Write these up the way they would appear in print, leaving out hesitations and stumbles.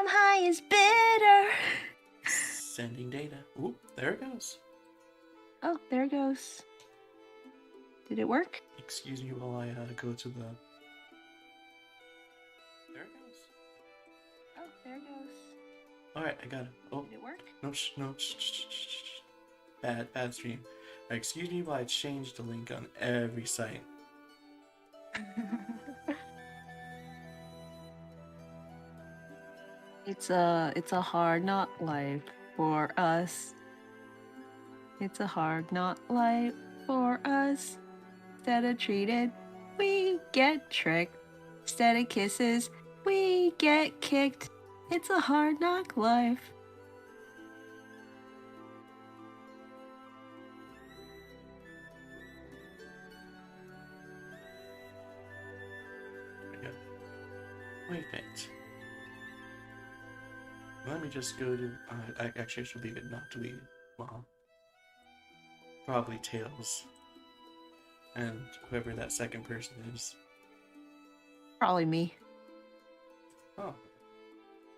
high is bitter. Sending data. Ooh, there it goes. Oh, there it goes. Did it work? Excuse me while I go to the... There it goes. Oh, there it goes. Alright, I got it. Oh. Did it work? No. Bad stream. Excuse me while I change the link on every site. It's a hard knock life for us. It's a hard knock life for us. Instead of treated, we get tricked. Instead of kisses, we get kicked. It's a hard knock life. There we go. Wait a minute. Let me just go to... actually, I should leave it not deleted. Well, probably Tails. And whoever that second person is. Probably me. Oh.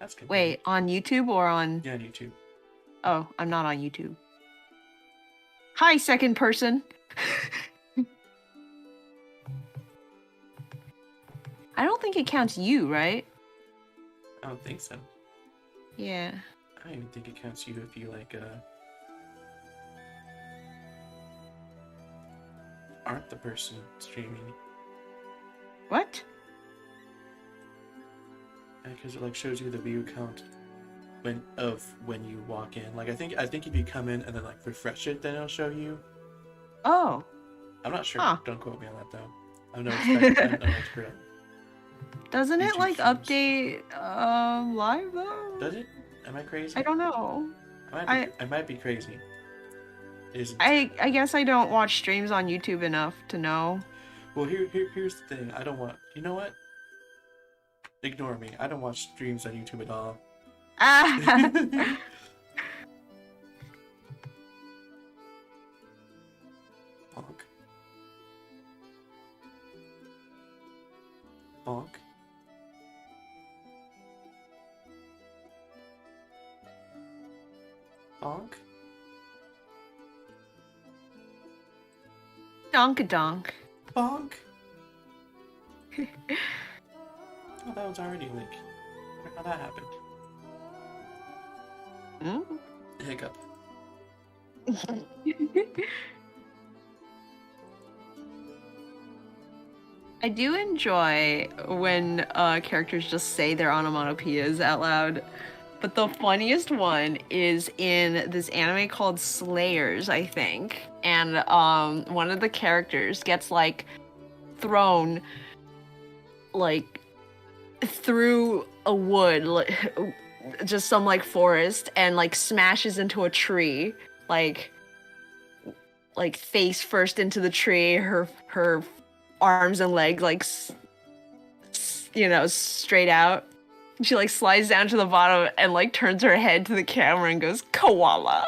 That's good. Wait, on YouTube or on... Yeah, on YouTube. Oh, I'm not on YouTube. Hi, second person! I don't think it counts you, right? I don't think so. Yeah. I don't even think it counts you if you, like, aren't the person streaming. What? Because it, like, shows you the view count when you walk in. Like, I think if you come in and then, like, refresh it, then it'll show you. Oh. I'm not sure. Huh. Don't quote me on that, though. I'm no expert. Doesn't it, YouTube like, streams. update, live, though? Does it? Am I crazy? I don't know. I might be crazy. Isn't. I guess I don't watch streams on YouTube enough to know. Well, here's the thing. I don't want... You know what? Ignore me. I don't watch streams on YouTube at all. Ah! Bonk. Bonk. Bonk. Donk-a-donk. Bonk. Oh, that was already a link. I wonder how that happened. Hiccup. I do enjoy when characters just say their onomatopoeias out loud. But the funniest one is in this anime called Slayers, I think. And one of the characters gets, like, thrown, like, through a wood, like, just some, like, forest, and, like, smashes into a tree, like face first into the tree, her arms and legs, like, straight out. She, like, slides down to the bottom and, like, turns her head to the camera and goes, koala.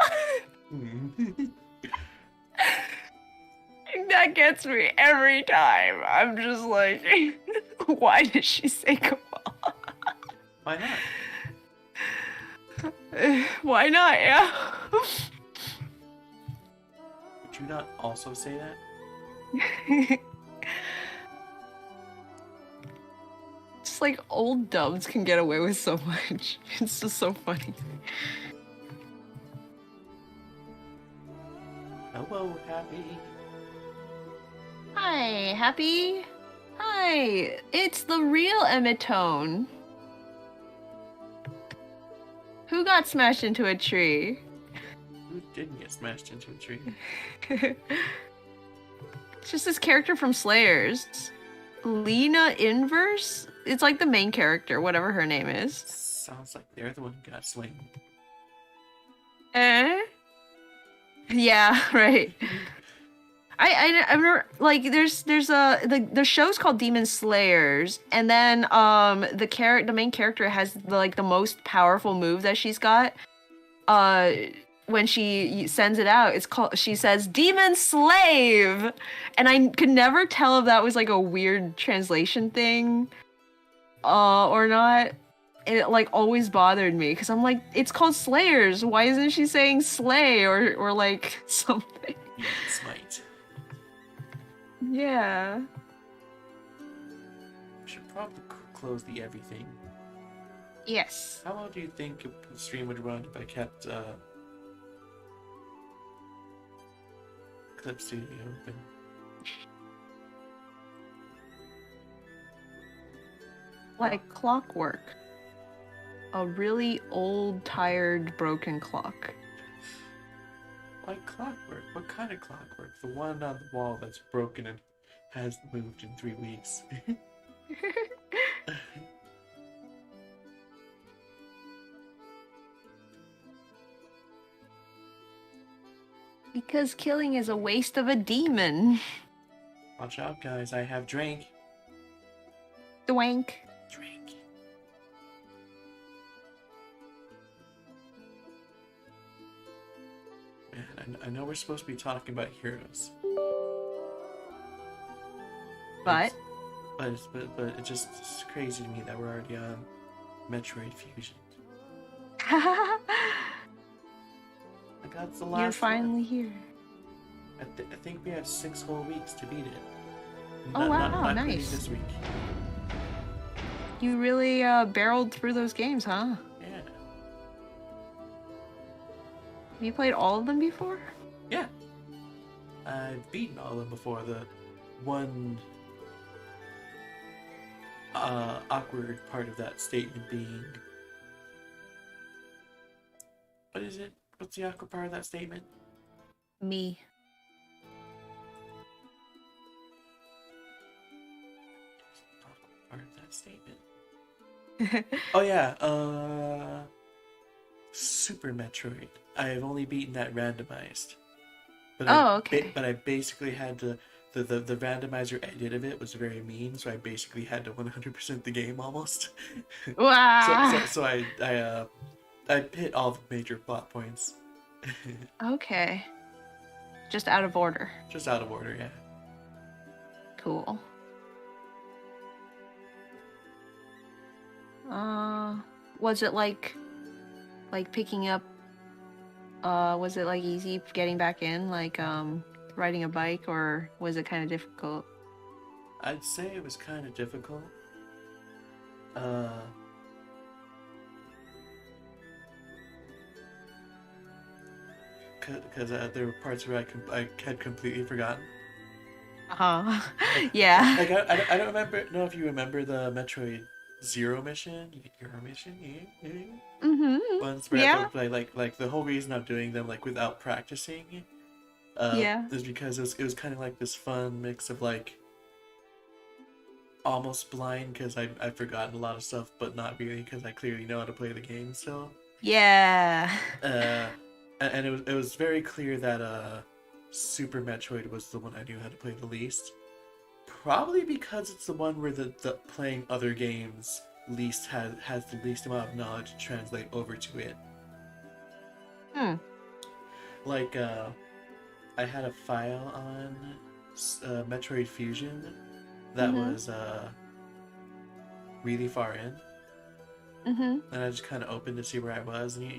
That gets me every time. I'm just like, why did she say koala? Why not? Why not, yeah? Would you not also say that? Just like old dubs can get away with so much. It's just so funny. Hello, Happy. Hi, Happy. Hi, it's the real Emitone. Who got smashed into a tree? Who didn't get smashed into a tree? It's just this character from Slayers. Lena Inverse? It's like the main character, whatever her name is. Sounds like they're the one who got slain. Yeah, right. I remember, like, there's the show's called Demon Slayers, and then the main character has the most powerful move that she's got. When she sends it out, she says Demon Slave, and I could never tell if that was like a weird translation thing, or not. it like always bothered me because I'm like, it's called Slayers. Why isn't she saying slay or like something? You mean smite. Yeah. We should probably close the everything. Yes. How long do you think a stream would run if I kept Clip Studio open? Like clockwork. A really old, tired, broken clock. Like clockwork? What kind of clockwork? The one on the wall that's broken and hasn't moved in 3 weeks. Because killing is a waste of a demon. Watch out, guys. I have drink. Dwank. Drink. Man, I know we're supposed to be talking about heroes. But it's just it's crazy to me that we're already on Metroid Fusion. you're Like that's the last finally one. here. I think we have 6 whole weeks to beat it. Oh wow, not nice. This week. You really barreled through those games, huh? Yeah. Have you played all of them before? Yeah. I've beaten all of them before. The one awkward part of that statement being, what is it? What's the awkward part of that statement? Me. Awkward part of that statement. Oh yeah, Super Metroid. I have only beaten that randomized. But okay. But I basically had to. The randomizer edit of it was very mean, so I basically had to 100% the game almost. Wow. so I hit all the major plot points. Okay. Just out of order. Just out of order, yeah. Cool. Was it like picking up, was it like easy getting back in, like riding a bike, or was it kind of difficult? I'd say it was kind of difficult. Because there were parts where I had completely forgotten. Yeah. Like I don't know if you remember the Metroid Zero mission, Euro mission, ones where I Yeah. would play like the whole reason I'm doing them like without practicing, Yeah. is because it was kind of like this fun mix of like almost blind because I've forgotten a lot of stuff, but not really because I clearly know how to play the game still. Yeah. And it was very clear that Super Metroid was the one I knew how to play the least. Probably because it's the one where the playing other games least has the least amount of knowledge to translate over to it. Like I had a file on Metroid Fusion that was really far in. And I just kind of opened to see where I was, and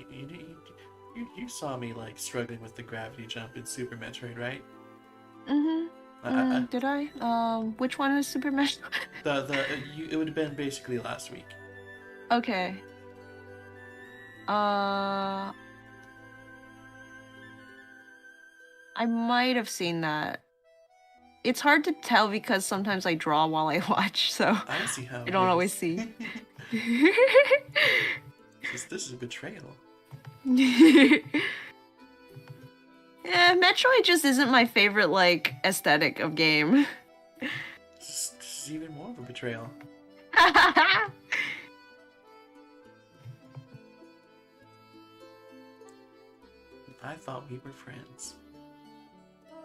you saw me like struggling with the gravity jump in Super Metroid, right? Did I? Which one is Super Metroid? It would have been basically last week. Okay. I might have seen that. It's hard to tell because sometimes I draw while I watch, so I see how I don't always see. This is betrayal. Yeah, Metroid just isn't my favorite, like, aesthetic of game. This is even more of a betrayal. I thought we were friends.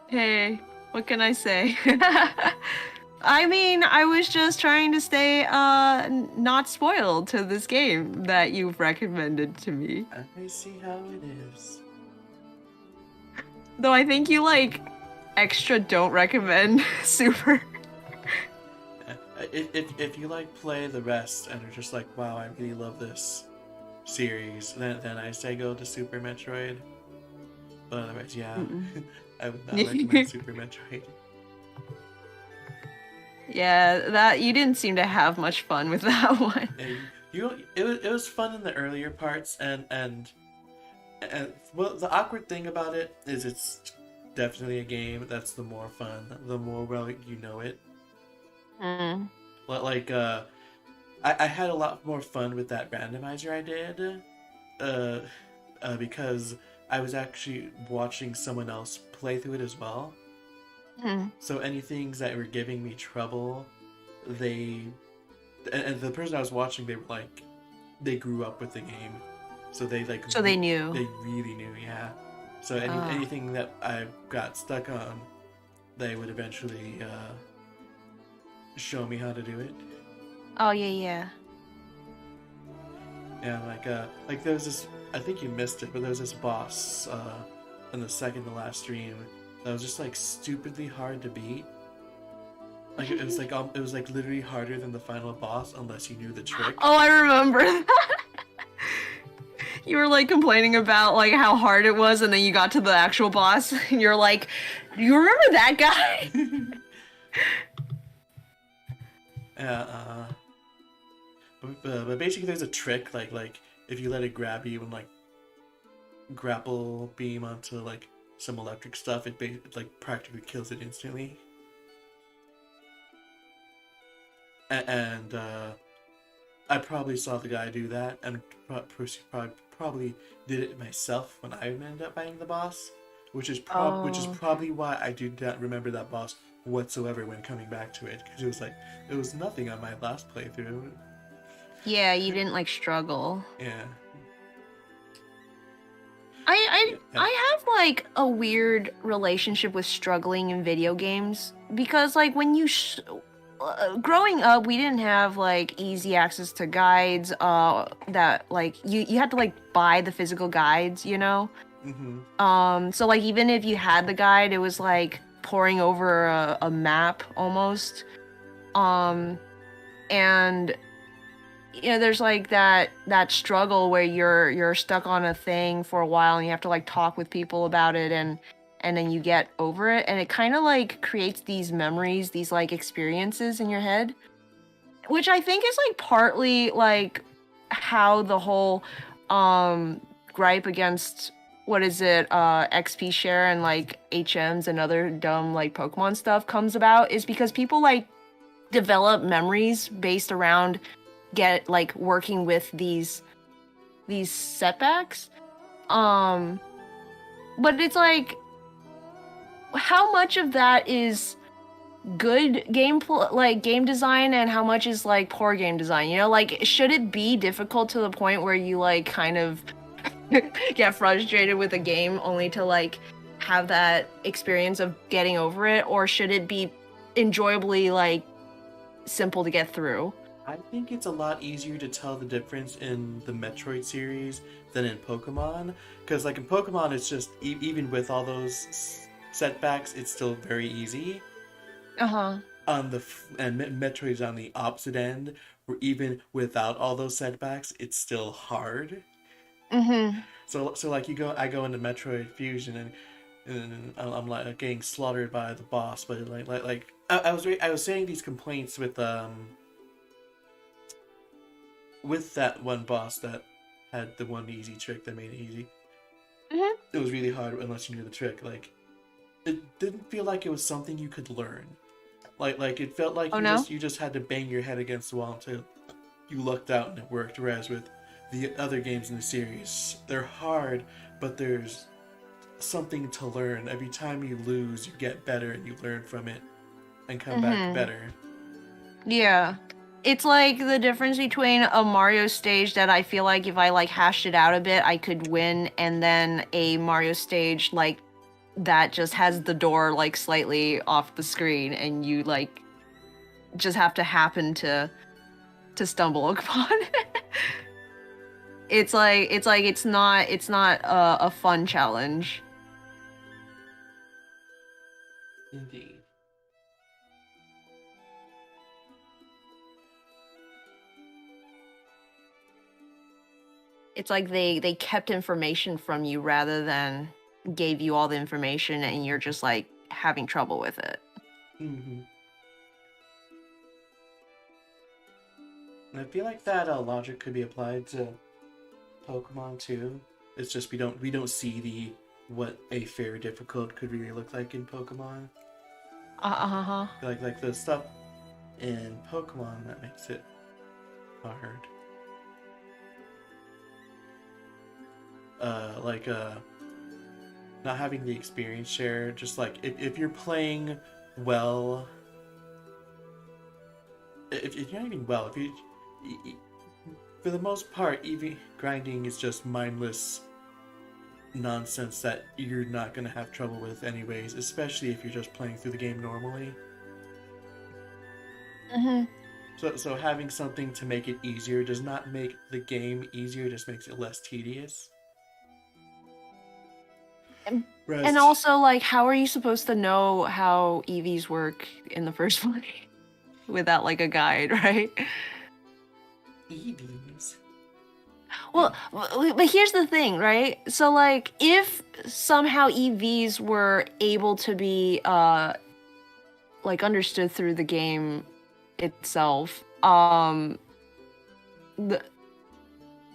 Hey, what can I say? I mean, I was just trying to stay not spoiled to this game that you've recommended to me. I see how it is. Though I think you, like, extra don't recommend Super. If you like play the rest and are just like, wow, I really love this series, then I say go to Super Metroid. But otherwise, yeah, Mm-mm. I would not recommend Super Metroid. Yeah, that you didn't seem to have much fun with that one. It was fun in the earlier parts, and well, the awkward thing about it is it's definitely a game that's the more fun, the more well you know it. Mm. Like I had a lot more fun with that randomizer I did, uh, because I was actually watching someone else play through it as well. Mm. So any things that were giving me trouble, they and the person I was watching, they were like, they grew up with the game, so So they knew. they really knew, yeah. So Ah. anything that I got stuck on, they would eventually show me how to do it. Oh yeah, yeah. And like there was this, I think you missed it, but there was this boss in the second to last stream that was just like stupidly hard to beat. Like it was like literally harder than the final boss unless you knew the trick. Oh, I remember that. You were like complaining about like how hard it was, and then you got to the actual boss, and you're like, "Do you remember that guy?" Yeah, but basically there's a trick like if you let it grab you and like grapple beam onto like some electric stuff, it like practically kills it instantly. And I probably saw the guy do that, and probably did it myself when I ended up fighting the boss, which is Oh, okay. probably why I do not remember that boss whatsoever when coming back to it, because it was like it was nothing on my last playthrough. Yeah, you didn't like struggle. Yeah, I yeah, I have like a weird relationship with struggling in video games because like when growing up we didn't have like easy access to guides that like you had to like buy the physical guides, you know? mm-hmm. So like even if you had the guide it was like poring over a map almost. Um and you know there's like that struggle where you're stuck on a thing for a while and you have to like talk with people about it and then you get over it and it kind of like creates these memories, these like experiences in your head, which I think is like partly like how the whole um gripe against what is it XP share and like HMs and other dumb like Pokemon stuff comes about is because people like develop memories based around get like working with these setbacks. Um but it's like how much of that is good like game design and how much is like poor game design, you know? Like should it be difficult to the point where you like kind of get frustrated with a game only to like have that experience of getting over it, or should it be enjoyably like simple to get through? I think it's a lot easier to tell the difference in the Metroid series than in Pokemon, because like in Pokemon, it's just even with all those setbacks, it's still very easy. Uh-huh. On the and Metroid's on the opposite end, where even without all those setbacks, it's still hard. Mm-hmm. So like I go into Metroid Fusion and I'm like getting slaughtered by the boss, but I was saying these complaints with that one boss that had the one easy trick that made it easy. Mm-hmm. It was really hard unless you knew the trick. Like it didn't feel like it was something you could learn. Like it felt like Oh no. you just had to bang your head against the wall until you lucked out and it worked. Whereas with the other games in the series, they're hard, but there's something to learn. Every time you lose, you get better and you learn from it and come back Mm-hmm. better. Yeah. It's like the difference between a Mario stage that I feel like if I like hashed it out a bit, I could win, and then a Mario stage like that just has the door like slightly off the screen and you like just have to happen to stumble upon it. It's not a fun challenge. Indeed. it's like they kept information from you rather than gave you all the information and you're just like having trouble with it. Mm-hmm. And I feel like that logic could be applied to Pokemon too. It's just we don't see the what a fair difficult could really look like in Pokemon. Uh-huh. Like the stuff in Pokemon that makes it hard. Like not having the experience share. Just like if you're playing well, if you're not even well, if you for the most part, EV grinding is just mindless nonsense that you're not gonna have trouble with anyways, especially if you're just playing through the game normally. Mm-hmm. So having something to make it easier does not make the game easier, just makes it less tedious. And also, like, how are you supposed to know how EVs work in the first place without like a guide, right? EVs. Well, but here's the thing, right? So like if somehow EVs were able to be like understood through the game itself, the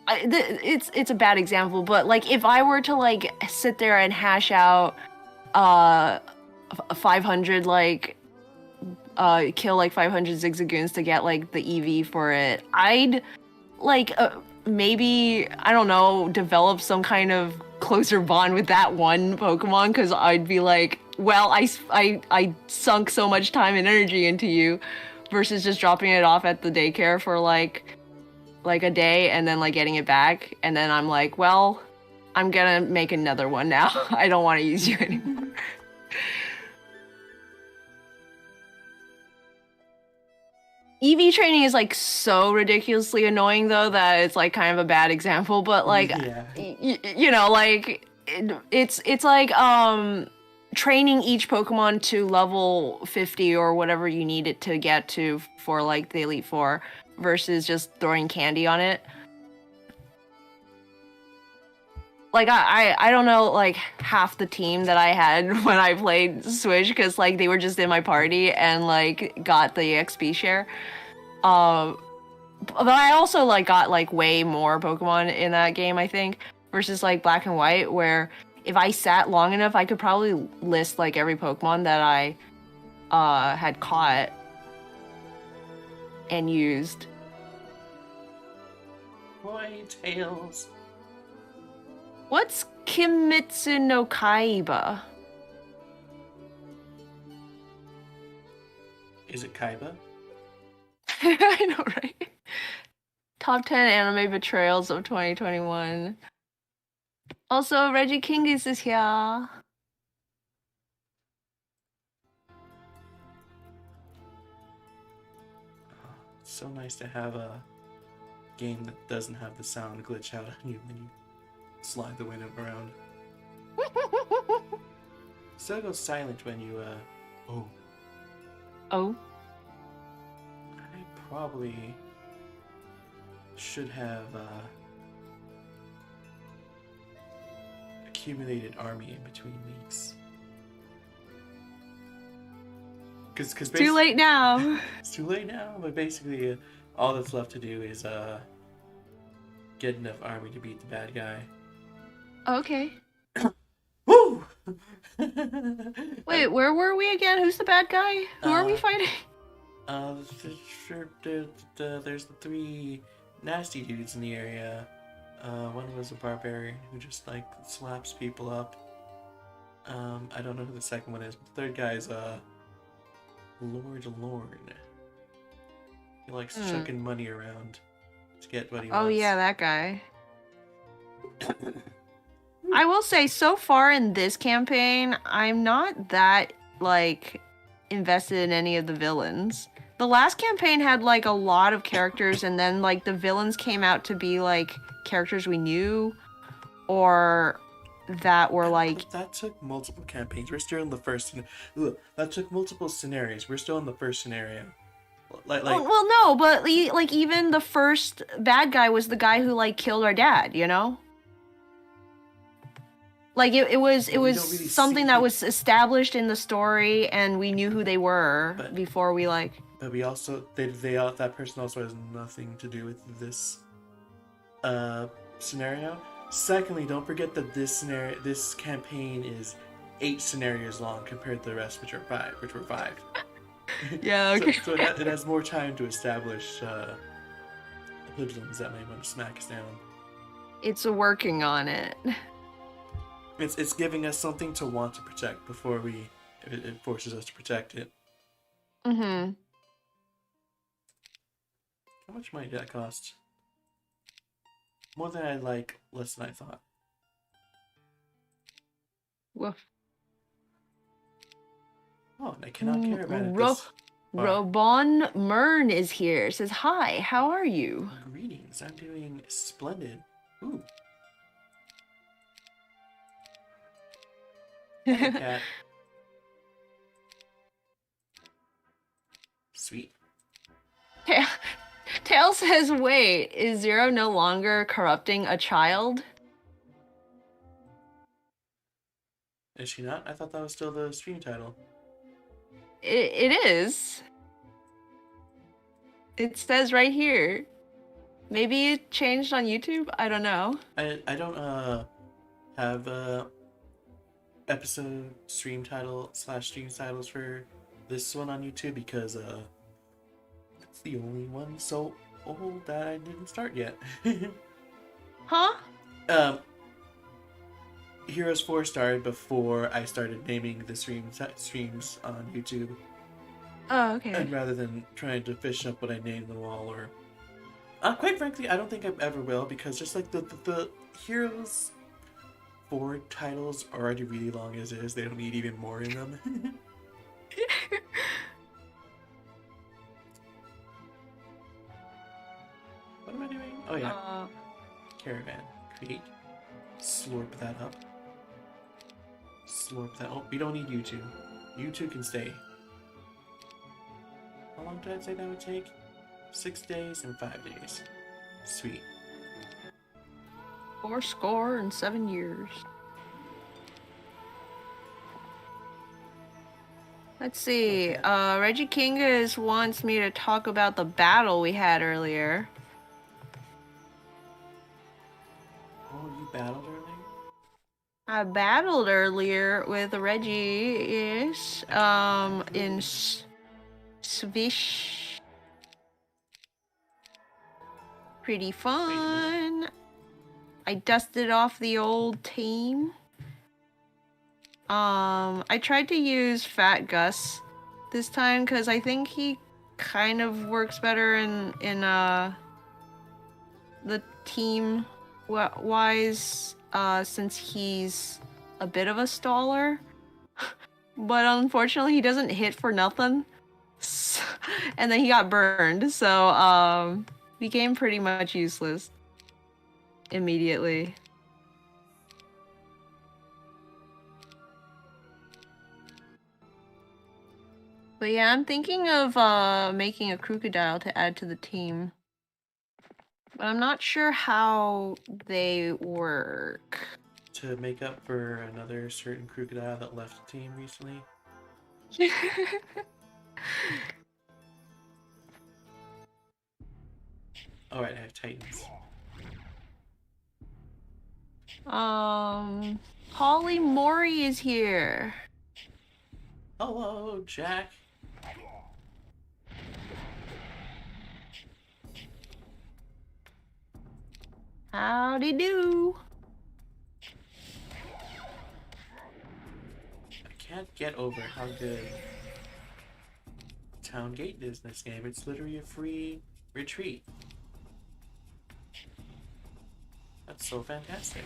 it's a bad example, but like if I were to like sit there and hash out 500 like kill like 500 Zigzagoons to get like the EV for it, I'd like maybe, I don't know, develop some kind of closer bond with that one Pokemon, because I'd be like, well, I sunk so much time and energy into you, versus just dropping it off at the daycare for like a day and then like getting it back, and then I'm like, well, I'm gonna make another one now. I don't want to use you anymore. EV training is like so ridiculously annoying though that it's like kind of a bad example, but like Yeah. you know, like it's like training each Pokemon to level 50 or whatever you need it to get to for like the Elite Four versus just throwing candy on it. Like I don't know like half the team that I had when I played Switch, because like they were just in my party and like got the XP share. But I also like got like way more Pokemon in that game, I think, versus like Black and White, where if I sat long enough, I could probably list like every Pokemon that I had caught and used. Boy Tails. What's Kimetsu no Kaiba? Is it Kaiba? I know, right? Top 10 anime betrayals of 2021. Also, Reggie Kingus is here. It's so nice to have a game that doesn't have the sound glitch out on you when you slide the window around. So it goes silent when you oh. Oh. I probably should have accumulated army in between weeks. Cause Too late now. It's too late now, but basically all that's left to do is get enough army to beat the bad guy. Okay. Woo! Wait, where were we again? Who's the bad guy? Who are we fighting? There's the three nasty dudes in the area. One was a barbarian who just like slaps people up. I don't know who the second one is, but the third guy is Lord Lorne. He likes chucking money around to get what he wants. Oh yeah, that guy. I will say, so far in this campaign, I'm not that like invested in any of the villains. The last campaign had like a lot of characters, and then like the villains came out to be like characters we knew, or that were like. That took multiple campaigns. We're still in the first. That took multiple scenarios. We're still in the first scenario. Like well, no, but like even the first bad guy was the guy who like killed our dad, you know? Like it was we don't really something see that was established in the story, and we knew who they were before we like. But we also that person also has nothing to do with this scenario. Secondly, don't forget that this campaign is 8 scenarios long compared to the rest, which were 5. Yeah, okay. So it has more time to establish hoodlums that might want to smack us down. It's working on it. It's giving us something to want to protect before it forces us to protect it. Mm-hmm. How much money did that cost? More than I like, less than I thought. Woof. Oh, and I cannot care about it this far. Robon Mern is here. Says, hi, how are you? Greetings, I'm doing splendid. Ooh. Hey, cat. Sweet. Tail says, wait, is Zero no longer corrupting a child? Is she not? I thought that was still the stream title. It is. It says right here. Maybe it changed on YouTube? I don't know. I don't have episode stream title / stream titles for this one on YouTube because it's the only one so old that I didn't start yet. Huh? Heroes 4 started before I started naming the streams on YouTube. Oh, okay. And rather than trying to fish up what I named them all, or quite frankly, I don't think I ever will, because just like the Heroes 4 titles are already really long as is, they don't need even more in them. What am I doing? Oh yeah. Caravan. Create. Slurp that up. Slurp that. Oh, we don't need you two. You two can stay. How long did I say that would take? 6 days and 5 days. Sweet. 7 years. Let's see. Okay. Reggie Kingas wants me to talk about the battle we had earlier. Oh, you battled earlier? I battled earlier with Reggie, yes. In Swish. Pretty fun. I dusted off the old team. I tried to use Fat Gus this time because I think he kind of works better in the team wise since he's a bit of a staller. But unfortunately he doesn't hit for nothing. And then he got burned, so became pretty much useless immediately. But yeah, I'm thinking of making a crocodile to add to the team. But I'm not sure how they work. To make up for another certain crocodile that left the team recently. Alright, I have Titans. Holly Mori is here. Hello, Jack. Howdy do. I can't get over how good Town Gate is in this game. It's literally a free retreat. That's so fantastic.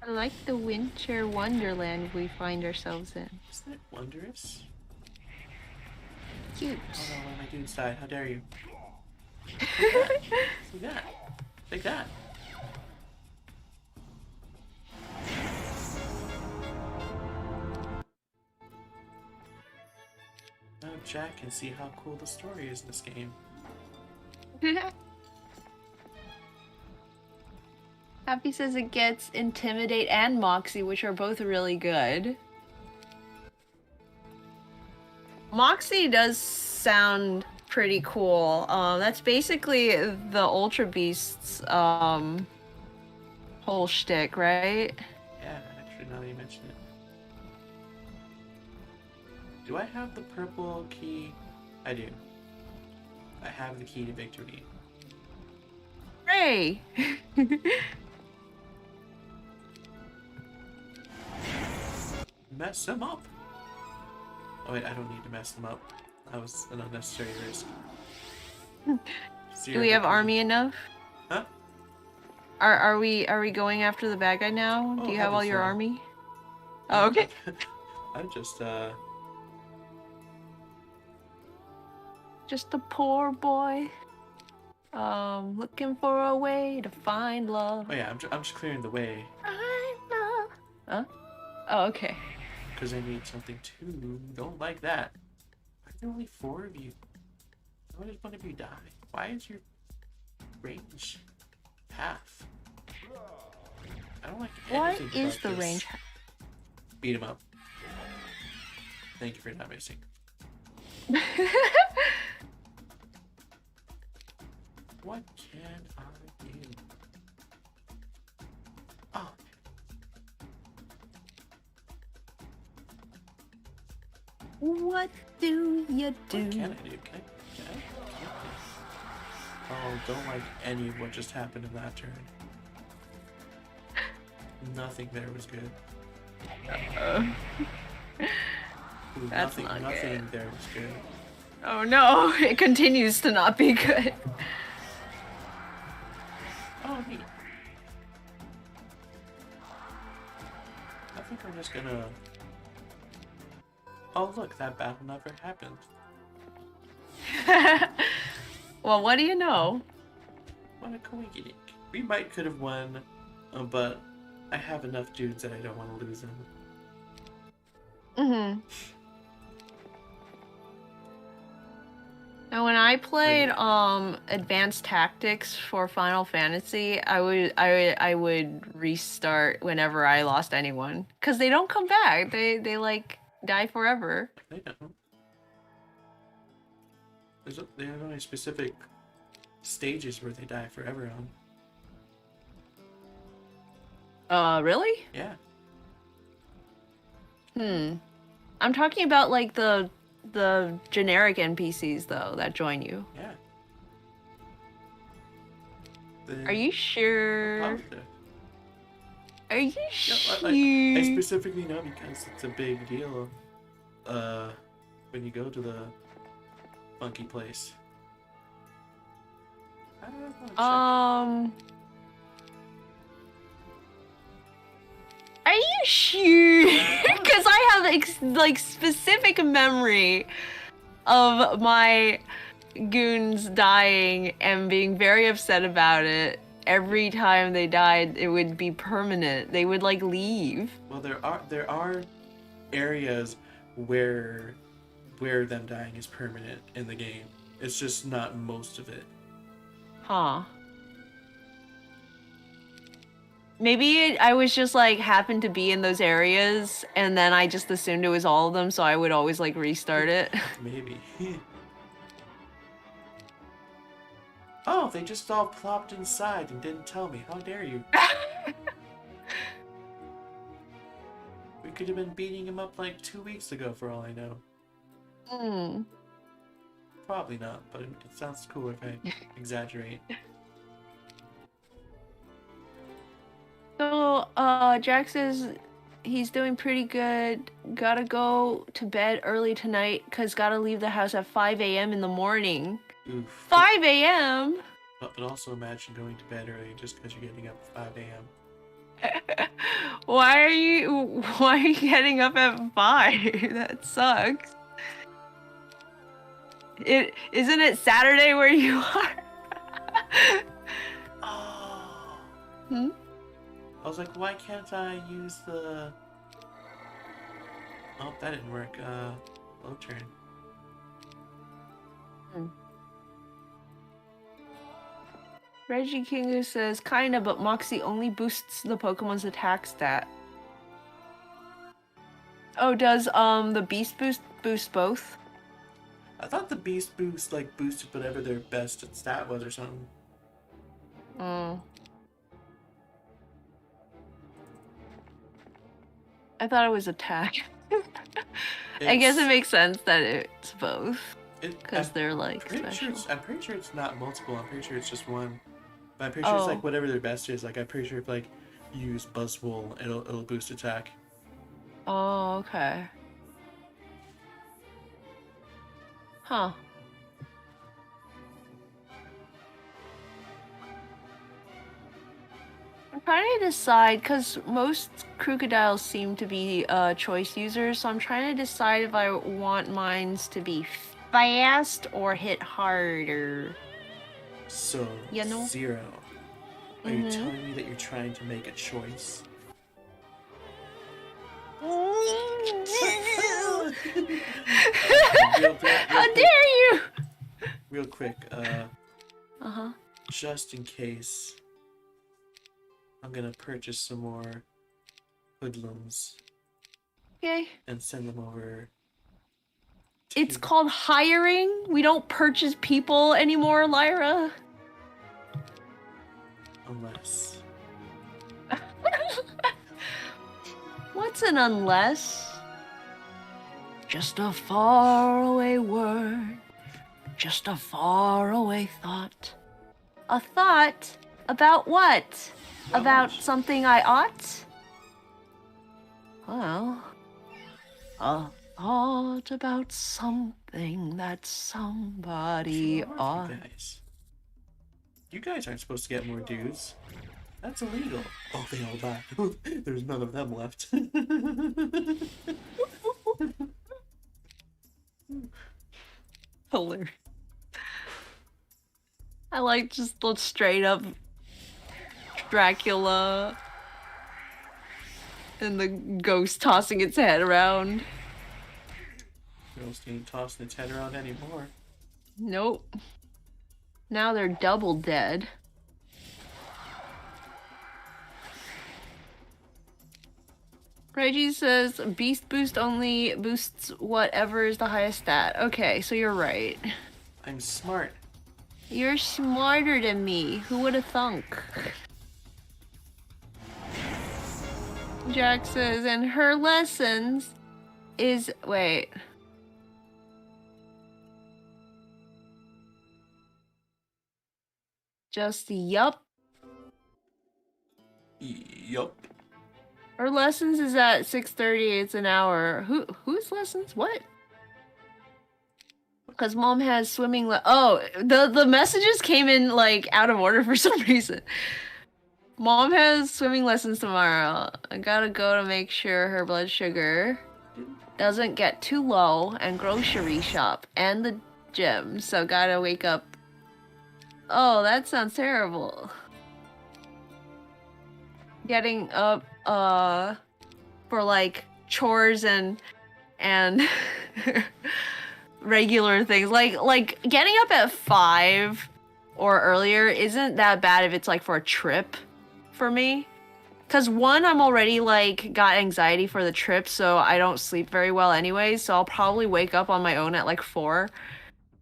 I like the winter wonderland we find ourselves in. Isn't it wondrous? Cute. Oh no, what am I doing inside? How dare you? See that? Take that. Now Jack can see how cool the story is in this game. Happy says it gets Intimidate and Moxie, which are both really good. Moxie does sound pretty cool. That's basically the Ultra Beast's whole shtick, right? Yeah, actually, now that you mention it. Do I have the purple key? I do. I have the key to victory. Hooray! Mess him up! Oh wait, I don't need to mess them up. That was an unnecessary risk. Do we have army enough? Huh? Are we going after the bad guy now? Oh, Do you have all your so. army? Oh, okay. I'm just Just a poor boy. Looking for a way to find love. Oh yeah, I'm just clearing the way. Find love. Huh? Oh, okay. Because I need something too. Don't like that. Why are there only 4 of you? Why does one of you die? Why is your range half? I don't like What anything is about the this. range? Beat him up. Thank you for not missing. What can I do? Oh. What do you do? What can I do? Can I? Oh, don't like any of what just happened in that turn. Nothing there was good. Ooh, That's nothing not good. there was good. Oh no, it continues to not be good. Oh, neat. I think I'm just gonna... Oh, look, that battle never happened. Well, what do you know? What a coincidence. We could have won, but I have enough dudes that I don't want to lose them. Mm-hmm. Now, when I played Advanced Tactics for Final Fantasy, I would restart whenever I lost anyone, because they don't come back. They like die forever. They don't. There are only specific stages where they die forever on. Really? Yeah. I'm talking about like the generic NPCs though that join you. Yeah. Are you sure? Positive. Are you Yeah, sure? I specifically know because it's a big deal. When you go to the funky place. I don't know. Are you sure? Because I have like specific memory of my goons dying and being very upset about it. Every time they died, it would be permanent. They would like leave. Well, there are areas where them dying is permanent in the game. It's just not most of it. Huh. Maybe I was just like happened to be in those areas and then I just assumed it was all of them, so I would always like restart it. Maybe. Oh, they just all plopped inside and didn't tell me. How dare you? We could have been beating him up like 2 weeks ago for all I know. Probably not, but it sounds cool if I exaggerate. So, Jack says he's doing pretty good. Gotta go to bed early tonight, cause gotta leave the house at 5 a.m. in the morning. Oof. 5 a.m.? But also imagine going to bed early just because you're getting up at 5 a.m. Why are you getting up at 5? That sucks. Isn't it Saturday where you are? I was like, why can't I use the... Oh, that didn't work. Low turn. Reggie Kingu says, kinda, but Moxie only boosts the Pokemon's attack stat. Oh, does the Beast boost both? I thought the Beast Boost, like, boosted whatever their best stat was or something. Oh. I thought it was attack. I guess it makes sense that it's both. Because they're, like, special. I'm pretty sure it's not multiple. I'm pretty sure it's just one. But I'm pretty sure it's, like, whatever their best is. Like, I'm pretty sure if, like, you use Buzzwole, it'll boost attack. Oh, okay. Huh. I'm trying to decide, because most crocodiles seem to be choice users, so I'm trying to decide if I want mines to be fast or hit harder. So, you know? Zero, are you telling me that you're trying to make a choice? How dare you! Real quick, just in case, I'm gonna purchase some more hoodlums. Okay. And send them over. It's called hiring. We don't purchase people anymore, Lyra. Unless. What's an unless? Just a faraway word. Just a faraway thought. A thought? About what? About something I ought? Well, a thought about something that somebody ought. You guys aren't supposed to get more dues. That's illegal. Oh, they all died. There's none of them left. Hilarious. I like just the straight up Dracula and the ghost tossing its head around. Ghost ain't tossing its head around anymore. Nope. Now they're double dead. Reggie says Beast Boost only boosts whatever is the highest stat. Okay, so you're right. I'm smart. You're smarter than me. Who would have thunk? Jack says, and her lessons is... Wait. Just yup. Yup. Her lessons is at 6:30. It's an hour. Whose lessons? What? Because mom has swimming. The messages came in like out of order for some reason. Mom has swimming lessons tomorrow. I gotta go to make sure her blood sugar doesn't get too low, and grocery shop and the gym. So gotta wake up. Oh, that sounds terrible. Getting up for like chores and regular things like getting up at 5 or earlier isn't that bad if it's like for a trip for me, because one, I'm already like got anxiety for the trip, so I don't sleep very well anyways, so I'll probably wake up on my own at like 4,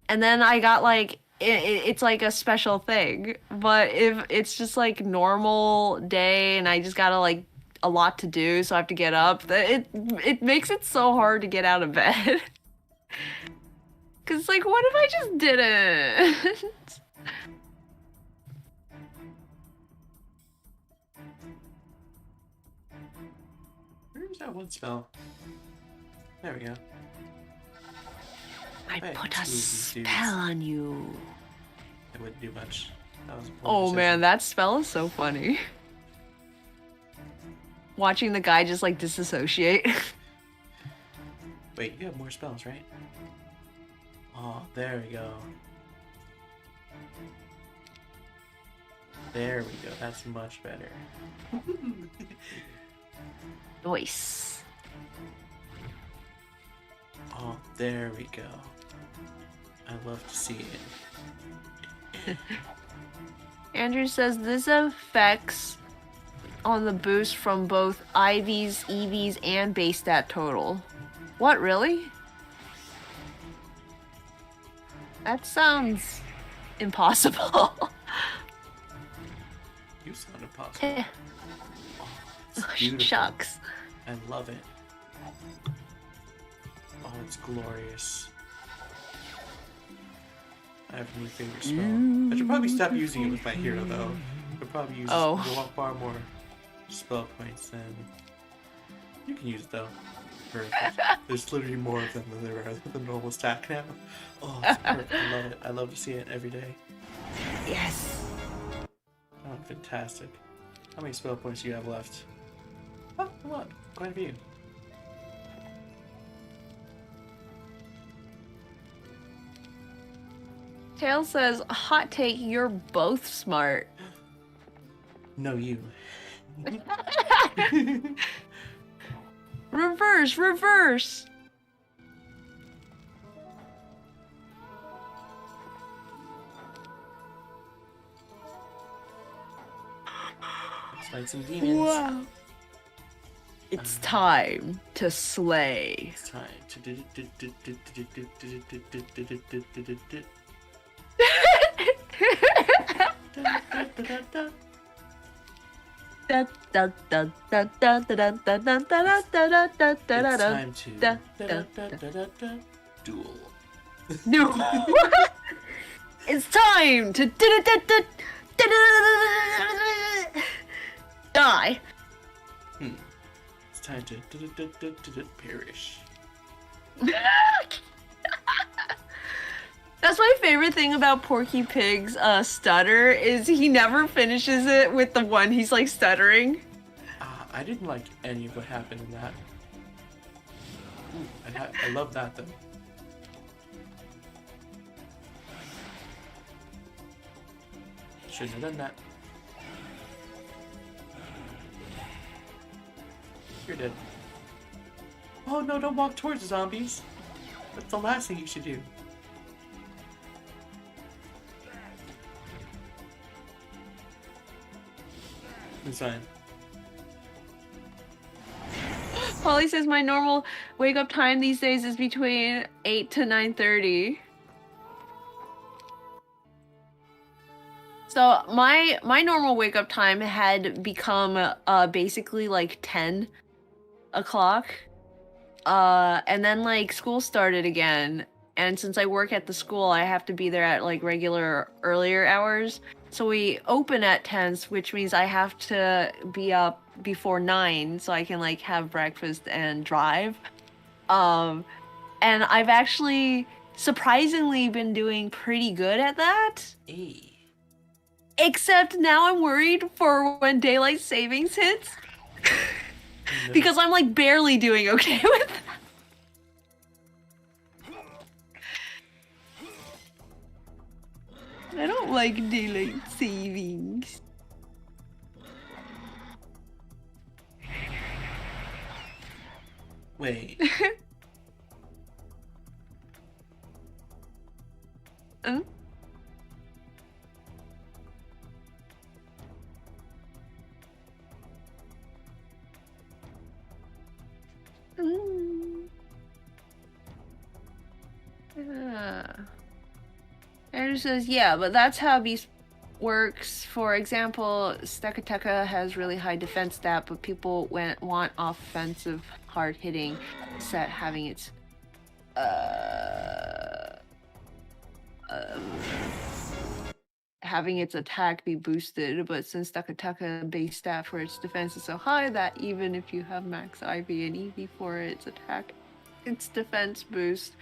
and then I got like it's like a special thing. But if it's just like normal day and I just gotta like a lot to do, so I have to get up, it makes it so hard to get out of bed. Cause like, what if I just didn't? Where's that one spell? There we go. I put a spell on you. It wouldn't do much. That was a poor decision. Man, that spell is so funny. Watching the guy just like disassociate. Wait, you have more spells, right? Oh, there we go. There we go. That's much better. Nice. Oh, there we go. I love to see it. Andrew says this affects on the boost from both IVs, EVs, and base stat total. What, really? That sounds impossible. You sound impossible. Oh, it's beautiful. Shucks. I love it. Oh, it's glorious. I have a new favorite spell. I should probably stop using it with my hero, though. I could probably use far more spell points than... You can use it, though. There's literally more of them than there are with the normal stack now. Oh, it's perfect. I love it. I love to see it every day. Yes. Oh, fantastic. How many spell points do you have left? Oh, come on. Quite a few. Tail says, hot take, you're both smart. No, you. Reverse, reverse. Slay some demons. Wow. It's time to slay. It's time to... It's time to... Duel. No. It's time to die. It's time to perish. That's my favorite thing about Porky Pig's stutter is he never finishes it with the one he's like stuttering. I didn't like any of what happened in that. Ooh, I love that though. Shouldn't have done that. You're dead. Oh no, don't walk towards the zombies. That's the last thing you should do. It's fine. Polly says my normal wake up time these days is between 8 to 9:30. So my normal wake up time had become basically like 10 o'clock. And then like school started again. And since I work at the school, I have to be there at like regular earlier hours. So we open at 10, which means I have to be up before 9 so I can like have breakfast and drive. And I've actually surprisingly been doing pretty good at that. Hey. Except now I'm worried for when daylight savings hits. No. Because I'm like barely doing okay with that. I don't like daylight savings. Wait. Andrew says, yeah, but that's how Beast works. For example, Stekateka has really high defense stat, but people want offensive, hard-hitting set having its having its attack be boosted, but since Stekateka base stat for its defense is so high that even if you have max IV and EV for its attack, its defense boost,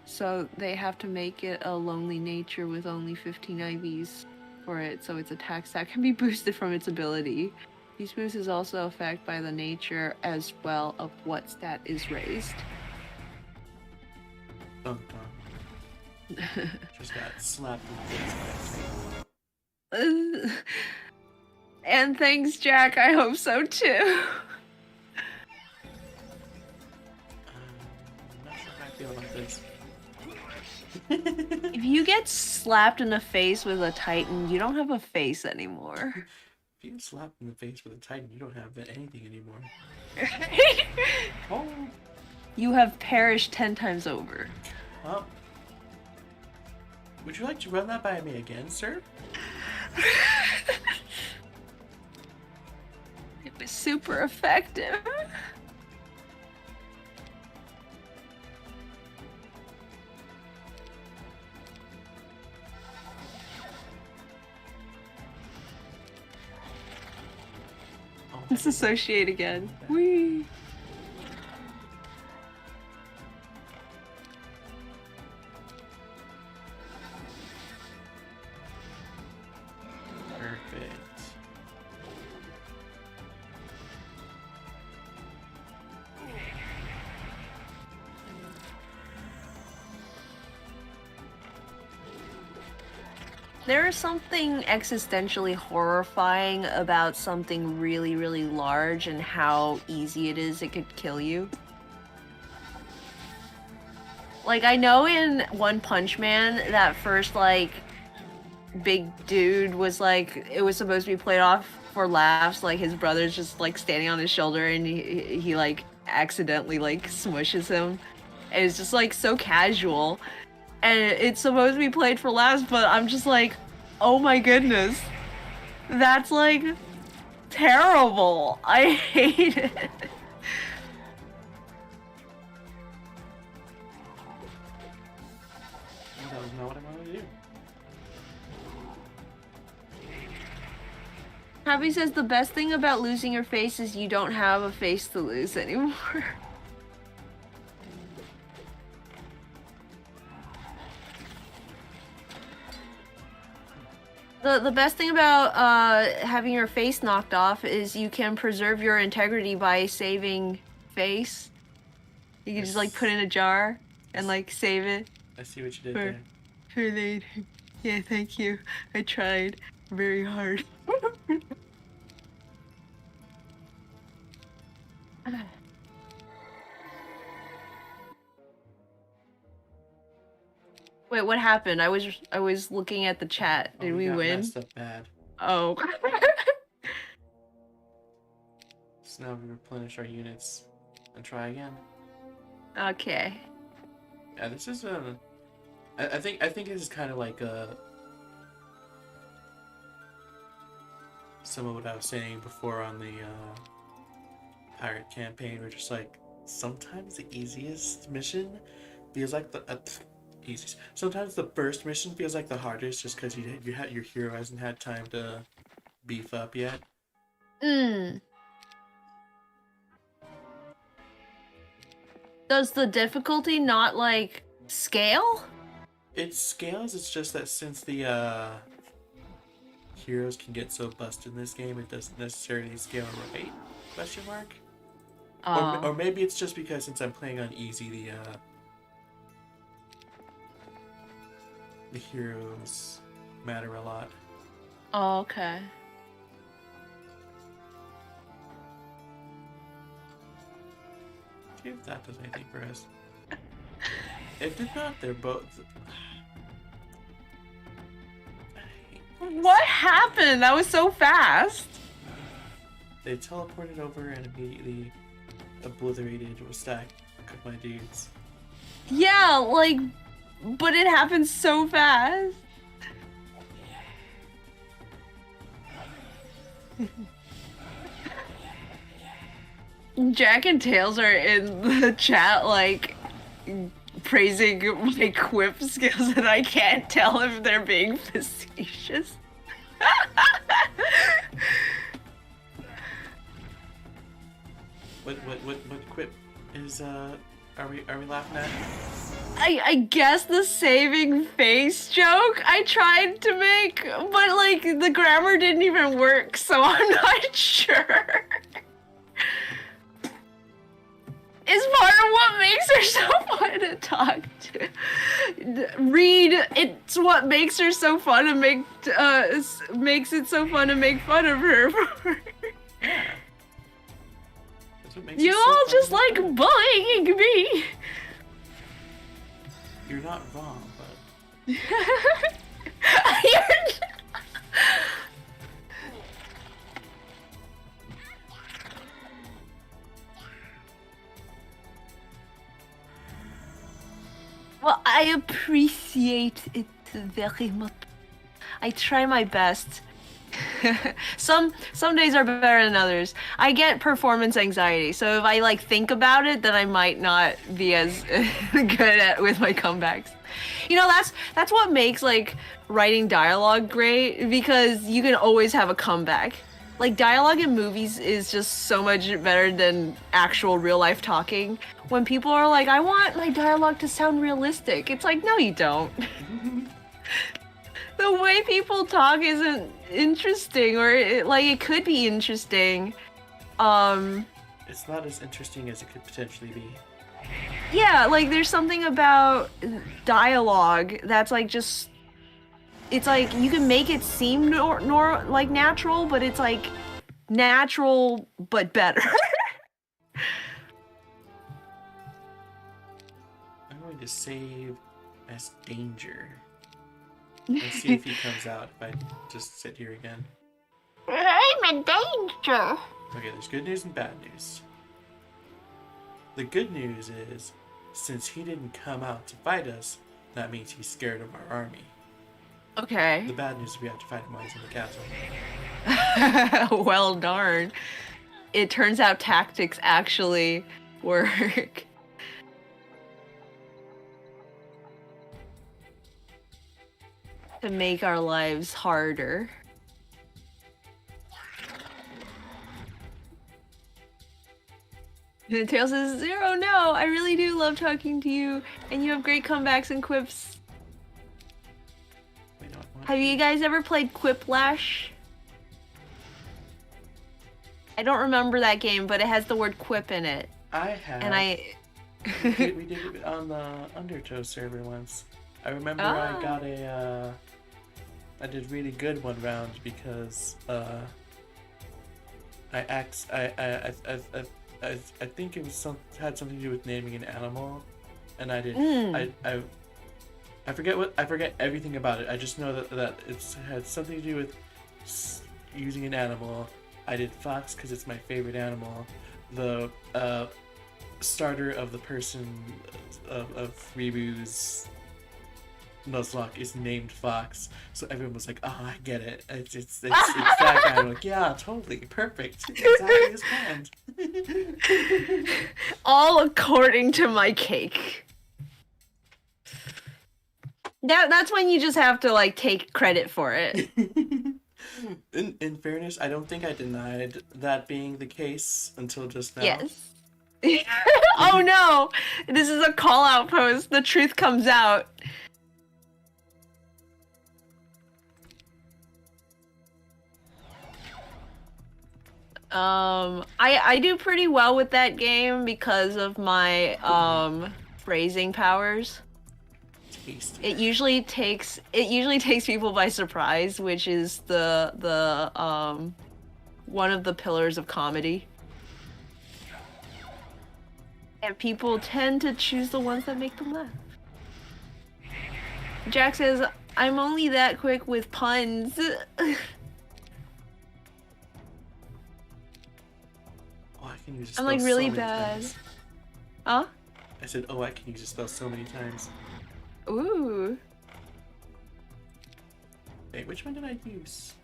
so they have to make it a lonely nature with only 15 IVs for it, so its attack stat can be boosted from its ability. These boosts is also affected by the nature as well of what stat is raised. Just got slapped in the face by a And thanks, Jack. I hope so too. I'm not sure how I feel about this. If you get slapped in the face with a Titan, you don't have a face anymore. If you get slapped in the face with a Titan, you don't have anything anymore. Oh. You have perished 10 times over. Oh. Would you like to run that by me again, sir? It was super effective. Disassociate again. Whee! Perfect. There is something existentially horrifying about something really, really large and how easy it could kill you. Like, I know in One Punch Man, that first, like, big dude was, like, it was supposed to be played off for laughs, like, his brother's just, like, standing on his shoulder and he like, accidentally, like, smushes him. And it's just, like, so casual. And it's supposed to be played for laughs, but I'm just like, oh my goodness. That's, like, terrible. I hate it. That was not what I wanted to do. Happy says the best thing about losing your face is you don't have a face to lose anymore. The best thing about having your face knocked off is you can preserve your integrity by saving face. You can just like put in a jar and like save it. I see what you did there. For later. Yeah, thank you. I tried very hard. Wait, what happened? I was looking at the chat. Did we win? Messed up bad. Oh. So now we replenish our units and try again. Okay. Yeah, this is I think this is kind of like some of what I was saying before on the pirate campaign. We're just like sometimes the easiest mission feels like the easiest. Sometimes the first mission feels like the hardest, just because your hero hasn't had time to beef up yet. Does the difficulty not like scale? It scales. It's just that since the heroes can get so busted in this game, it doesn't necessarily scale right? Question mark. Or maybe it's just because since I'm playing on easy, the heroes matter a lot. Oh, okay. See if that does anything for us. It did not. They're both. What happened? That was so fast. They teleported over and immediately obliterated a stack of my dudes. Yeah, like, but it happened so fast. Jack and Tails are in the chat, like, praising my quip skills, and I can't tell if they're being facetious. What quip is are we laughing at? I guess the saving face joke I tried to make, but like the grammar didn't even work, so I'm not sure. It's part of what makes her so funny. trying to talk to. Reed, it's what makes her so fun to make, makes it so fun to make fun of her. Yeah. That's what makes You it so all fun just to like make fun. bullying me. You're not wrong, but Well, I appreciate it very much. I try my best. Some days are better than others. I get performance anxiety, so if I like think about it, then I might not be as good at with my comebacks. You know, that's what makes like writing dialogue great, because you can always have a comeback. Like dialogue in movies is just so much better than actual real life talking. When people are like, I want my dialogue to sound realistic, it's like, no, you don't. The way people talk isn't interesting, or it could be interesting. it's not as interesting as it could potentially be. Yeah, like there's something about dialogue that's like just, it's like you can make it seem like natural, but it's like natural but better. I'm going to save as danger. And see if he comes out if I just sit here again. I'm in danger. Okay, there's good news and bad news. The good news is, since he didn't come out to fight us, that means he's scared of our army. Okay. The bad news is we have to fight him while he's in the castle. Well, darn. It turns out tactics actually work. To make our lives harder. And Tails says, Zero, no, I really do love talking to you, and you have great comebacks and quips. Wait, what? Have you guys ever played Quiplash? I don't remember that game, but it has the word quip in it. I have. And we did it on the Undertow server once. I remember I got a, I did really good one round because, I think it was had something to do with naming an animal, and I did, I forget everything about it. I just know that it's had something to do with using an animal. I did fox because it's my favorite animal. The starter of the person of Ribu's Nuzlocke is named Fox, so everyone was like, "Oh, I get it. It's that guy." I'm like, "Yeah, totally, perfect, exactly as planned." All according to my cake. That's when you just have to like take credit for it. In fairness, I don't think I denied that being the case until just now. Yes. Oh no! This is a call out post. The truth comes out. I do pretty well with that game because of my phrasing powers. Tasty. It usually takes people by surprise, which is the one of the pillars of comedy. And people tend to choose the ones that make them laugh. Jack says, I'm only that quick with puns. Oh, I can use a spell I'm like really so many bad. times. Huh? I said, oh, I can use a spell so many times. Ooh. Wait, which one did I use?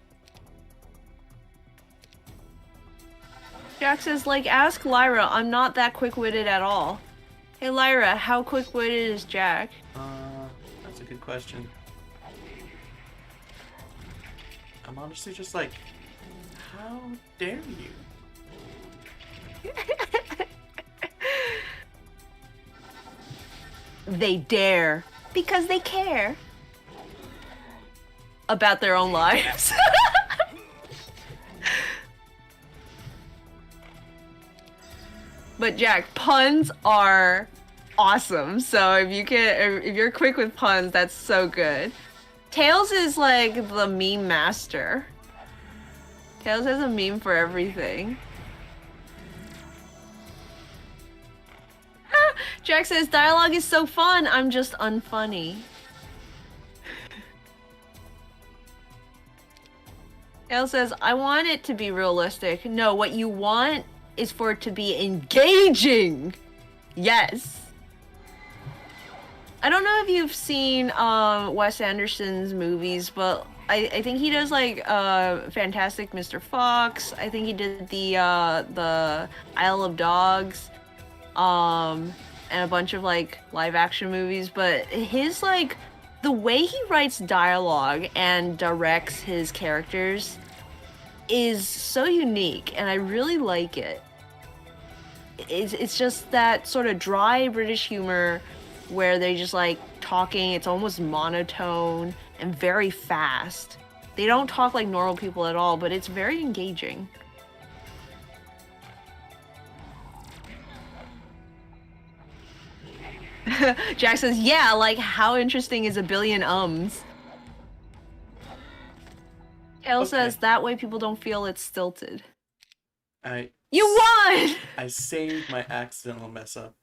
Jack says, like, ask Lyra. I'm not that quick-witted at all. Hey, Lyra, how quick-witted is Jack? That's a good question. I'm honestly just like, how dare you? They dare. Because they care. About their own lives. But Jack, puns are awesome. So if you're quick with puns, that's so good. Tails is like the meme master. Tails has a meme for everything. Jack says, dialogue is so fun, I'm just unfunny. Tails says, I want it to be realistic. No, what you want is for it to be engaging. Yes. I don't know if you've seen Wes Anderson's movies, but I think he does like Fantastic Mr. Fox. I think he did the Isle of Dogs, and a bunch of like live action movies. But his like the way he writes dialogue and directs his characters is so unique, and I really like it. It's just that sort of dry British humor where they just like talking, it's almost monotone and very fast. They don't talk like normal people at all, but it's very engaging. Jack says, yeah, like how interesting is a billion ums? Tail says, that way people don't feel it's stilted. You won! I saved my accidental mess up.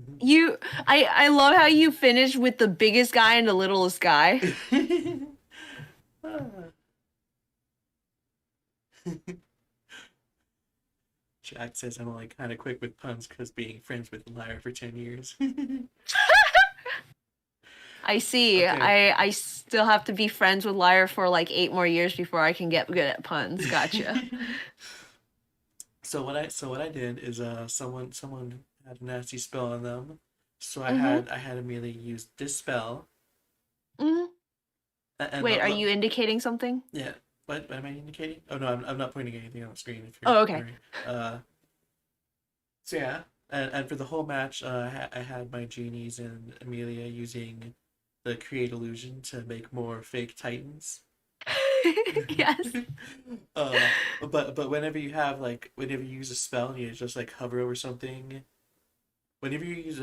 I love how you finished with the biggest guy and the littlest guy. Jack says I'm only kind of quick with puns because being friends with Lyra for 10 years. I see. Okay. I still have to be friends with Lyra for like 8 more years before I can get good at puns. Gotcha. So what I did is someone had a nasty spell on them, so I had Emilia use dispel. And wait, are you indicating something? Yeah. What am I indicating? Oh no, I'm not pointing anything on the screen. If you're okay. So yeah, and for the whole match, I had my genies and Emilia using the create illusion to make more fake titans. Yes. But whenever you use a spell and you just like hover over something, whenever you use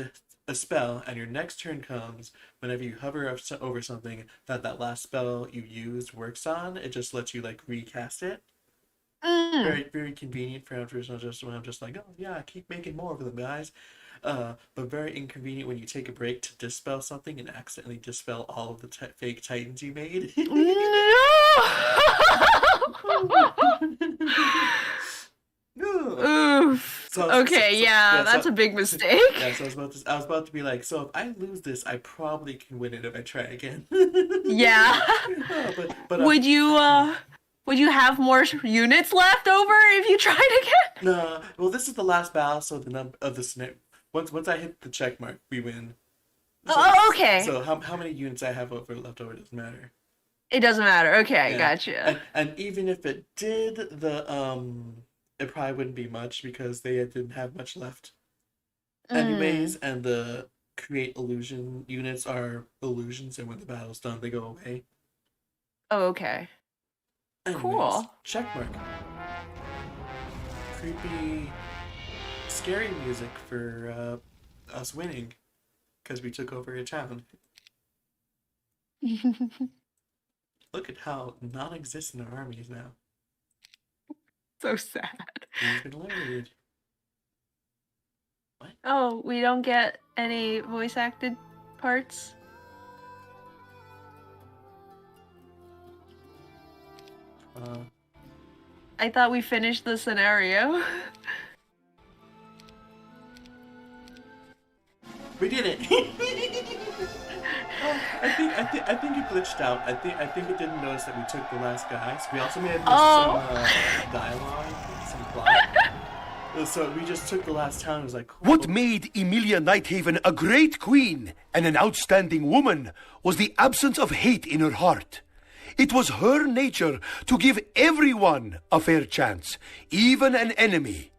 a spell and your next turn comes, whenever you hover over something that last spell you used works on, it just lets you like recast it. Very, very convenient for just when I'm just like, oh yeah, keep making more of them, guys. But very inconvenient when you take a break to dispel something and accidentally dispel all of the fake titans you made. Oof. That's a big mistake. Yeah, so I was about to be like, so if I lose this, I probably can win it if I try again. Yeah. But would you have more units left over if you tried again? No. Well, this is the last battle, so the number of the snip. Once I hit the check mark, we win. So, okay. So how many units I have left over doesn't matter. It doesn't matter. Okay, gotcha. And even if it did, it probably wouldn't be much because they didn't have much left. Anyways, and the create illusion units are illusions, and when the battle's done, they go away. Oh, okay. Anyways, cool. Checkmark. Creepy, scary music for us winning because we took over a town. Look at how non-existent our army is now. So sad. Who's been loaded? What? Oh, we don't get any voice acted parts? I thought we finished the scenario. We did it. I think it glitched out. I think it didn't notice that we took the last guy. So we also may have missed some dialogue, some plot. So we just took the last town. It was like, cool. What made Emilia Nighthaven a great queen and an outstanding woman was the absence of hate in her heart. It was her nature to give everyone a fair chance, even an enemy.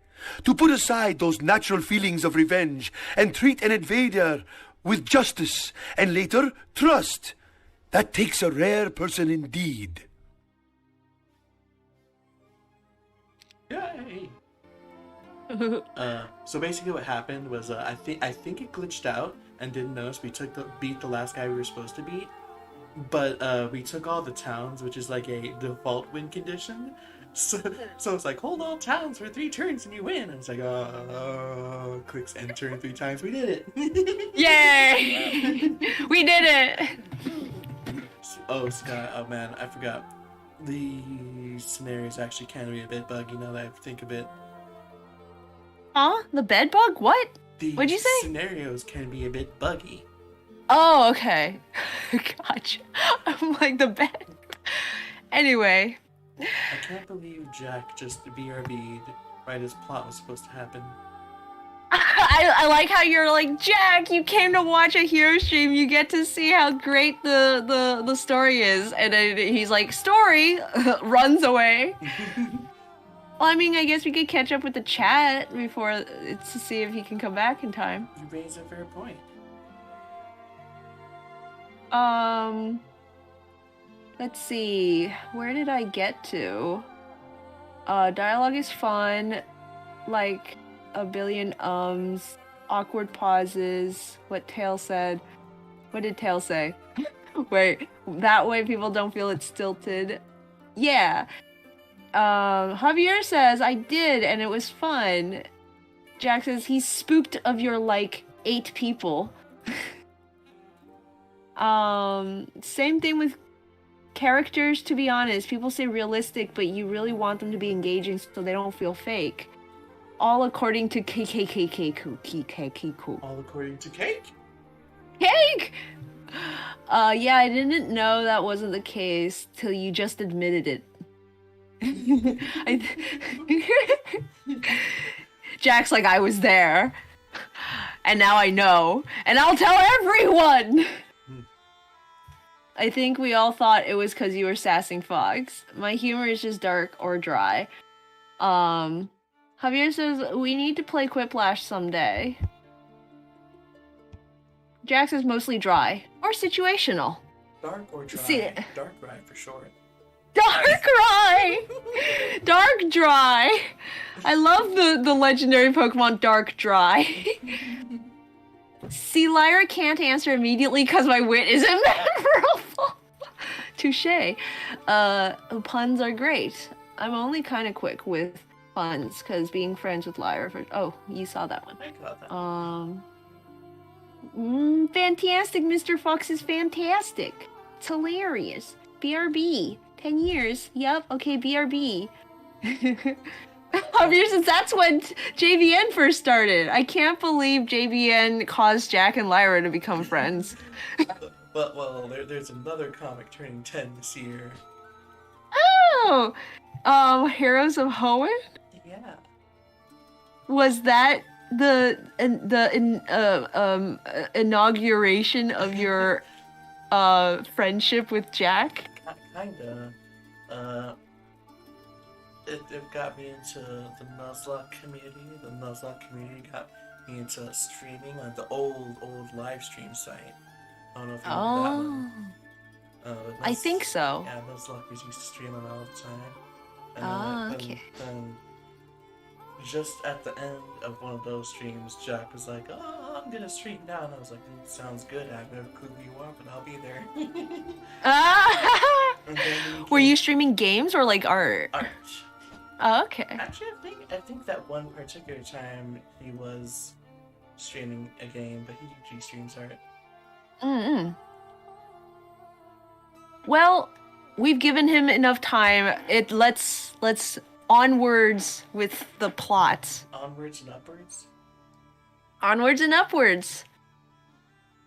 To put aside those natural feelings of revenge and treat an invader with justice and later trust. That takes a rare person indeed. Yay! So basically, what happened was I think it glitched out and didn't notice. We beat the last guy we were supposed to beat, but we took all the towns, which is like a default win condition. So it's like hold all towns for 3 turns and you win. And it's like clicks enter 3 times. We did it! Yay! We did it! Oh Scott, oh man, I forgot. The scenarios actually can be a bit buggy now that I think of it. Huh? The bed bug? What? The What'd you say? scenarios can be a bit buggy. Oh, okay. Gotcha. I'm like the bed. Anyway. I can't believe Jack just BRB'd right as plot was supposed to happen. I like how you're like, Jack, you came to watch a hero stream, you get to see how great the story is. And then he's like, story? Runs away. Well, I mean, I guess we could catch up with the chat before to see if he can come back in time. You raise a fair point. Let's see. Where did I get to? Dialogue is fun. Like a billion ums, awkward pauses, what Tail said. What did Tail say? Wait, that way people don't feel it's stilted. Yeah. Javier says, I did, and it was fun. Jack says, he's spooked of your, like, 8 people. Same thing with characters, to be honest. People say realistic, but you really want them to be engaging so they don't feel fake. All according to KKKK. All according to Cake? Cake! Yeah, I didn't know that wasn't the case till you just admitted it. Jack's like, I was there. And now I know. And I'll tell everyone! I think we all thought it was because you were sassing Fox. My humor is just dark or dry. Javier says, we need to play Quiplash someday. Jack says mostly dry. Or situational. Dark or dry? See, Dark dry for sure. Dark dry! Dark dry! I love the legendary Pokemon Dark Dry. See, Lyra can't answer immediately because my wit isn't memorable. Touche. Puns are great. I'm only kind of quick with puns because being friends with Lyra for... Oh, you saw that one. I got that. Fantastic, Mr. Fox is fantastic. It's hilarious. BRB. 10 years. Yep. Okay, BRB. Since that's when JVN first started. I can't believe JVN caused Jack and Lyra to become friends. Well, there's another comic turning 10 this year. Oh! Heroes of Hoenn? Yeah. Was that the inauguration of your friendship with Jack? Kinda. It got me into the Nuzlocke community. The Nuzlocke community got me into streaming on the old live stream site. I don't know if you remember that one. I think so. Yeah, Nuzlocke used to stream on all the time. And okay. Then just at the end of one of those streams, Jack was like, "Oh, I'm gonna stream now," and I was like, "Sounds good. I have no clue who you are, but I'll be there." Were you streaming games or like art? Art. Oh, okay. Actually, I think that one particular time he was streaming a game, but he usually streams art. Well, we've given him enough time. Let's onwards with the plot. Onwards and upwards? Onwards and upwards.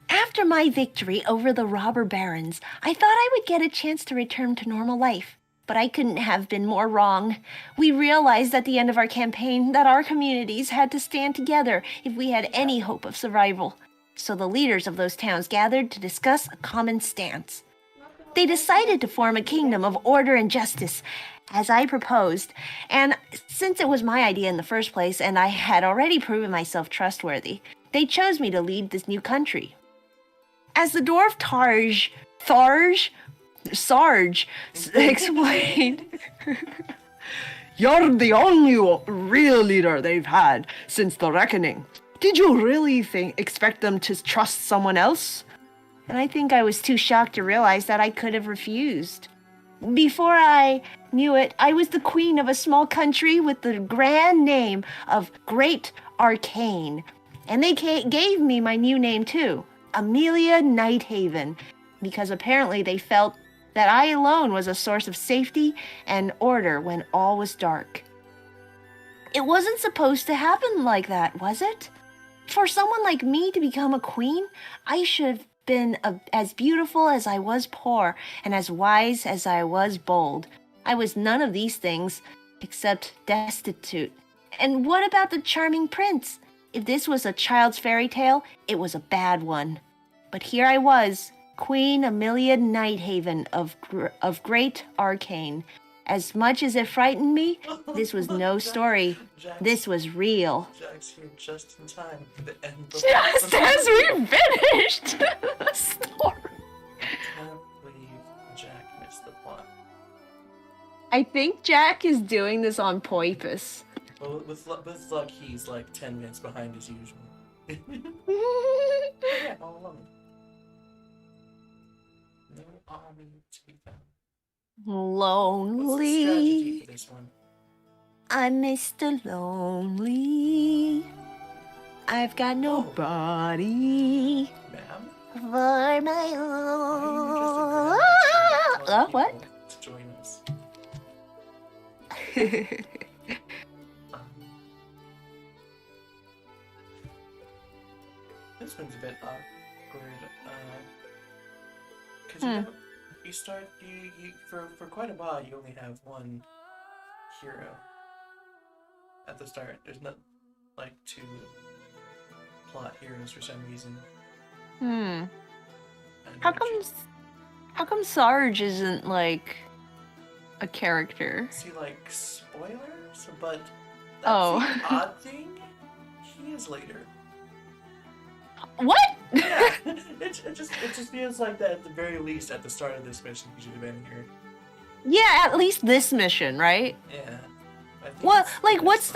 After my victory over the robber barons, I thought I would get a chance to return to normal life. But I couldn't have been more wrong. We realized at the end of our campaign that our communities had to stand together if we had any hope of survival. So the leaders of those towns gathered to discuss a common stance. They decided to form a kingdom of order and justice, as I proposed, and since it was my idea in the first place and I had already proven myself trustworthy, they chose me to lead this new country. As the dwarf Sarge explained, You're the only real leader they've had since the reckoning. Did you really expect them to trust someone else? And I think I was too shocked to realize that I could have refused. Before I knew it, I was the queen of a small country with the grand name of Great Arcane. And they gave me my new name too, Emilia Nighthaven, because apparently they felt that I alone was a source of safety and order when all was dark. It wasn't supposed to happen like that, was it? For someone like me to become a queen, I should have been as beautiful as I was poor and as wise as I was bold. I was none of these things except destitute. And what about the charming prince? If this was a child's fairy tale, it was a bad one. But here I was, Queen Emilia Nighthaven of Great Arcane. As much as it frightened me, this was no story. This was real. Jack's here just in time for the end of Just as we finished the story. I can't believe Jack missed the plot. I think Jack is doing this on purpose. Well, with luck, he's like 10 minutes behind as usual. Yeah, all alone. No army to be found. What's the strategy Lonely. for this one? I'm Mr. Lonely. I've got Oh. nobody Ma'am? for my Why own. are you just a What? to join us? This one's a bit awkward. Because you start for quite a while. You only have one hero at the start. There's not like two plot heroes for some reason. Hmm. And How come Sarge isn't like a character? see like spoilers, but that's Oh. the odd thing. He is later. What? Yeah, it just feels like that at the very least at the start of this mission he should have been here. Yeah, at least this mission, right? Yeah. I think What? it's Like, this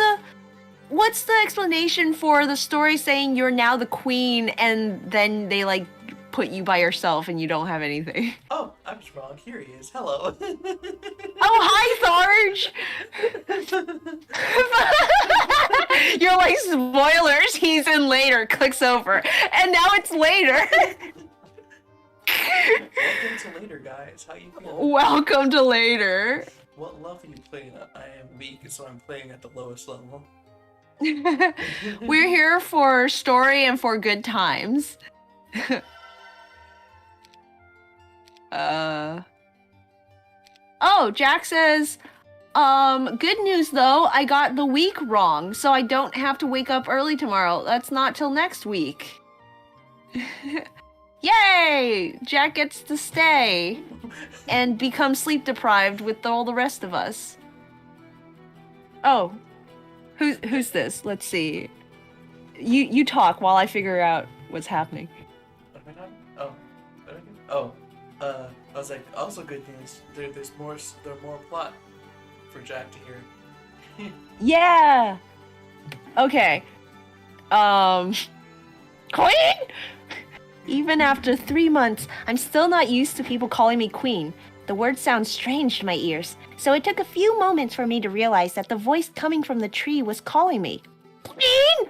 what's the explanation for the story saying you're now the queen, and then they like put you by yourself and you don't have anything? Oh, I'm wrong. Here he is. Hello. Oh, hi, Sarge! You're like, spoilers, he's in later, clicks over, and now it's later. Welcome to later, guys. How you feeling? Welcome to later. What level are you playing at? I am weak, so I'm playing at the lowest level. We're here for story and for good times. Oh, Jack says, good news though, I got the week wrong, so I don't have to wake up early tomorrow. That's not till next week. Yay! Jack gets to stay and become sleep deprived with all the rest of us. Oh, who's this? Let's see. You talk while I figure out what's happening. What am I talking? Oh. What am I doing? Oh. I was like, also good news. There's more plot for Jack to hear. Yeah. Okay. Queen? Even after 3 months, I'm still not used to people calling me queen. The word sounds strange to my ears, so it took a few moments for me to realize that the voice coming from the tree was calling me. Queen!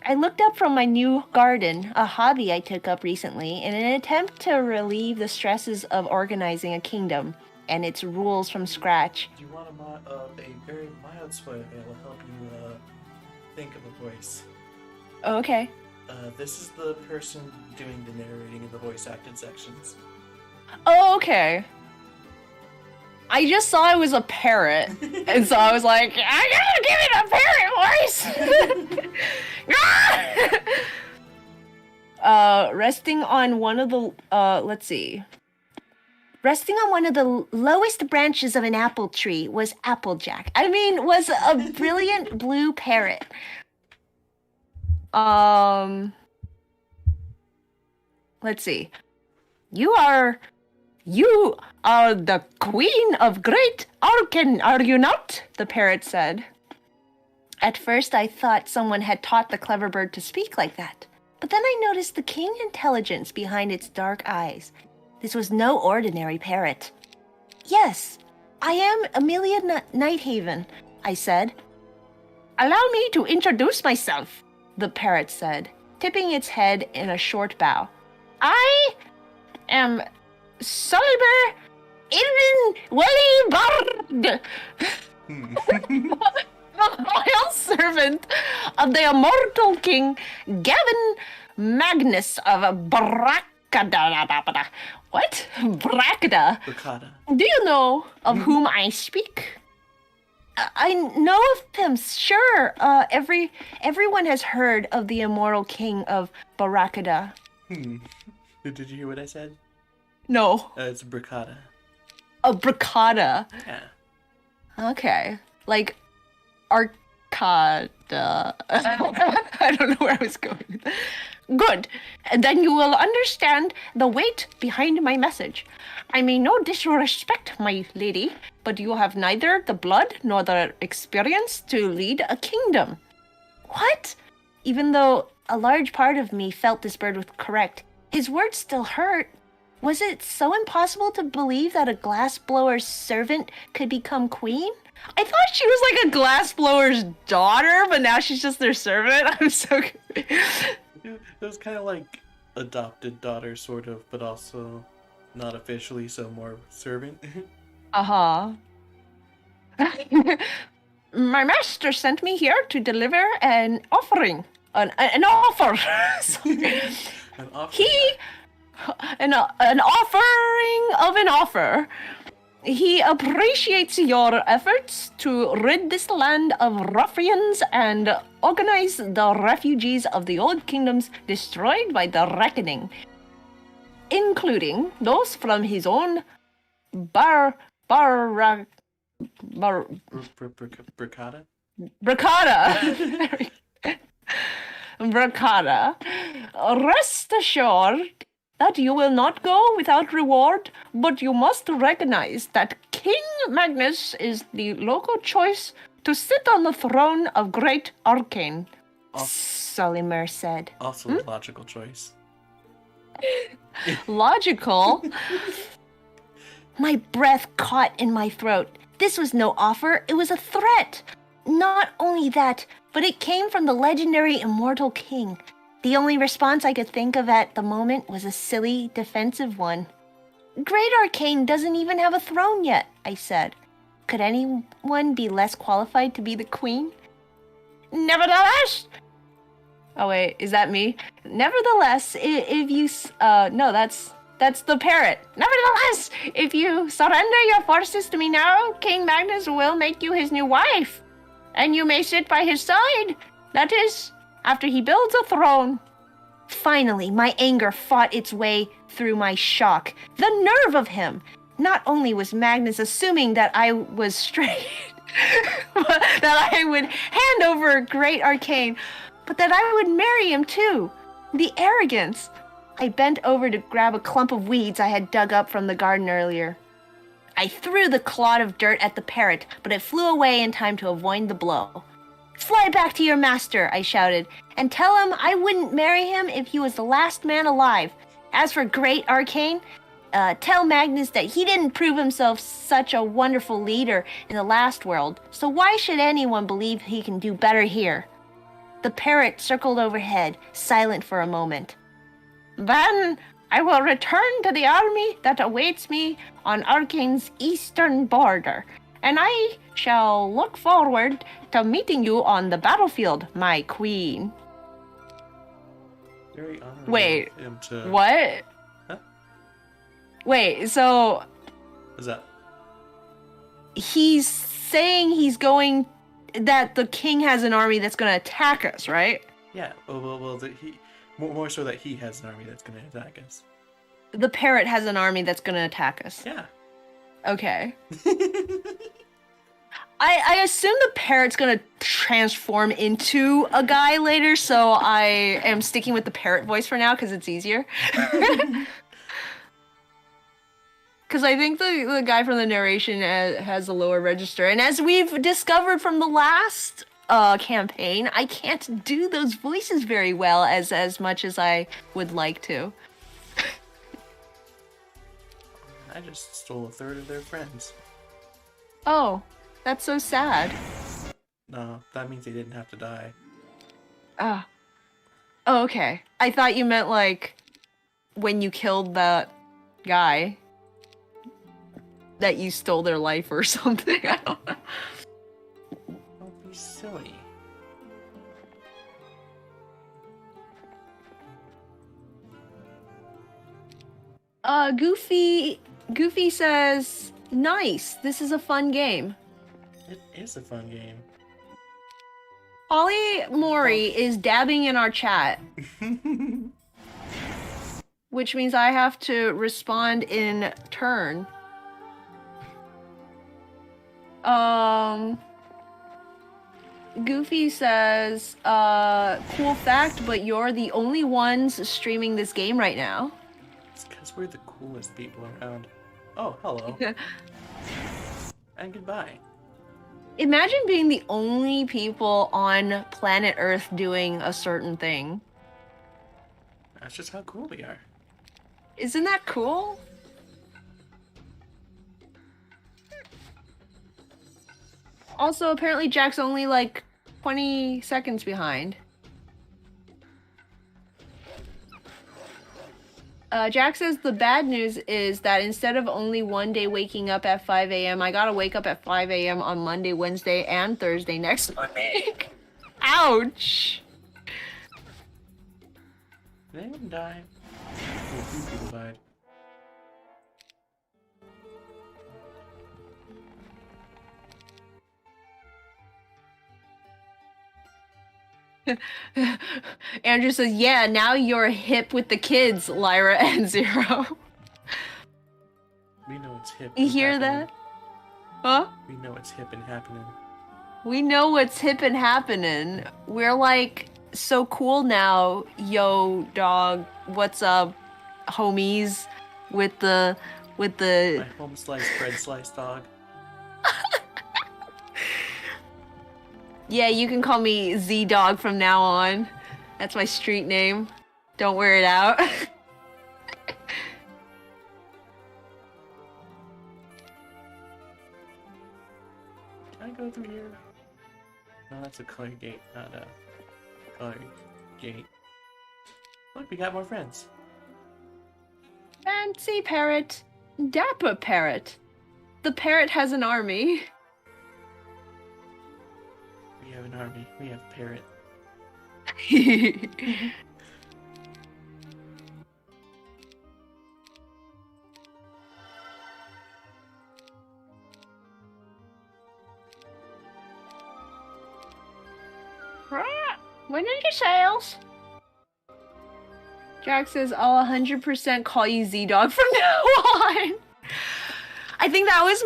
I looked up from my new garden, a hobby I took up recently, in an attempt to relieve the stresses of organizing a kingdom and its rules from scratch. Do you want a very mild spoiler that will help you think of a voice? Okay. This is the person doing the narrating in the voice acted sections. Oh, okay. I just saw it was a parrot, and so I was like, I gotta give it a parrot voice! Resting on one of the, let's see. Resting on one of the lowest branches of an apple tree was Applejack. Was a brilliant blue parrot. Let's see. You are You are the queen of Great Arkan, are you not? The parrot said. At first, I thought someone had taught the clever bird to speak like that. But then I noticed the keen intelligence behind its dark eyes. This was no ordinary parrot. Yes, I am Emilia Nighthaven, I said. Allow me to introduce myself, the parrot said, tipping its head in a short bow. I am Cyber Ilvin Willy Bard, the loyal servant of the immortal king Gavin Magnus of Brakada. What? Brakada? Brakada. Do you know of whom I speak? I know of him, sure. Everyone has heard of the immortal king of Barakada. Did you hear what I said? No. It's Brakada. Oh, Brakada. Yeah. Okay. Like, Arcada. I don't know where I was going. Good. And then you will understand the weight behind my message. I mean no disrespect, my lady, but you have neither the blood nor the experience to lead a kingdom. What? Even though a large part of me felt this bird was correct, his words still hurt. Was it so impossible to believe that a glassblower's servant could become queen? I thought she was like a glassblower's daughter, but now she's just their servant. I'm so confused. It was kind of like adopted daughter, sort of, but also not officially, so more servant. Uh-huh. My master sent me here to deliver an offering. An offer. Sorry. An offer. An offering of an offer. He appreciates your efforts to rid this land of ruffians and organize the refugees of the old kingdoms destroyed by the reckoning, including those from his own Brakada? Brakada. Brakada. Rest assured that you will not go without reward, but you must recognize that King Magnus is the local choice to sit on the throne of Great Arcane, Solimer said. Also a logical choice. Logical? My breath caught in my throat. This was no offer, it was a threat. Not only that, but it came from the legendary immortal king. The only response I could think of at the moment was a silly, defensive one. Great Arcane doesn't even have a throne yet, I said. Could anyone be less qualified to be the queen? Nevertheless... Oh wait, is that me? Nevertheless, if you... no, that's the parrot. Nevertheless, if you surrender your forces to me now, King Magnus will make you his new wife. And you may sit by his side. That is... after he builds a throne. Finally, my anger fought its way through my shock. The nerve of him! Not only was Magnus assuming that I was straight, that I would hand over Great Arcane, but that I would marry him too. The arrogance! I bent over to grab a clump of weeds I had dug up from the garden earlier. I threw the clod of dirt at the parrot, but it flew away in time to avoid the blow. Fly back to your master, I shouted, and tell him I wouldn't marry him if he was the last man alive. As for Great Arcane, tell Magnus that he didn't prove himself such a wonderful leader in the last world, so why should anyone believe he can do better here? The parrot circled overhead, silent for a moment. Then I will return to the army that awaits me on Arcane's eastern border, and I shall look forward to meeting you on the battlefield, my queen. Very honorable Wait, of him to... what? Huh? Wait, so What's that? he's saying he's going, that the king has an army that's going to attack us, right? Yeah, well more so that he has an army that's going to attack us. The parrot has an army that's going to attack us. Yeah. Okay. I assume the parrot's gonna transform into a guy later, so I am sticking with the parrot voice for now because it's easier. Because I think the guy from the narration has a lower register. And as we've discovered from the last campaign, I can't do those voices very well as much as I would like to. I just stole a third of their friends. Oh, that's so sad. No, that means they didn't have to die. Ah. Oh, okay. I thought you meant like when you killed that guy that you stole their life or something. I don't know. Don't be silly. Goofy says, "Nice. This is a fun game." It is a fun game. Holly Mori is dabbing in our chat, which means I have to respond in turn. Goofy says, cool fact, but you're the only ones streaming this game right now. It's because we're the coolest people around. Oh, hello. And goodbye. Imagine being the only people on planet Earth doing a certain thing. That's just how cool we are. Isn't that cool? Also, apparently Jack's only like 20 seconds behind. Jack says the bad news is that instead of only one day waking up at 5 a.m., I gotta wake up at 5 a.m. on Monday, Wednesday, and Thursday next week. Ouch! Did anyone die? Oh, 2 people died. Andrew says, yeah, now you're hip with the kids, Lyra and Zero. We know it's hip. You hear that? Huh? We know it's hip and happening. We know what's hip and happening. We're like so cool now, yo dog. What's up, homies? With the My home slice bread slice dog. Yeah, you can call me Z Dog from now on. That's my street name. Don't wear it out. Can I go through here? No, that's a color gate, not a color gate. Look, we got more friends. Fancy parrot. Dapper parrot. The parrot has an army. We have an army. We have parrot. When did your sales? Jack says, I'll 100% call you Z-Dog from now on. I think that was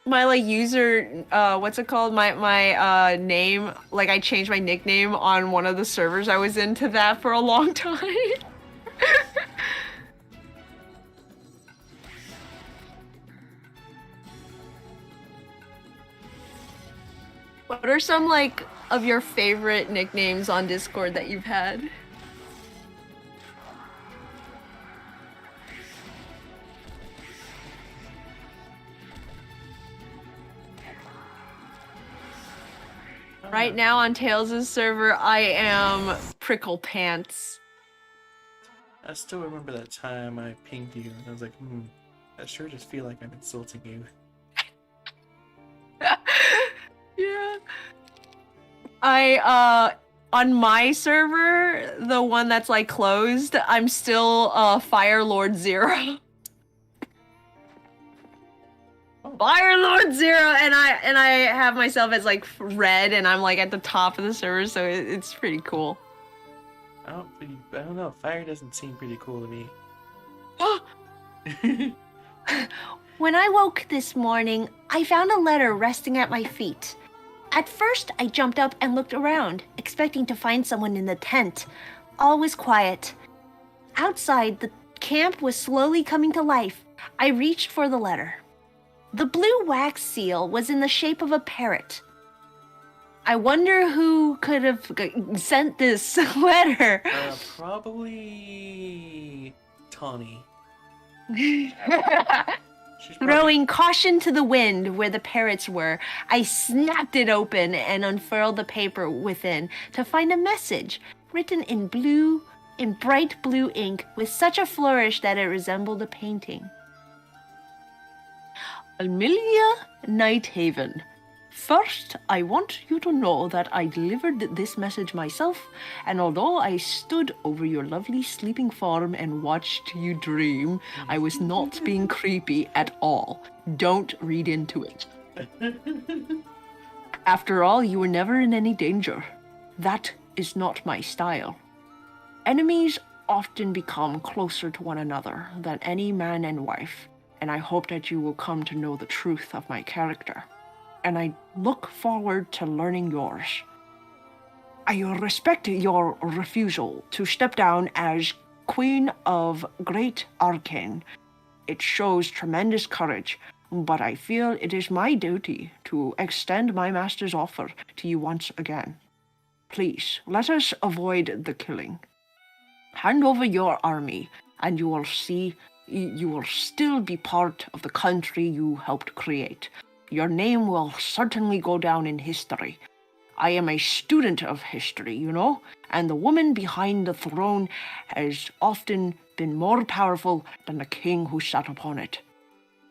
my user, what's it called? My name. Like, I changed my nickname on one of the servers I was in to that for a long time. What are some, like, of your favorite nicknames on Discord that you've had? Right now on Tails' server, I am Prickle Pants. I still remember that time I pinged you and I was like, I sure just feel like I'm insulting you. Yeah. On my server, the one that's like closed, I'm still Fire Lord Zero. Fire Lord Zero, and I have myself as like red, and I'm like at the top of the server, so it's pretty cool. I don't know. Fire doesn't seem pretty cool to me. When I woke this morning, I found a letter resting at my feet. At first, I jumped up and looked around, expecting to find someone in the tent. All was quiet. Outside, the camp was slowly coming to life, I reached for the letter. The blue wax seal was in the shape of a parrot. I wonder who could have sent this letter. Probably Tawny. Throwing caution to the wind where the parrots were, I snapped it open and unfurled the paper within to find a message written in bright blue ink with such a flourish that it resembled a painting. Emilia, Nighthaven. First, I want you to know that I delivered this message myself, and although I stood over your lovely sleeping form and watched you dream, I was not being creepy at all. Don't read into it. After all, you were never in any danger. That is not my style. Enemies often become closer to one another than any man and wife, and I hope that you will come to know the truth of my character. And I look forward to learning yours. I respect your refusal to step down as Queen of Great Arcane. It shows tremendous courage, but I feel it is my duty to extend my master's offer to you once again. Please, let us avoid the killing. Hand over your army, and you will see you will still be part of the country you helped create. Your name will certainly go down in history. I am a student of history, you know, and the woman behind the throne has often been more powerful than the king who sat upon it.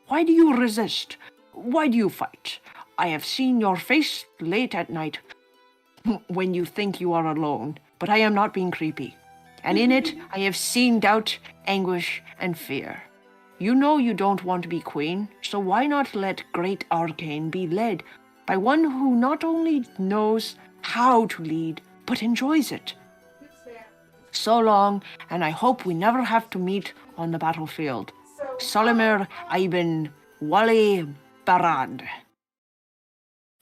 Why do you resist? Why do you fight? I have seen your face late at night when you think you are alone, but I am not being creepy. And in it, I have seen doubt, anguish, and fear. You know you don't want to be queen, so why not let Great Arcane be led by one who not only knows how to lead, but enjoys it? So long, and I hope we never have to meet on the battlefield. Solimir Ibn Wali Barad.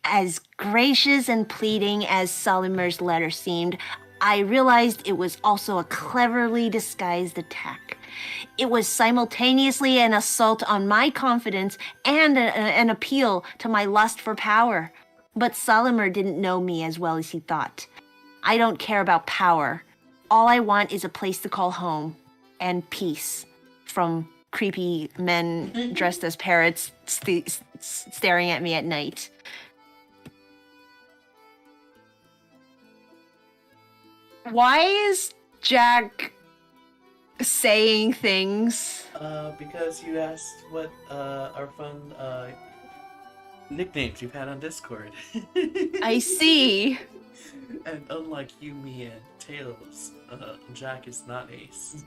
As gracious and pleading as Solimir's letter seemed, I realized it was also a cleverly disguised attack. It was simultaneously an assault on my confidence and an appeal to my lust for power. But Solimir didn't know me as well as he thought. I don't care about power. All I want is a place to call home and peace from creepy men dressed as parrots staring at me at night. Why is Jack saying things? Because you asked what our fun nicknames you've had on Discord. I see. And unlike you, me, and Tails, Jack is not Ace.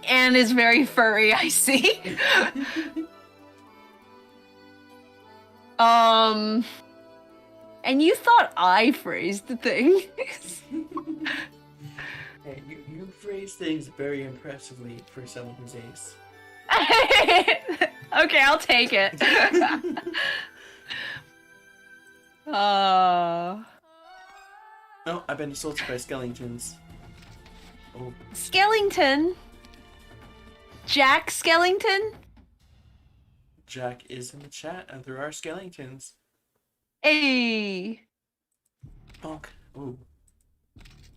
And is very furry, I see. And you thought I phrased the thing. Hey, you phrase things very impressively for someone who's Ace. Okay, I'll take it. Oh, I've been assaulted by skeletons. Oh. Skellington? Jack Skellington? Jack is in the chat, and there are skeletons. Hey! Bonk. Ooh.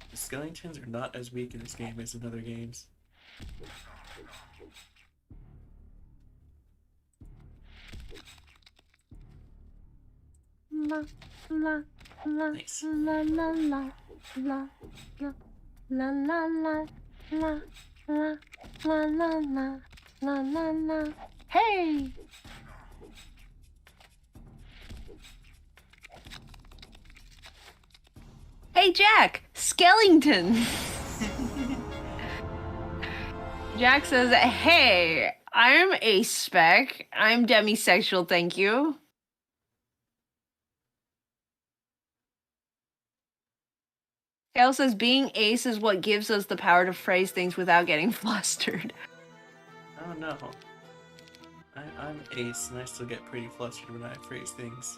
The skeletons are not as weak in this game as in other games. La la la Nice. la la la la la la la la la la la la la la la. Hey! Hey Jack, Skellington. Jack says, "Hey, I'm a spec. I'm demisexual, thank you." Kale says, "Being ace is what gives us the power to phrase things without getting flustered." Oh no. I'm Ace, and I still get pretty flustered when I phrase things.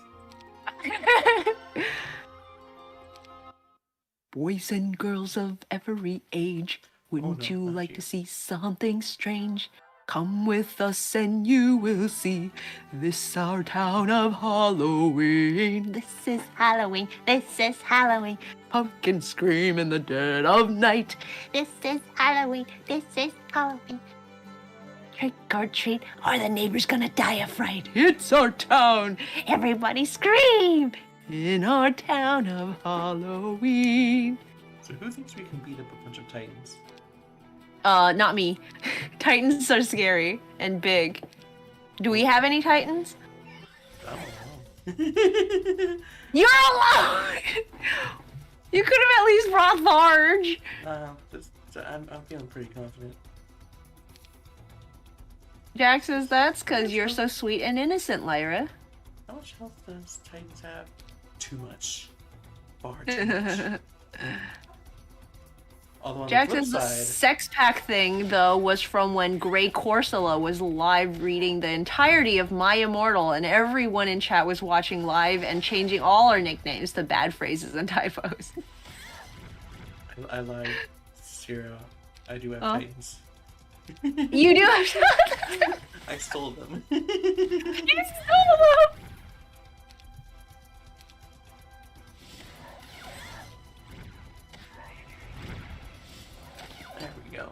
Boys and girls of every age. Wouldn't no, you not like you. to see something strange? Come with us and you will see. This our town of Halloween. This is Halloween. This is Halloween. Pumpkins scream in the dead of night. This is Halloween. This is Halloween. Trick or treat, or the neighbor's gonna die of fright. It's our town. Everybody scream in our town of Halloween. So who thinks we can beat up a bunch of titans? Not me. Titans are scary and big. Do we have any titans? I don't know. You're alone! You could have at least brought Large. I'm feeling pretty confident. Jack says that's because you're so sweet and innocent, Lyra. How much health does titans have? Too much. Far too much. Although on Jack the flip says the side, sex pack thing, though, was from when Grey Corsola was live reading the entirety of My Immortal, and everyone in chat was watching live and changing all our nicknames to bad phrases and typos. I lied. Zero. I do have titans. You do have I stole them. You stole them! There we go.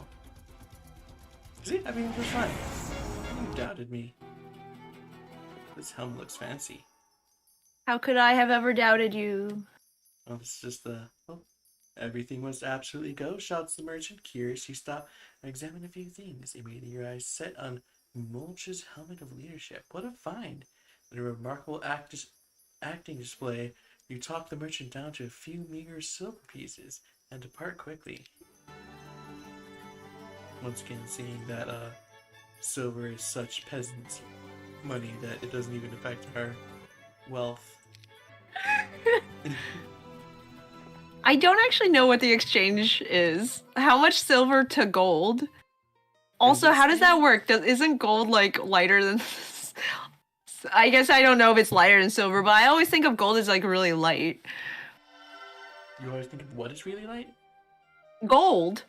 See, I mean, it was fine. You doubted me. This helm looks fancy. How could I have ever doubted you? Well, this is just the... Oh, everything was absolutely go, shouts the merchant. Curious, you stop and examine a few things. Immediately your eyes set on Mulch's helmet of leadership. What a find! In a remarkable acting display, you talk the merchant down to a few meager silver pieces and depart quickly. Once again, seeing that silver is such peasant money that it doesn't even affect our wealth. I don't actually know what the exchange is. How much silver to gold? Also, how does that work? Isn't gold like lighter than... I guess I don't know if it's lighter than silver, but I always think of gold as like really light. You always think of what is really light? Gold?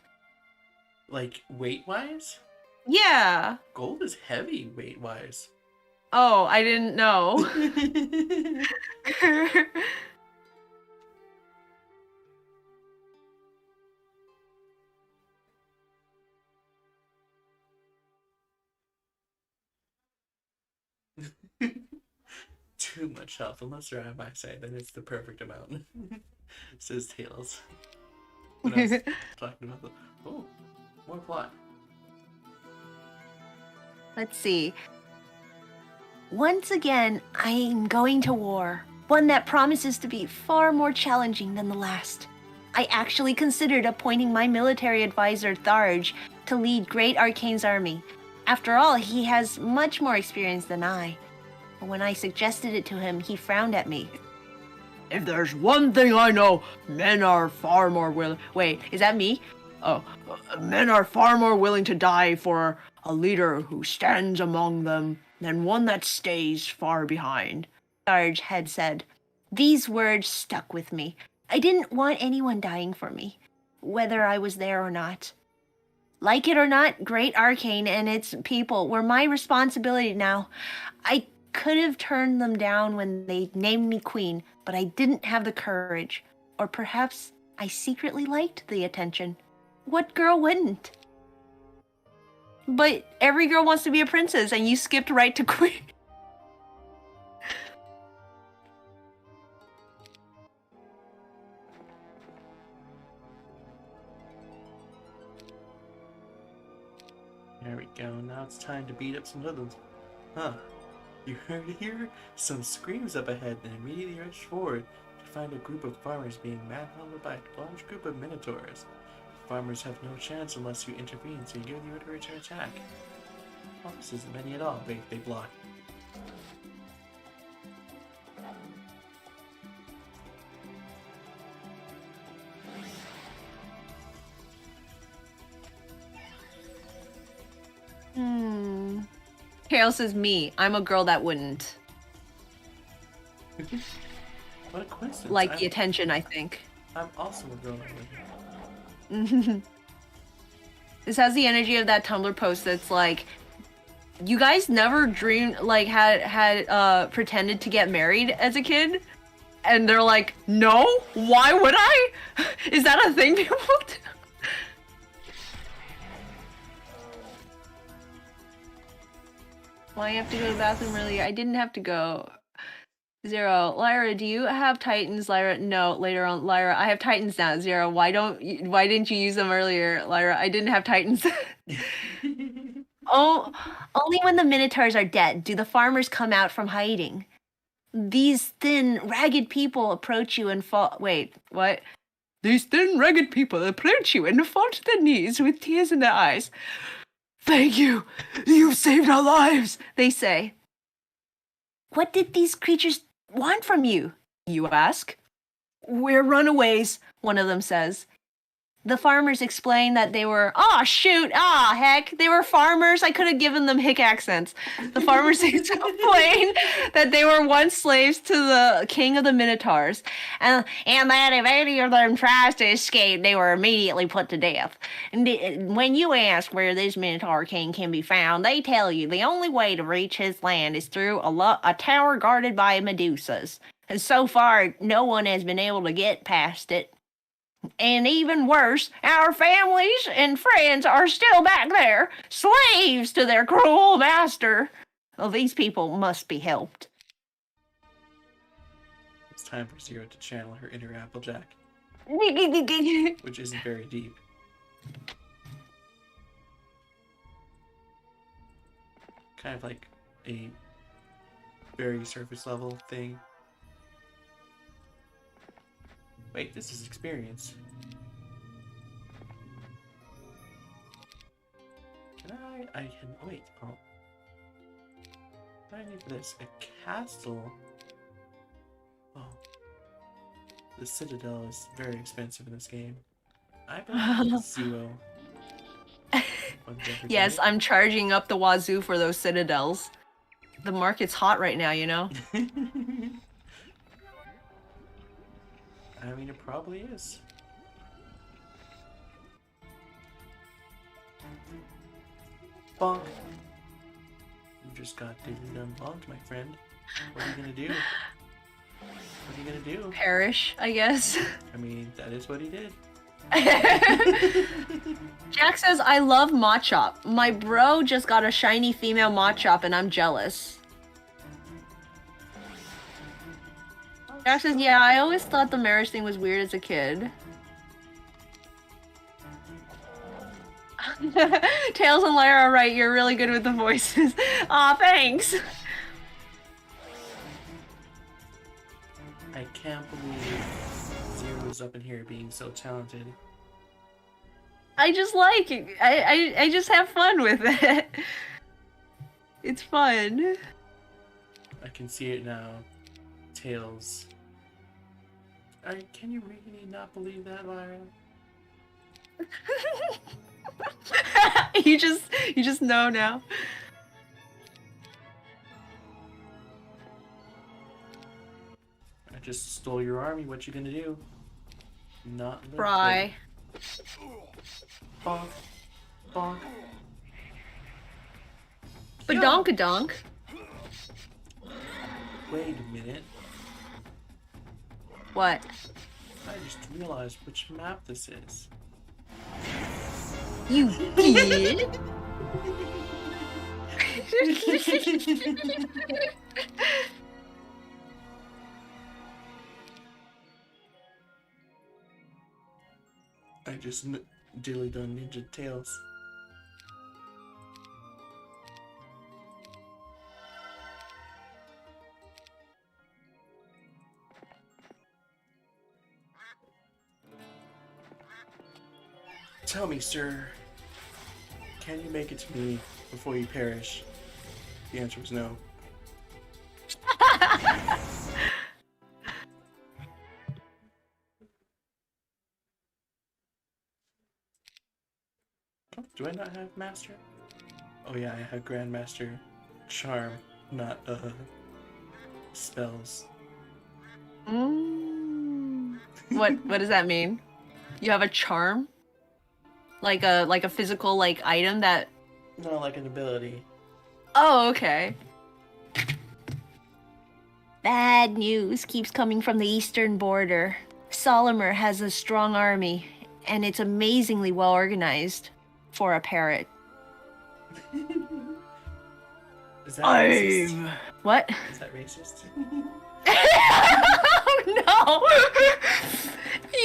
Like weight-wise? Yeah. Gold is heavy weight-wise. Oh, I didn't know. Too much health, unless you're on my side, then it's the perfect amount. Says Tails. When I was talking about the... Oh, more plot. Let's see. Once again, I'm going to war. One that promises to be far more challenging than the last. I actually considered appointing my military advisor, Tharge, to lead Great Arcane's army. After all, he has much more experience than I. But when I suggested it to him, he frowned at me. If there's one thing I know, men are far more willing... Wait, is that me? Oh, men are far more willing to die for a leader who stands among them than one that stays far behind, Sarge had said. These words stuck with me. I didn't want anyone dying for me, whether I was there or not. Like it or not, Great Arcane and its people were my responsibility now. I could have turned them down when they named me queen, but I didn't have the courage. Or perhaps I secretly liked the attention. What girl wouldn't? But every girl wants to be a princess, and you skipped right to queen. There we go, now it's time to beat up some hoodlums. Huh. You heard here? Some screams up ahead and immediately rushed forward to find a group of farmers being manhandled by a large group of minotaurs. Farmers have no chance unless you intervene, so you give the order to attack. Oh, this isn't many at all. Wait, they block. Carol says me. I'm a girl that wouldn't. What a coincidence. Like the attention, I think. I'm also a girl that wouldn't. This has the energy of that Tumblr post that's like, you guys never dreamed, like, had pretended to get married as a kid? And they're like, no? Why would I? Is that a thing people do? Why you have to go to the bathroom earlier? I didn't have to go. Zero. Lyra, do you have Titans? Lyra, no. Later on, Lyra, I have Titans now. Zero. Why didn't you use them earlier? Lyra, I didn't have Titans. Oh, only when the Minotaurs are dead do the farmers come out from hiding. These thin, ragged people approach you and fall. Wait, what? These thin, ragged people approach you and fall to their knees with tears in their eyes. Thank you. You've saved our lives, they say. What did these creatures want from you? You ask. We're runaways, one of them says. The farmers explain that they were, heck, they were farmers. I could have given them hick accents. The farmers explain that they were once slaves to the king of the Minotaurs, and that if any of them tries to escape, they were immediately put to death. And when you ask where this Minotaur king can be found, they tell you the only way to reach his land is through a tower guarded by Medusas. And so far, no one has been able to get past it. And even worse, our families and friends are still back there, slaves to their cruel master. Well, these people must be helped. It's time for Zero to channel her inner Applejack, which isn't very deep. Kind of like a very surface level thing. Wait, this is experience. Wait, oh. What do I need for this? A castle? Oh. The Citadel is very expensive in this game. I bet Zero. Yes, I'm charging up the wazoo for those Citadels. The market's hot right now, you know? I mean, it probably is. Bonk. You just got done bonked, my friend. What are you gonna do? What are you gonna do? Perish, I guess. I mean, that is what he did. Jack says, I love Machop. My bro just got a shiny female Machop and I'm jealous. Jack says, yeah, I always thought the marriage thing was weird as a kid. Tails and Lyra are right, you're really good with the voices. Aw, thanks! I can't believe Zero's up in here being so talented. I just like it. I just have fun with it. It's fun. I can see it now. Tails. Can you really not believe that, Lyra? You just know now. I just stole your army. What you gonna do? Not live Fry. Bonk. Bonk. Badonkadonk. Wait a minute. What? I just realized which map this is. You did? I just dilly done Ninja Tails. Tell me, sir, can you make it to me before you perish? The answer was no. Oh, do I not have Master? Oh yeah, I have Grandmaster Charm, not spells. What does that mean? You have a charm? Like a physical like item that. No, like an ability. Oh, okay. Bad news keeps coming from the eastern border. Solimer has a strong army, and it's amazingly well organized for a parrot. Is that racist? What? Is that racist? Oh no!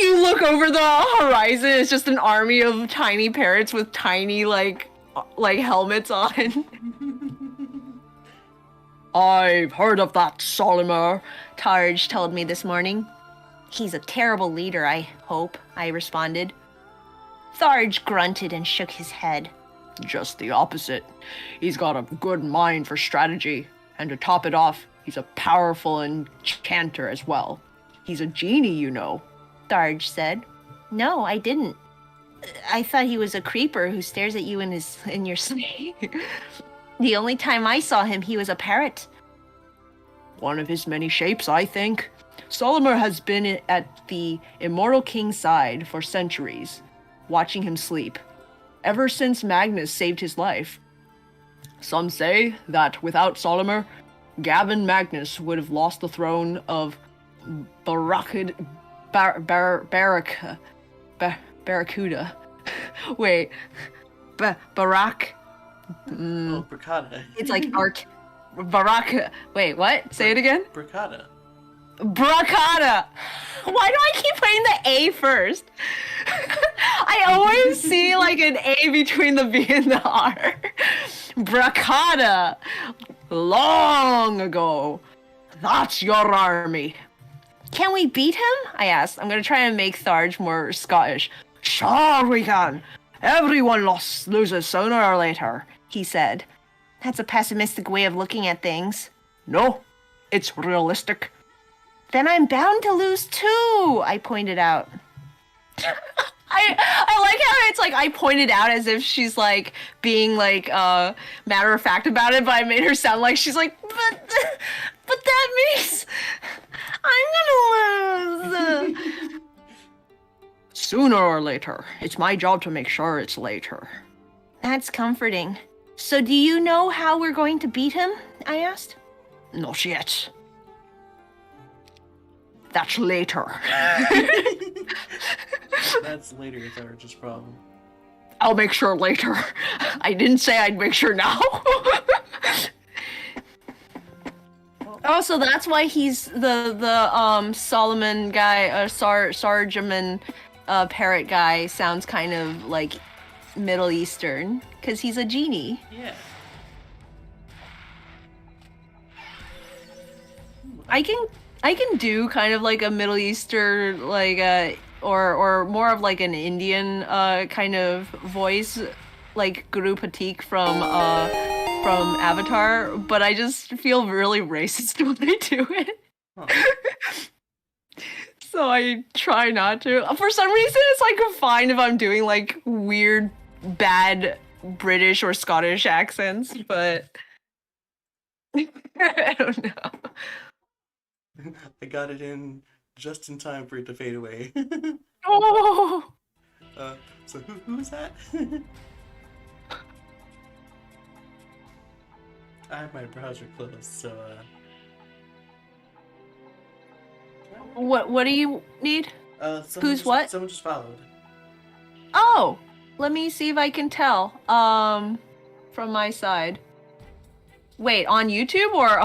You look over the horizon, it's just an army of tiny parrots with tiny like helmets on. I've heard of that Solimer, Targe told me this morning. He's a terrible leader, I hope, I responded. Tharge grunted and shook his head. Just the opposite. He's got a good mind for strategy, and to top it off, he's a powerful enchanter as well. He's a genie, you know, Tharge said. No, I didn't. I thought he was a creeper who stares at you in your sleep. The only time I saw him, he was a parrot. One of his many shapes, I think. Solimer has been at the Immortal King's side for centuries, watching him sleep, ever since Magnus saved his life. Some say that without Solimer, Gavin Magnus would have lost the throne of Barracuda. Wait, Barak. Oh, Bricata. It's like Baraka. Wait, what? Say it again. Bricata. Bracata. Why do I keep putting the A first? I always see like an A between the B and the R. Bracata. Long ago. That's your army. Can we beat him? I asked. I'm gonna try and make Tharge more Scottish. Sure we can. Everyone loses sooner or later, he said. That's a pessimistic way of looking at things. No, it's realistic. Then I'm bound to lose too, I pointed out. I like how it's like I pointed out as if she's like being like matter of fact about it, but I made her sound like she's like, but that means I'm gonna lose. Sooner or later. It's my job to make sure it's later. That's comforting. So do you know how we're going to beat him? I asked. Not yet. That's later. That's later, Tharge's problem. I'll make sure later. I didn't say I'd make sure now. Oh, so that's why he's the Solomon guy, Sarjaman parrot guy sounds kind of like Middle Eastern, because he's a genie. Yeah. I can do kind of like a Middle Eastern like or more of like an Indian kind of voice, like Guru Patik from Avatar, but I just feel really racist when I do it. Huh. So I try not to. For some reason, it's like fine if I'm doing like weird, bad British or Scottish accents, but I don't know. I got it in just in time for it to fade away. Oh, So who's that? I have my browser closed, so what do you need? Who's what? Someone just followed. Oh, let me see if I can tell. From my side. Wait, on YouTube or?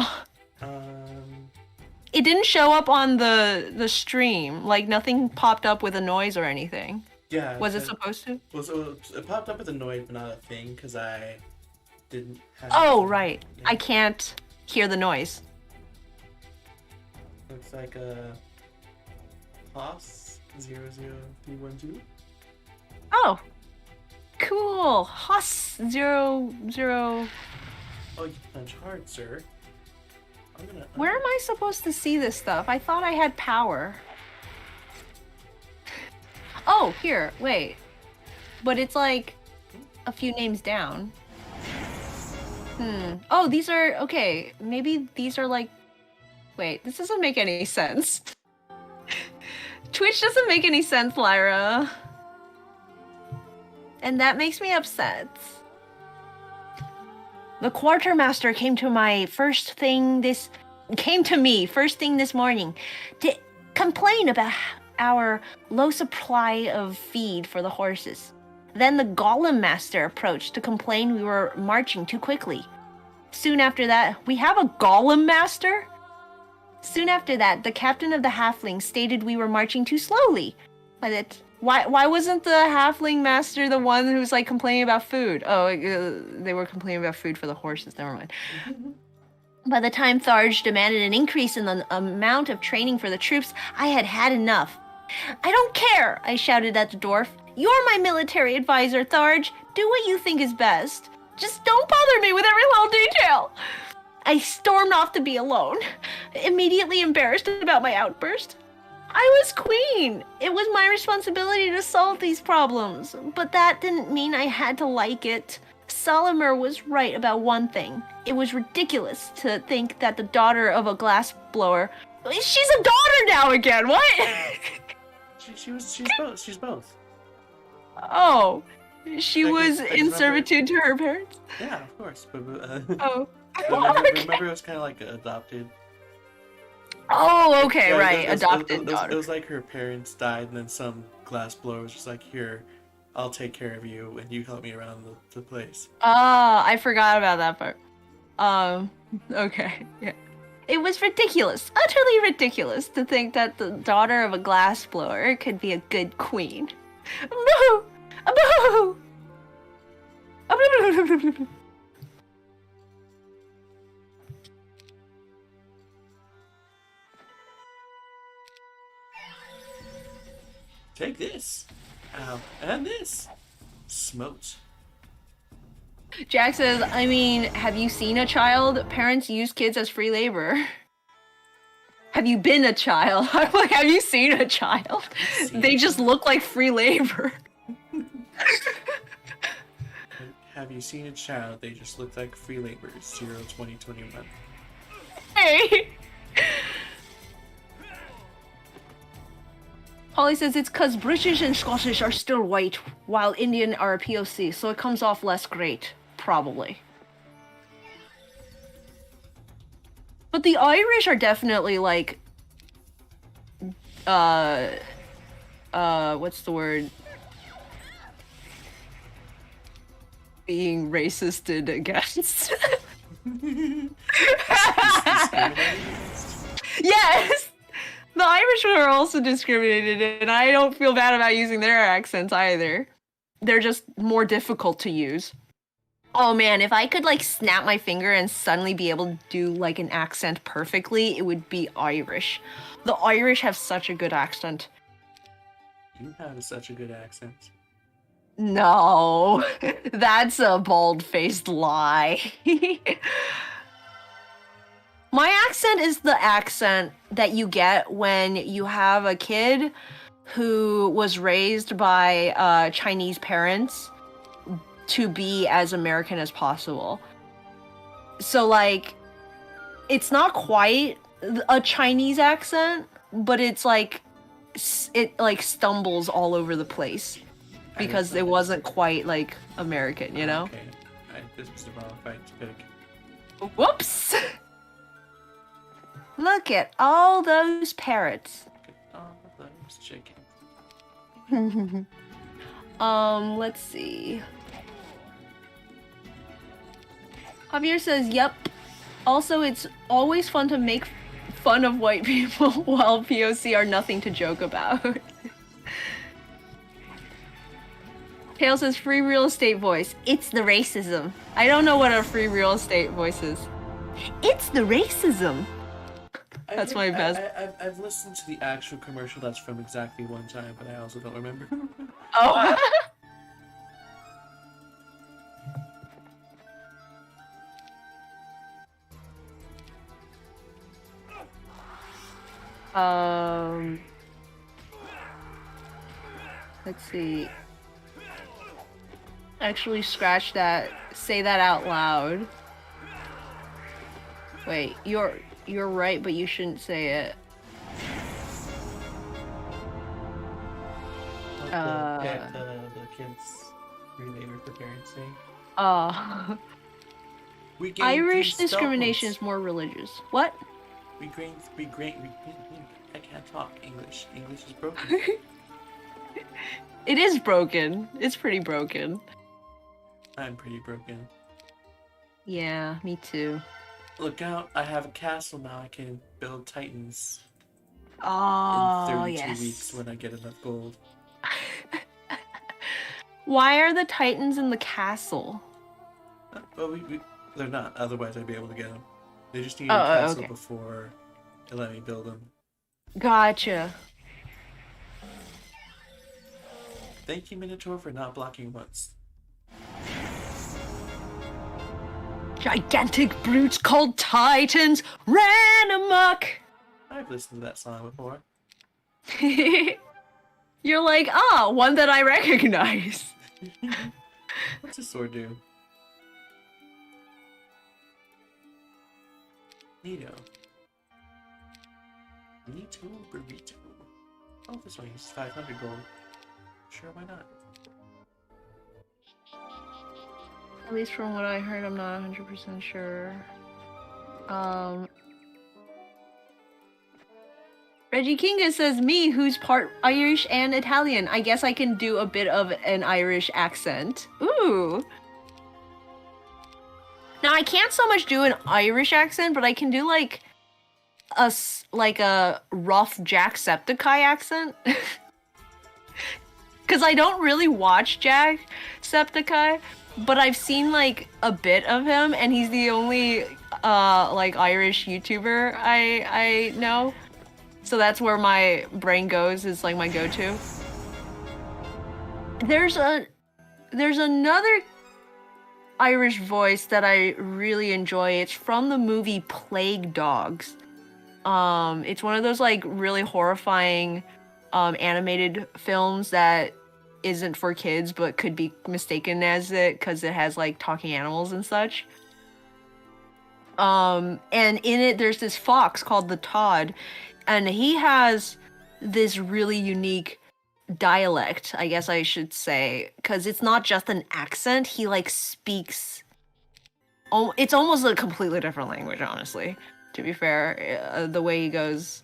It didn't show up on the stream. Like nothing popped up with a noise or anything. Yeah. Was it supposed to? It popped up with a noise, but not a thing, because I didn't have. Oh, right. Yeah. I can't hear the noise. Looks like a Haas 00312. Oh, cool. Haas 00. Oh, you punch hard, sir. Where am I supposed to see this stuff? I thought I had power. Oh, here. Wait. But it's like a few names down. Oh, these are... Okay, maybe these are like... Wait, this doesn't make any sense. Twitch doesn't make any sense, Lyra. and that makes me upset. The quartermaster came to me first thing this morning to complain about our low supply of feed for the horses. Then the golem master approached to complain we were marching too quickly. Soon after that, we have a golem master? Soon after that, the captain of the halflings stated we were marching too slowly. Why wasn't the halfling master the one who's like complaining about food? Oh, they were complaining about food for the horses. Never mind. By the time Tharge demanded an increase in the amount of training for the troops, I had had enough. I don't care, I shouted at the dwarf. You're my military advisor, Tharge. Do what you think is best. Just don't bother me with every little detail. I stormed off to be alone, immediately embarrassed about my outburst. I was queen. It was my responsibility to solve these problems, but that didn't mean I had to like it. Solimer was right about one thing. It was ridiculous to think that the daughter of a glass blower... She's a daughter now again, what? She's both. Oh, she was in servitude to her parents? Yeah, of course. Oh. Remember it was kind of like adopted. Oh, okay, Yeah, right. Adopted daughter. It was like her parents died, and then some glass blower was just like, here, I'll take care of you, and you help me around the place. Ah, I forgot about that part. Okay, yeah. It was ridiculous, utterly ridiculous, to think that the daughter of a glass blower could be a good queen. Boo! Boo! Take this. And this. Smoked. Jack says, I mean, have you seen a child? Parents use kids as free labor. Have you been a child? I'm like, have you seen a child? They just look like free labor. Have you seen a child? They just look like free laborers. 2021. Hey! Holly says it's because British and Scottish are still white, while Indian are a POC, so it comes off less great. Probably. But the Irish are definitely like... what's the word? Being racisted against. Yes! The Irish are also discriminated, and I don't feel bad about using their accents either. They're just more difficult to use. Oh man, if I could like snap my finger and suddenly be able to do like an accent perfectly, it would be Irish. The Irish have such a good accent. You have such a good accent. No, that's a bald-faced lie. My accent is the accent that you get when you have a kid who was raised by Chinese parents to be as American as possible. So, like, it's not quite a Chinese accent, but it's like, it like stumbles all over the place because it wasn't quite like American, you know? Okay, this was the wrong fight to pick. Whoops! Look at all those parrots. Oh, that was chicken. Let's see. Javier says, yep. Also, it's always fun to make fun of white people while POC are nothing to joke about. Tail says, free real estate voice. It's the racism. I don't know what a free real estate voice is. It's the racism. That's my best. I've listened to the actual commercial that's from exactly one time, but I also don't remember. Oh. Let's see. Actually, scratch that. Say that out loud. Wait, you're right, but you shouldn't say it. The kids. related for parents' sake. We gained Irish 3 spell discrimination points. is more religious. What? We I can't talk English. English is broken. It is broken. It's pretty broken. I'm pretty broken. Yeah, me too. Look out, I have a castle now. I can build titans Oh, in 32 yes. weeks when I get enough gold. Why are the Titans in the castle? Well, they're not. Otherwise, I'd be able to get them. They just need a Oh, castle okay. before they let me build them. Gotcha. Thank you, Minotaur, for not blocking once. Gigantic brutes called Titans ran amok. I've listened to that song before. You're like, one that I recognize. What's this sword do? Neato. Neato burrito. Oh, this one uses 500 gold. Sure, why not? At least from what I heard, I'm not 100% sure. Reggie Kinga says, me, who's part Irish and Italian. I guess I can do a bit of an Irish accent. Ooh. Now, I can't so much do an Irish accent, but I can do, like a rough Jacksepticeye accent. Because I don't really watch Jacksepticeye, but I've seen, like, a bit of him, and he's the only, like, Irish YouTuber I know. So that's where my brain goes, is, like, my go-to. There's another Irish voice that I really enjoy. It's from the movie Plague Dogs. It's one of those, like, really horrifying, animated films that isn't for kids, but could be mistaken as it, because it has, like, talking animals and such. And in it, there's this fox called the Todd, and he has this really unique dialect, I guess I should say, because it's not just an accent. He, like, speaks. Oh, it's almost a completely different language, honestly. To be fair, the way he goes.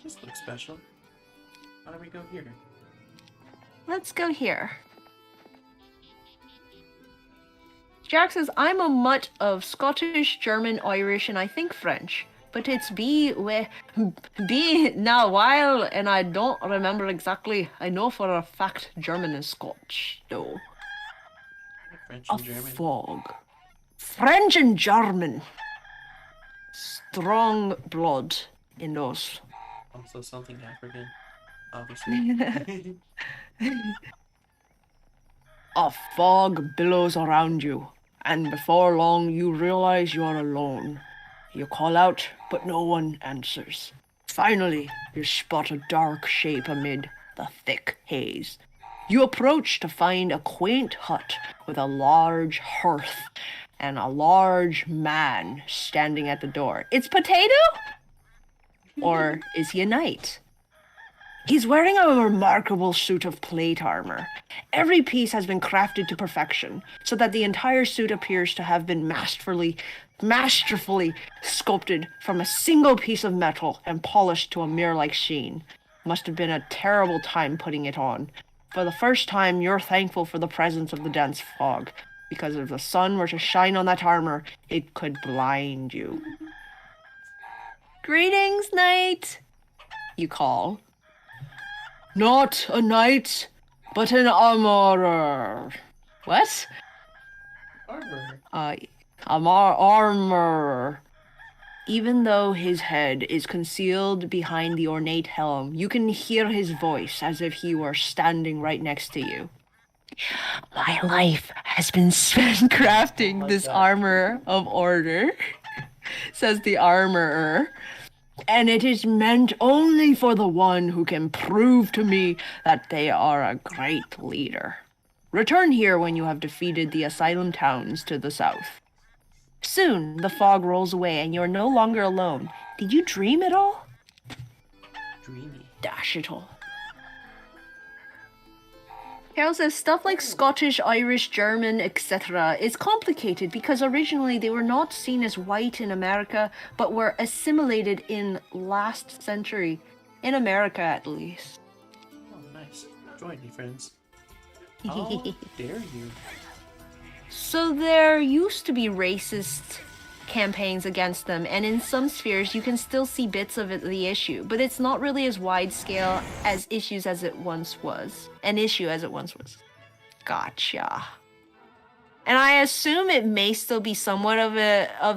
This looks special. How do we go here? Let's go here. Jack says, I'm a mutt of Scottish, German, Irish, and I think French. But it's be now while, and I don't remember exactly. I know for a fact German and Scotch, though. French A and German. fog. French and German. Strong blood in those. Also something African, obviously. A fog billows around you, and before long you realize you are alone. You call out, but no one answers. Finally, you spot a dark shape amid the thick haze. You approach to find a quaint hut with a large hearth and a large man standing at the door. It's Potato? Or is he a knight? He's wearing a remarkable suit of plate armor. Every piece has been crafted to perfection, so that the entire suit appears to have been masterfully sculpted from a single piece of metal and polished to a mirror-like sheen. Must have been a terrible time putting it on. For the first time, you're thankful for the presence of the dense fog, because if the sun were to shine on that armor, it could blind you. Greetings, knight, you call. Not a knight, but an armorer. What? Armor. Armorer. Even though his head is concealed behind the ornate helm, you can hear his voice as if he were standing right next to you. My life has been spent crafting this armor of order, says the armorer. And it is meant only for the one who can prove to me that they are a great leader. Return here when you have defeated the asylum towns to the south. Soon, the fog rolls away and you're no longer alone. Did you dream it all? Dreamy. dash it all. Carol says stuff like Scottish, Irish, German, etc. is complicated because originally they were not seen as white in America, but were assimilated in last century. In America, at least. Oh, nice. Join me, friends. How dare you? So there used to be racist campaigns against them, and in some spheres you can still see bits of the issue, but it's not really as wide scale as issues as it once was. An issue as it once was. Gotcha. And I assume it may still be somewhat of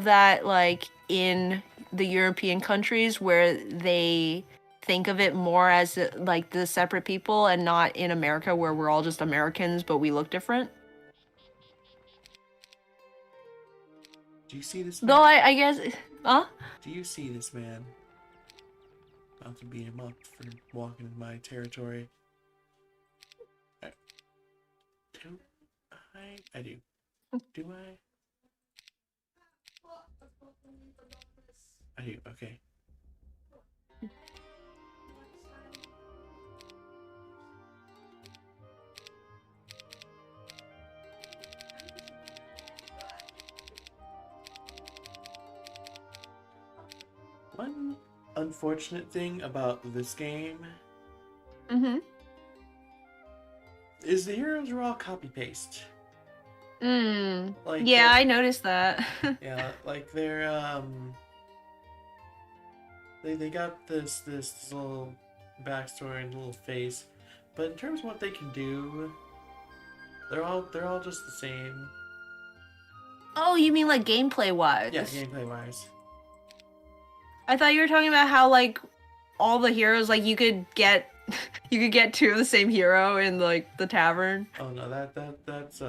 that, like, in the European countries where they think of it more as like the separate people, and not in America where we're all just Americans but we look different. Do you see this man? Though I guess, Do you see this man? About to beat him up for walking in my territory. Do I? I do. Do I? I do, okay. One unfortunate thing about this game is the heroes are all copy-paste. Like, yeah, I noticed that. Yeah, like they're they got this little backstory and little face, but in terms of what they can do, they're all just the same. Oh, you mean like gameplay wise? Yeah, gameplay wise. I thought you were talking about how, like, all the heroes, like, you could get two of the same hero in, like, the tavern. Oh no, that's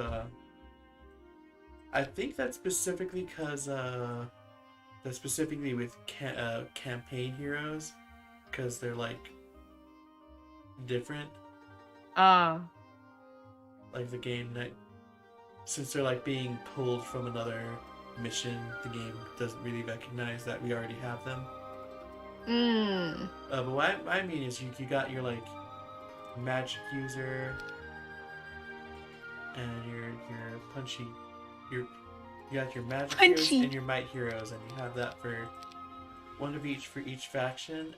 I think that's specifically because that's specifically with campaign heroes, because they're like different. Like the game that, since they're like being pulled from another mission, the game doesn't really recognize that we already have them. But what I mean is you got your like magic user and your punchy, you got your magic heroes and your might heroes, and you have that for one of each for each faction.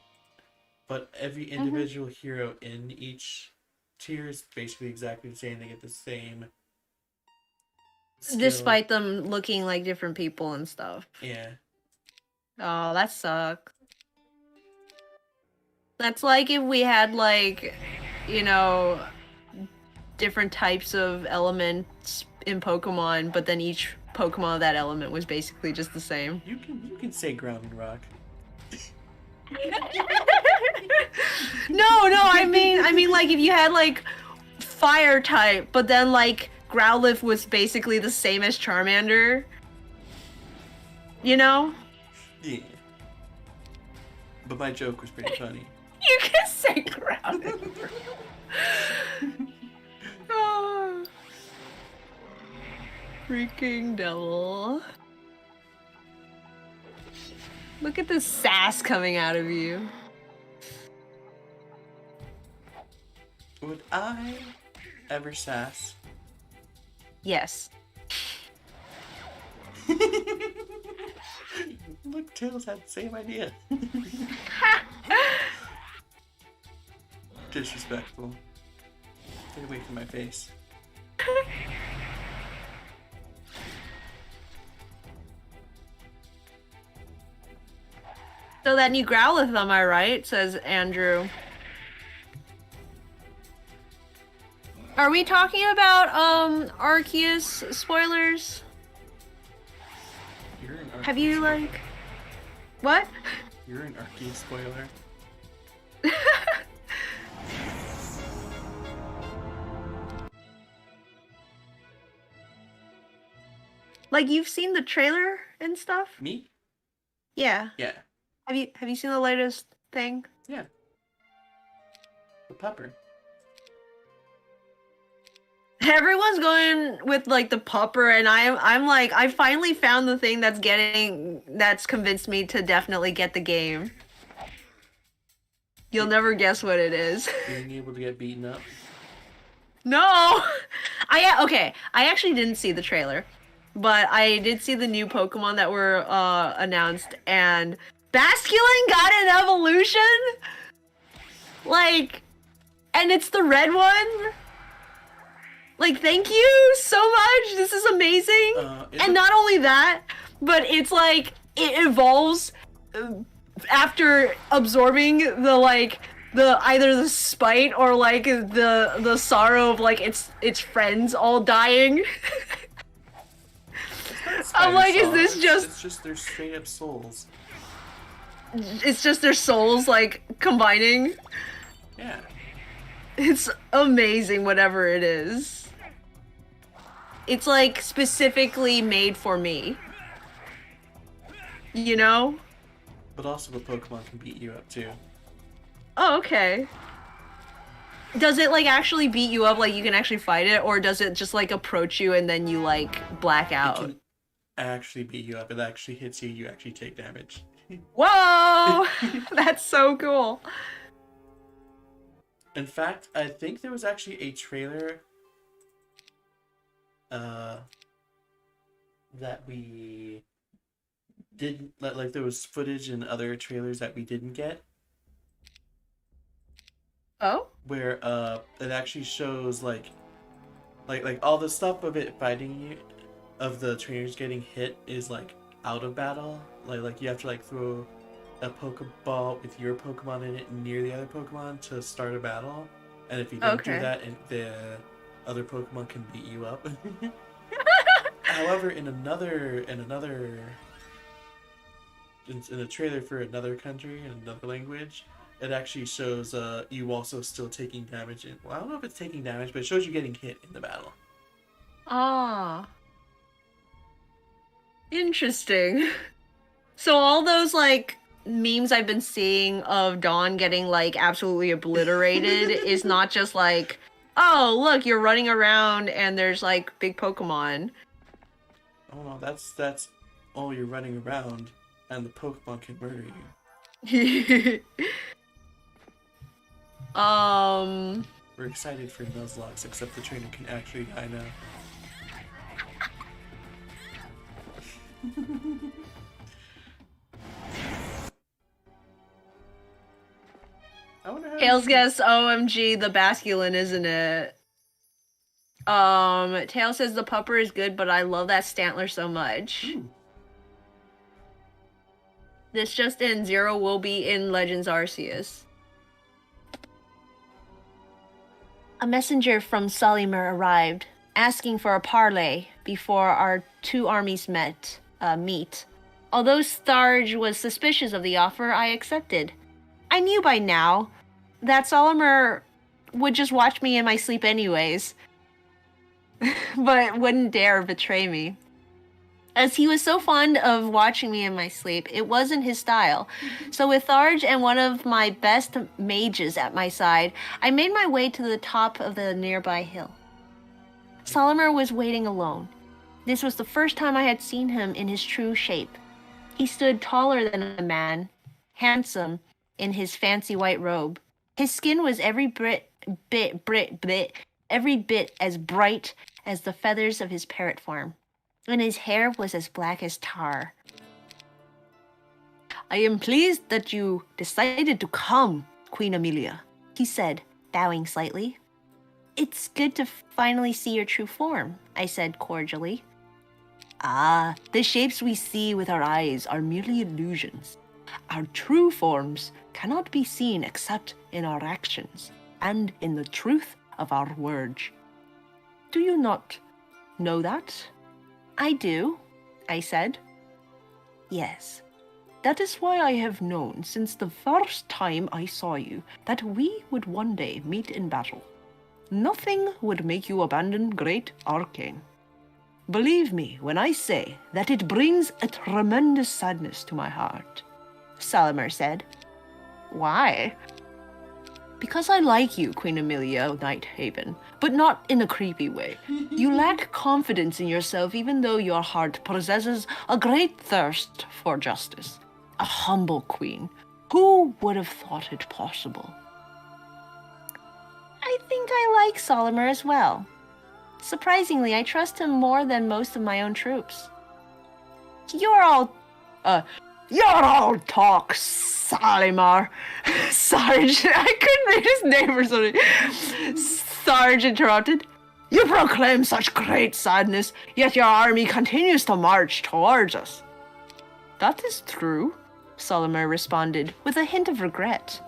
But every individual hero in each tier is basically exactly the same. They get the same skill. Despite them looking like different people and stuff. Yeah. Oh, that sucks. That's like if we had, like, you know, different types of elements in Pokemon, but then each Pokemon of that element was basically just the same. You can say ground and rock. No, I mean like if you had like fire type, but then like Growlithe was basically the same as Charmander. You know? Yeah. But my joke was pretty funny. You can say Growlithe. Oh. Freaking devil. Look at the sass coming out of you. Would I ever sass? Yes. Look, Tails had the same idea. Disrespectful. Get away from my face. So that new Growlithe, am I right? Says Andrew. Are we talking about Arceus spoilers? You're an Arceus Have you spoiler. like what? You're an Arceus spoiler. Like you've seen the trailer and stuff? Me? Yeah. Yeah. Have you seen the latest thing? Yeah. The pupper. Everyone's going with like the pupper, and I'm like, I finally found the thing that's convinced me to definitely get the game. You'll never guess what it is. Being able to get beaten up. No! I actually didn't see the trailer, but I did see the new Pokemon that were announced, and Basculin got an evolution? Like, and it's the red one? Like, thank you so much! This is amazing! And not only that, but it's like, it evolves after absorbing either the spite or like the sorrow of like its friends all dying. I'm like, is this just? It's just their straight up souls. It's just their souls like combining. Yeah. It's amazing, whatever it is. It's like specifically made for me. You know? But also the Pokemon can beat you up too. Oh, okay. Does it like actually beat you up, like you can actually fight it, or does it just like approach you and then you like black out? It can actually beat you up. It actually hits you. You actually take damage. Whoa! That's so cool. In fact, I think there was actually a trailer that we didn't like there was footage in other trailers that we didn't get. Oh? Where it actually shows like all the stuff of it fighting you, of the trainers getting hit is like out of battle. Like you have to like throw a Pokeball with your Pokemon in it near the other Pokemon to start a battle. And if you don't do that, and the other Pokemon can beat you up. However, in a trailer for another country in another language, it actually shows you also still taking damage. Well, I don't know if it's taking damage, but it shows you getting hit in the battle. Ah. Interesting. So all those like memes I've been seeing of Dawn getting like absolutely obliterated is not just like, oh look, you're running around and there's like big Pokemon. Oh no, that's oh, you're running around and the Pokemon can murder you. We're excited for Nuzlocke, except the trainer can actually die now. Tails guess OMG the Basculin, isn't it? Tails says the pupper is good, but I love that Stantler so much. Ooh. This just in, Zero will be in Legends Arceus. A messenger from Solimer arrived, asking for a parley before our two armies meet. Although Starge was suspicious of the offer, I accepted. I knew by now that Solimer would just watch me in my sleep anyways, but wouldn't dare betray me. As he was so fond of watching me in my sleep, it wasn't his style. So with Tharge and one of my best mages at my side, I made my way to the top of the nearby hill. Solimer was waiting alone. This was the first time I had seen him in his true shape. He stood taller than a man, handsome in his fancy white robe. His skin was every bit as bright as the feathers of his parrot form, and his hair was as black as tar. I am pleased that you decided to come, Queen Emilia, he said, bowing slightly. It's good to finally see your true form, I said cordially. Ah, the shapes we see with our eyes are merely illusions. Our true forms cannot be seen except in our actions and in the truth of our words. Do you not know that? I do, I said. Yes, that is why I have known since the first time I saw you that we would one day meet in battle. Nothing would make you abandon great Arcane. Believe me when I say that it brings a tremendous sadness to my heart, Solimer said. Why? Because I like you, Queen Emilia Nighthaven, but not in a creepy way. You lack confidence in yourself even though your heart possesses a great thirst for justice. A humble queen, Who would have thought it possible? I think I like Solimer as well. Surprisingly, I trust him more than most of my own troops. You're all talk, Solimer. Sarge, I couldn't read his name or something. Sarge interrupted. You proclaim such great sadness, yet your army continues to march towards us. That is true, Solimer responded with a hint of regret.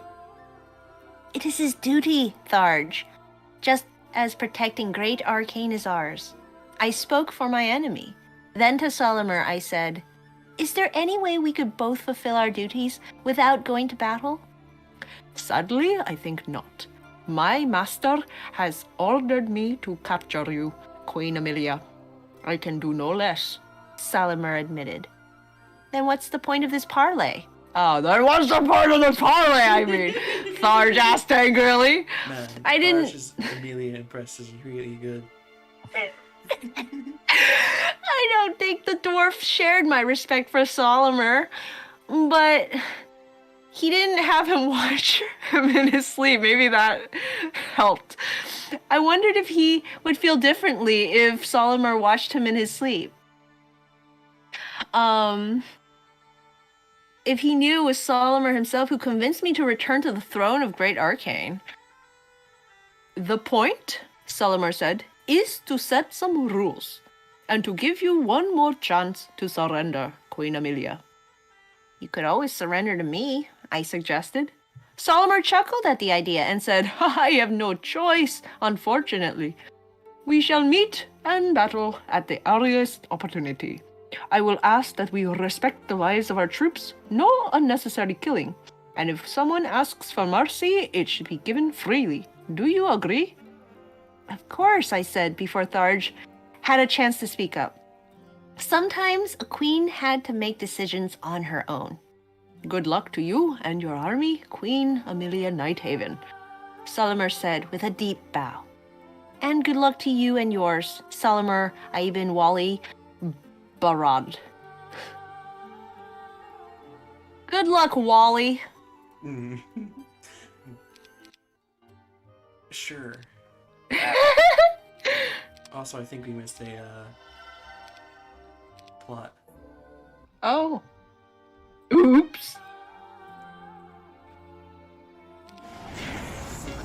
It is his duty, Tharge, just as protecting great arcane is ours. I spoke for my enemy. Then to Solimer I said, is there any way we could both fulfill our duties without going to battle? Sadly, I think not. My master has ordered me to capture you, Queen Emilia. I can do no less, Solimer admitted. Then what's the point of this parley? Oh, then what's the point of this parley, I mean? Tharge asked angrily. Man, I didn't... Tharge's Emilia impress is really good. I don't think the dwarf shared my respect for Solimer, but he didn't have him watch him in his sleep. Maybe that helped. I wondered if he would feel differently if Solimer watched him in his sleep. If he knew it was Solimer himself who convinced me to return to the throne of Great Arcane. The point, Solimer said, is to set some rules, and to give you one more chance to surrender, Queen Emilia. You could always surrender to me, I suggested. Solimer chuckled at the idea and said, I have no choice, unfortunately. We shall meet and battle at the earliest opportunity. I will ask that we respect the lives of our troops, no unnecessary killing, and if someone asks for mercy, it should be given freely. Do you agree? Of course, I said before Tharge had a chance to speak up. Sometimes a queen had to make decisions on her own. Good luck to you and your army, Queen Emilia Nighthaven, Solimer said with a deep bow. And good luck to you and yours, Solimer Ibn Wali Barad. Good luck, Wally. Sure. Also, I think we missed a plot. Oh. Oops.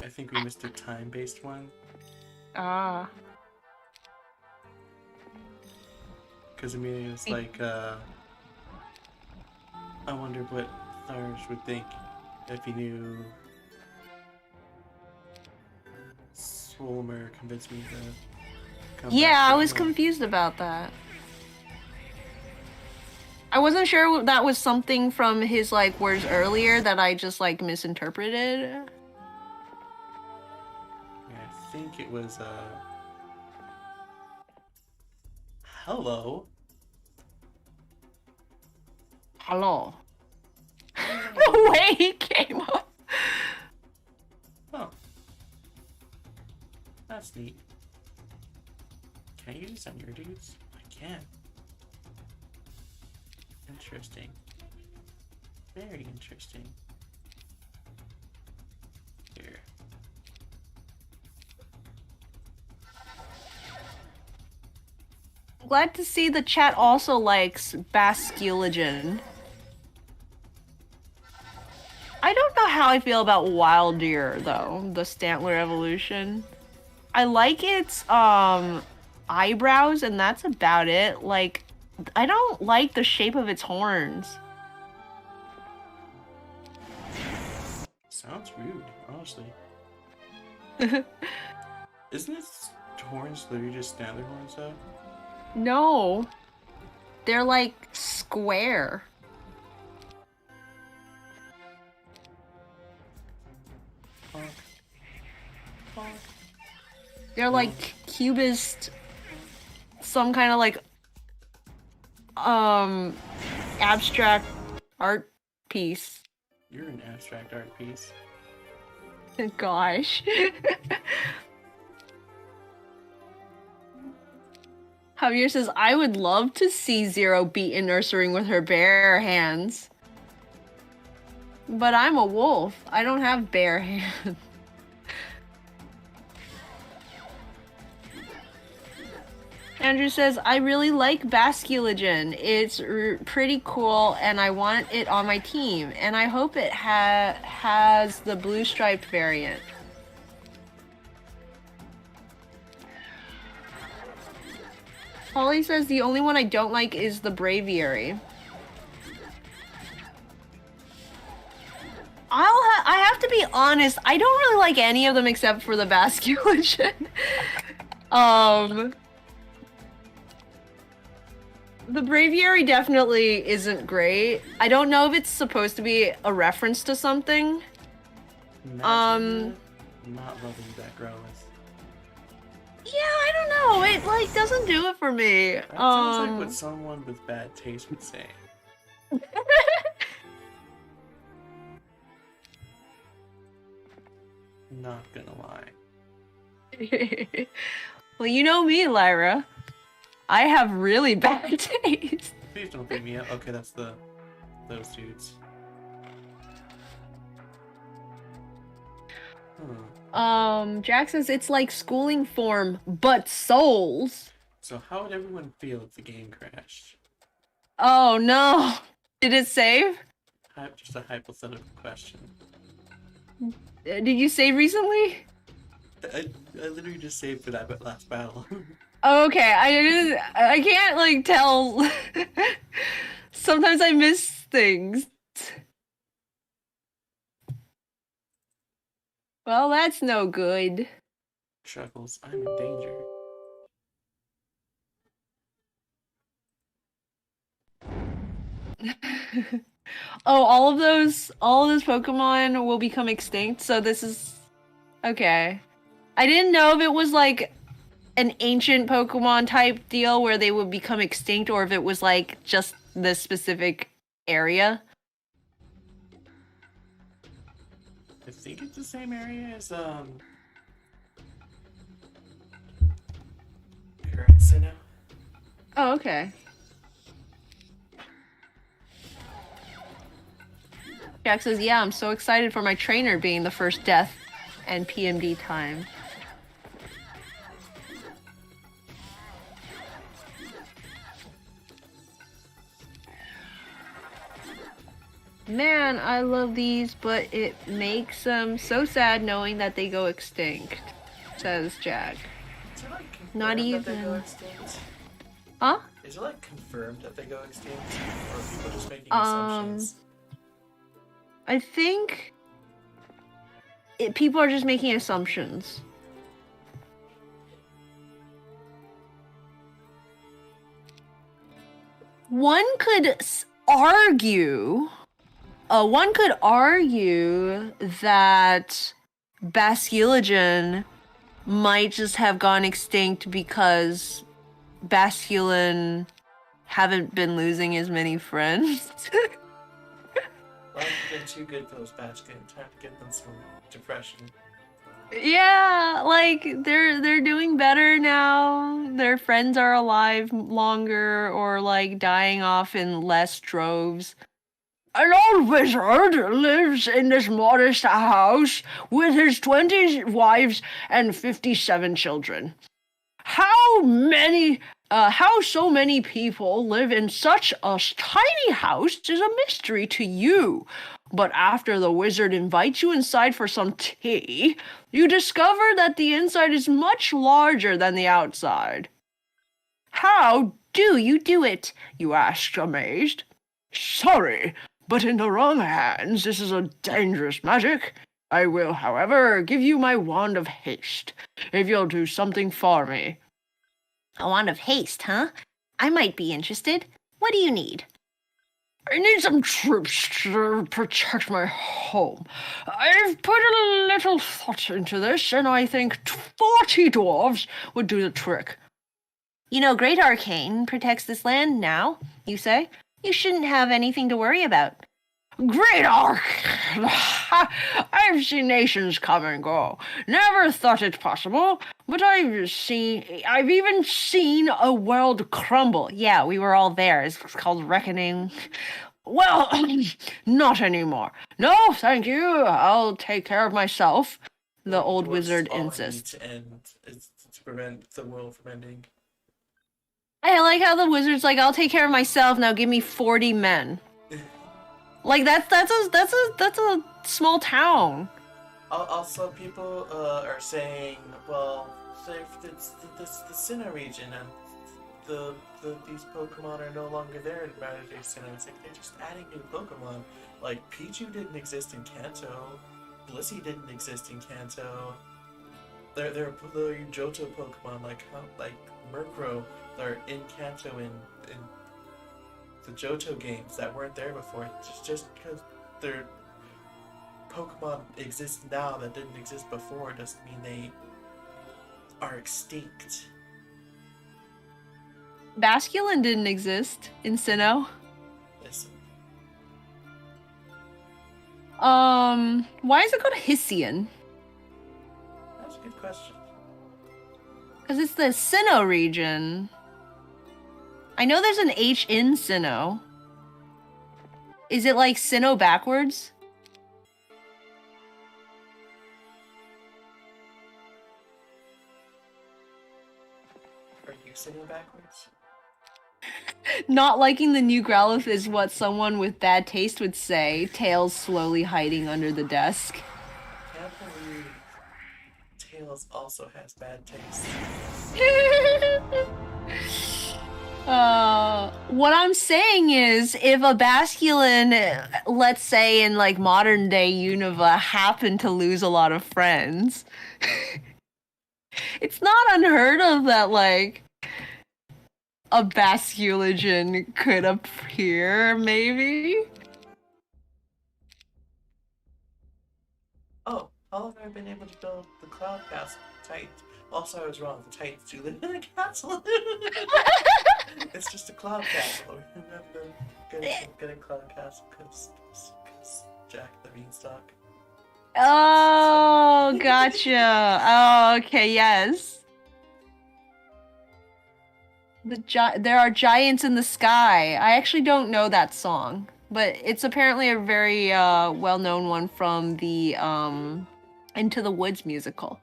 I think we missed a time-based one. Ah. Because Emilia was like, I wonder what Tharge would think if he knew Solimer convinced me to come Yeah, back I to was him. confused about that. I wasn't sure that was something from his like words earlier that I just like misinterpreted. Yeah, I think it was, hello. Hello. The way he came up. Oh. That's neat. Can I use this on your dudes? I can. Interesting. Very interesting. Here. Glad to see the chat also likes Basculogen. I don't know how I feel about Wild Deer though, the Stantler evolution. I like its eyebrows and that's about it. Like, I don't like the shape of its horns. Sounds rude, honestly. Isn't its horns literally just standard horns though? No. They're like square. Honk. Honk. They're like cubist, some kind of like abstract art piece. You're an abstract art piece. Gosh. Javier says, I would love to see Zero beat in nurturing with her bare hands. But I'm a wolf. I don't have bare hands. Andrew says, I really like Basculogen. It's pretty cool, and I want it on my team. And I hope it has the blue striped variant. Holly says, the only one I don't like is the Braviary. I have to be honest, I don't really like any of them except for the Basculogen. The Braviary definitely isn't great. I don't know if it's supposed to be a reference to something. Imagine not loving that growth. Yeah, I don't know. It like doesn't do it for me. That sounds like what someone with bad taste would say. Not gonna lie. Well, you know me, Lyra. I have really bad taste. Please don't beat me up. Okay, that's those dudes. Jack says it's like schooling form, but souls. So how would everyone feel if the game crashed? Oh no. Did it save? Just a hypothetical question. Did you save recently? I literally just saved for that last battle. Oh, okay, I can't like tell. Sometimes I miss things. Well, that's no good. Chuckles, I'm in danger. Oh, all of those Pokemon will become extinct, so this is okay. I didn't know if it was like an ancient Pokemon type deal where they would become extinct, or if it was like just this specific area. I think it's the same area as currency now. Oh, okay. Jack says, yeah, I'm so excited for my trainer being the first death and PMD time. Man, I love these, but it makes them so sad knowing that they go extinct, says Jack. Is it like confirmed Not that even. they go extinct? Huh? Is it like confirmed that they go extinct? Or are people just making assumptions? I think people are just making assumptions. One could argue that Basculogen might just have gone extinct because Basculin haven't been losing as many friends. Like, they're too good for those Baskin. Time to get them some depression. Yeah, like they're doing better now. Their friends are alive longer or like dying off in less droves. An old wizard lives in this modest house with his 20 wives and 57 children. How so many people live in such a tiny house is a mystery to you. But after the wizard invites you inside for some tea, you discover that the inside is much larger than the outside. How do you do it? You ask, amazed. Sorry, but in the wrong hands, this is a dangerous magic. I will, however, give you my wand of haste, if you'll do something for me. A wand of haste, huh? I might be interested. What do you need? I need some troops to protect my home. I've put a little thought into this, and I think 40 dwarves would do the trick. You know, Great Arcane protects this land now, you say? You shouldn't have anything to worry about. Great Arcane! I've seen nations come and go. Never thought it possible, but I've even seen a world crumble. Yeah, we were all there. It's called Reckoning. Well, not anymore. No, thank you. I'll take care of myself. The old Dwarves wizard all need insists. to end is to prevent the world from ending. I like how the wizard's like, I'll take care of myself. Now give me 40 men. Like that's a small town. Also, people are saying, well, it's the Sinnoh region, and these Pokemon are no longer there in modern day Sinnoh. It's like they're just adding new Pokemon. Like Pichu didn't exist in Kanto, Blissey didn't exist in Kanto. There are Johto Pokemon like Murkrow that are in Kanto in the Johto games that weren't there before. Just because they're Pokemon exist now that didn't exist before doesn't mean they are extinct. Basculin didn't exist in Sinnoh. Listen. Why is it called Hisian? That's a good question. Because it's the Sinnoh region. I know there's an H in Sinnoh. Is it like Sinnoh backwards? Are you Sinnoh backwards? Not liking the new Growlithe is what someone with bad taste would say, tails slowly hiding under the desk. Can't believe Tails also has bad taste. What I'm saying is, if a Basculin, let's say in like modern day Unova, happened to lose a lot of friends, it's not unheard of that like a Basculogen could appear, maybe? Oh, how long have I been able to build the Cloud Castle Titan? Also, I was wrong. The Titans do live in a castle. It's just a cloud castle. We have to get a cloud castle because Jack the Beanstalk. Oh, gotcha. Oh, okay, yes. There are giants in the sky. I actually don't know that song, but it's apparently a very well-known one from the Into the Woods musical.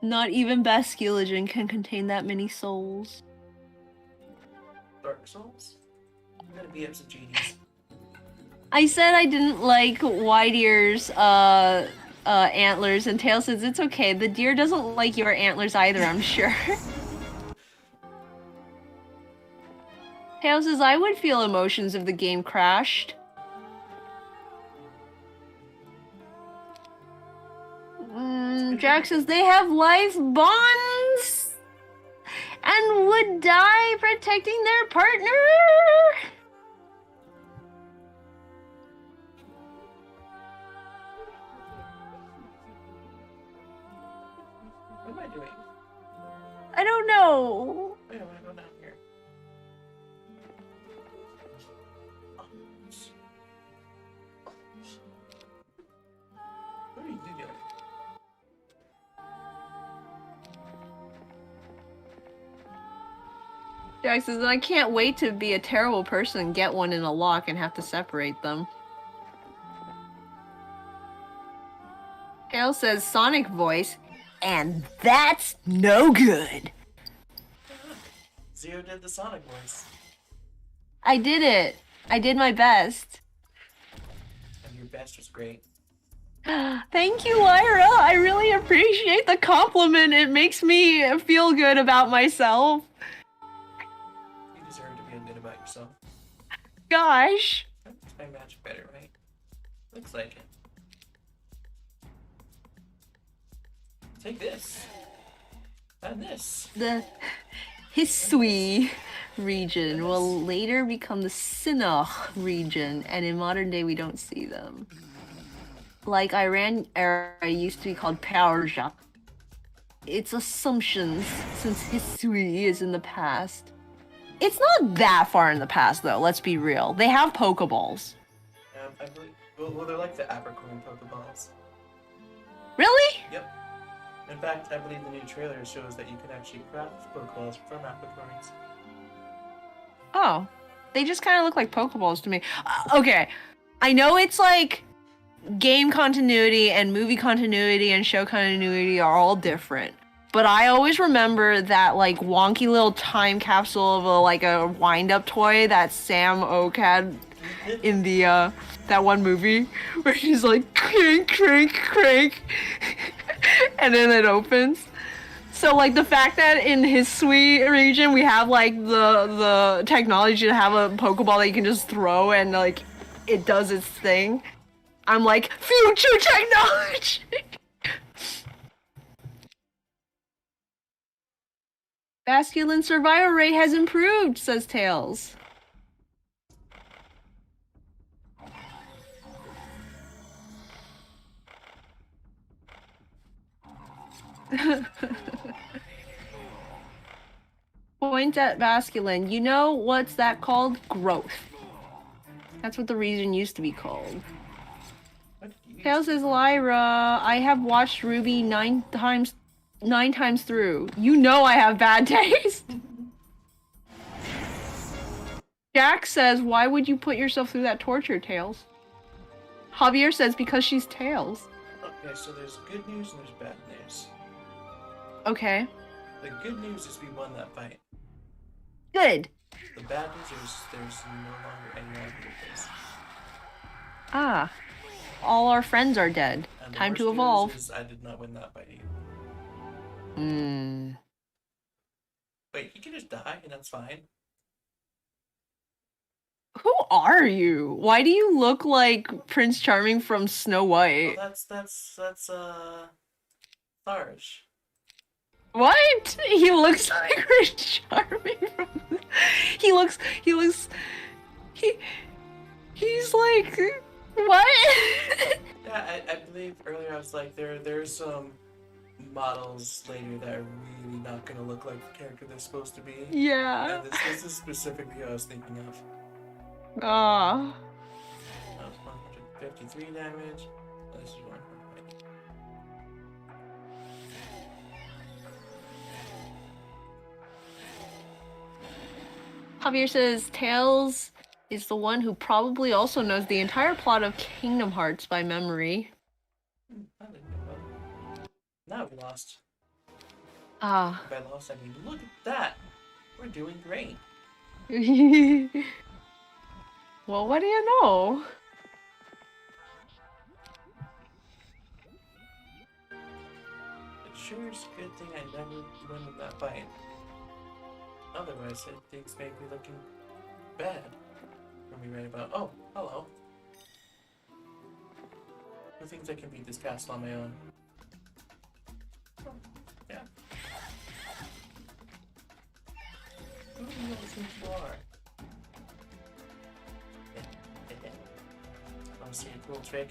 Not even Basculogen can contain that many souls. Dark Souls? I'm gonna beat up some genies. I said I didn't like Whiteear's antlers, and Tail says it's okay. The deer doesn't like your antlers either, I'm sure. Tail says I would feel emotions if the game crashed. Jack says they have life bonds and would die protecting their partner. What am I doing? I don't know. Wait, I wanna go down here. What are you doing? Jack says, I can't wait to be a terrible person and get one in a lock and have to separate them. Tail says, Sonic voice, and that's no good. Zero did the Sonic voice. I did it. I did my best. And your best was great. Thank you, Lyra. I really appreciate the compliment. It makes me feel good about myself. You deserve to feel good about yourself. Gosh. It's my magic better, right? Looks like it. Take this. And this. The Hisui region will later become the Sinnoh region, and in modern day we don't see them. Like Iran era used to be called Persia. It's assumptions since Hisui is in the past. It's not that far in the past though, let's be real. They have Pokeballs. I believe. Well, they're like the Abercorn Pokeballs. Really? Yep. In fact, I believe the new trailer shows that you can actually craft Pokeballs from apricorns. Oh, they just kind of look like Pokeballs to me. Okay, I know it's like game continuity and movie continuity and show continuity are all different. But I always remember that like wonky little time capsule of a wind-up toy that Sam Oak had in the that one movie where she's like crank, crank, crank, and then it opens. So like the fact that in his sweet region we have like the technology to have a Pokeball that you can just throw and like it does its thing. I'm like, future technology! Masculine survival rate has improved, says Tails. Point at masculine. You know what's that called? Growth. That's what the region used to be called. Tails says Lyra, I have watched Ruby 9 times through. You know I have bad taste. Jack says, why would you put yourself through that torture, Tails? Javier says, because she's Tails. Okay, so there's good news and there's bad news. Okay. The good news is we won that fight. Good. The bad news is there's no longer any arguments. Ah. All our friends are dead. And the Time worst to evolve. news is I did not win that fight either. Hmm. Wait, he can just die and that's fine. Who are you? Why do you look like Prince Charming from Snow White? Oh, that's Tharsh. What? He looks like Prince Charming from... He's like... What? Yeah, I believe earlier I was like, there's some models later that are really not gonna look like the character they're supposed to be. Yeah. And this is specifically who I was thinking of. Ah. That was 153 damage. This is 150. Javier says Tails is the one who probably also knows the entire plot of Kingdom Hearts by memory. I didn't know that. Now we lost. Ah. By lost, I mean, look at that! We're doing great. Well, what do you know? It sure is a good thing I never went in that fight. Otherwise, things may be looking bad for me right about. Oh, hello. Who thinks I can beat this castle on my own? Oh, yeah. Who do you think you are? Want to see a cool trick?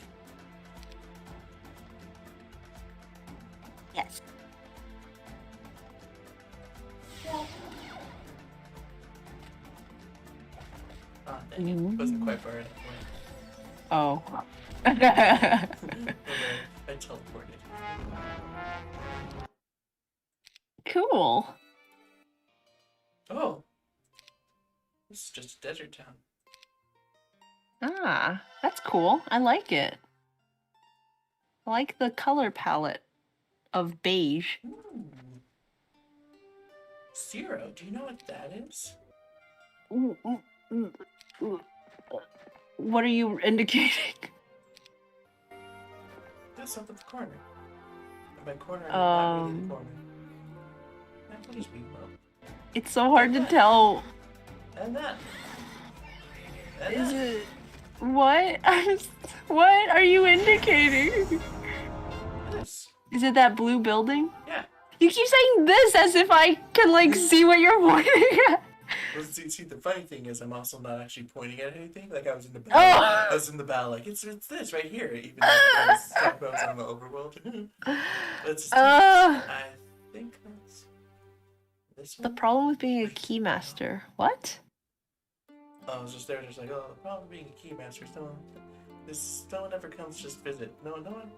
Yes. Ah, dang it. Wasn't quite far enough away. Oh. I teleported. Cool. Oh! This is just a desert town. Ah, that's cool. I like it. I like the color palette of beige. Ooh. Zero, do you know what that is? What are you indicating? That's up at the corner. And by corner, I mean not really the corner. Man, please be well. It's so hard to tell. And that. And Is that. it... What? What are you indicating? This. Is it that blue building? Yeah. You keep saying this as if I can, like, see what you're pointing at. Well, see, the funny thing is, I'm also not actually pointing at anything. Like, I was in the bow. Oh! I was in the bow, like, it's this right here. Even though I was talking about on the overworld. It's just, I think that's this The one. problem with being a keymaster. What? I was just there, just like, oh, the problem with being a keymaster is no one ever comes to just visit. No one.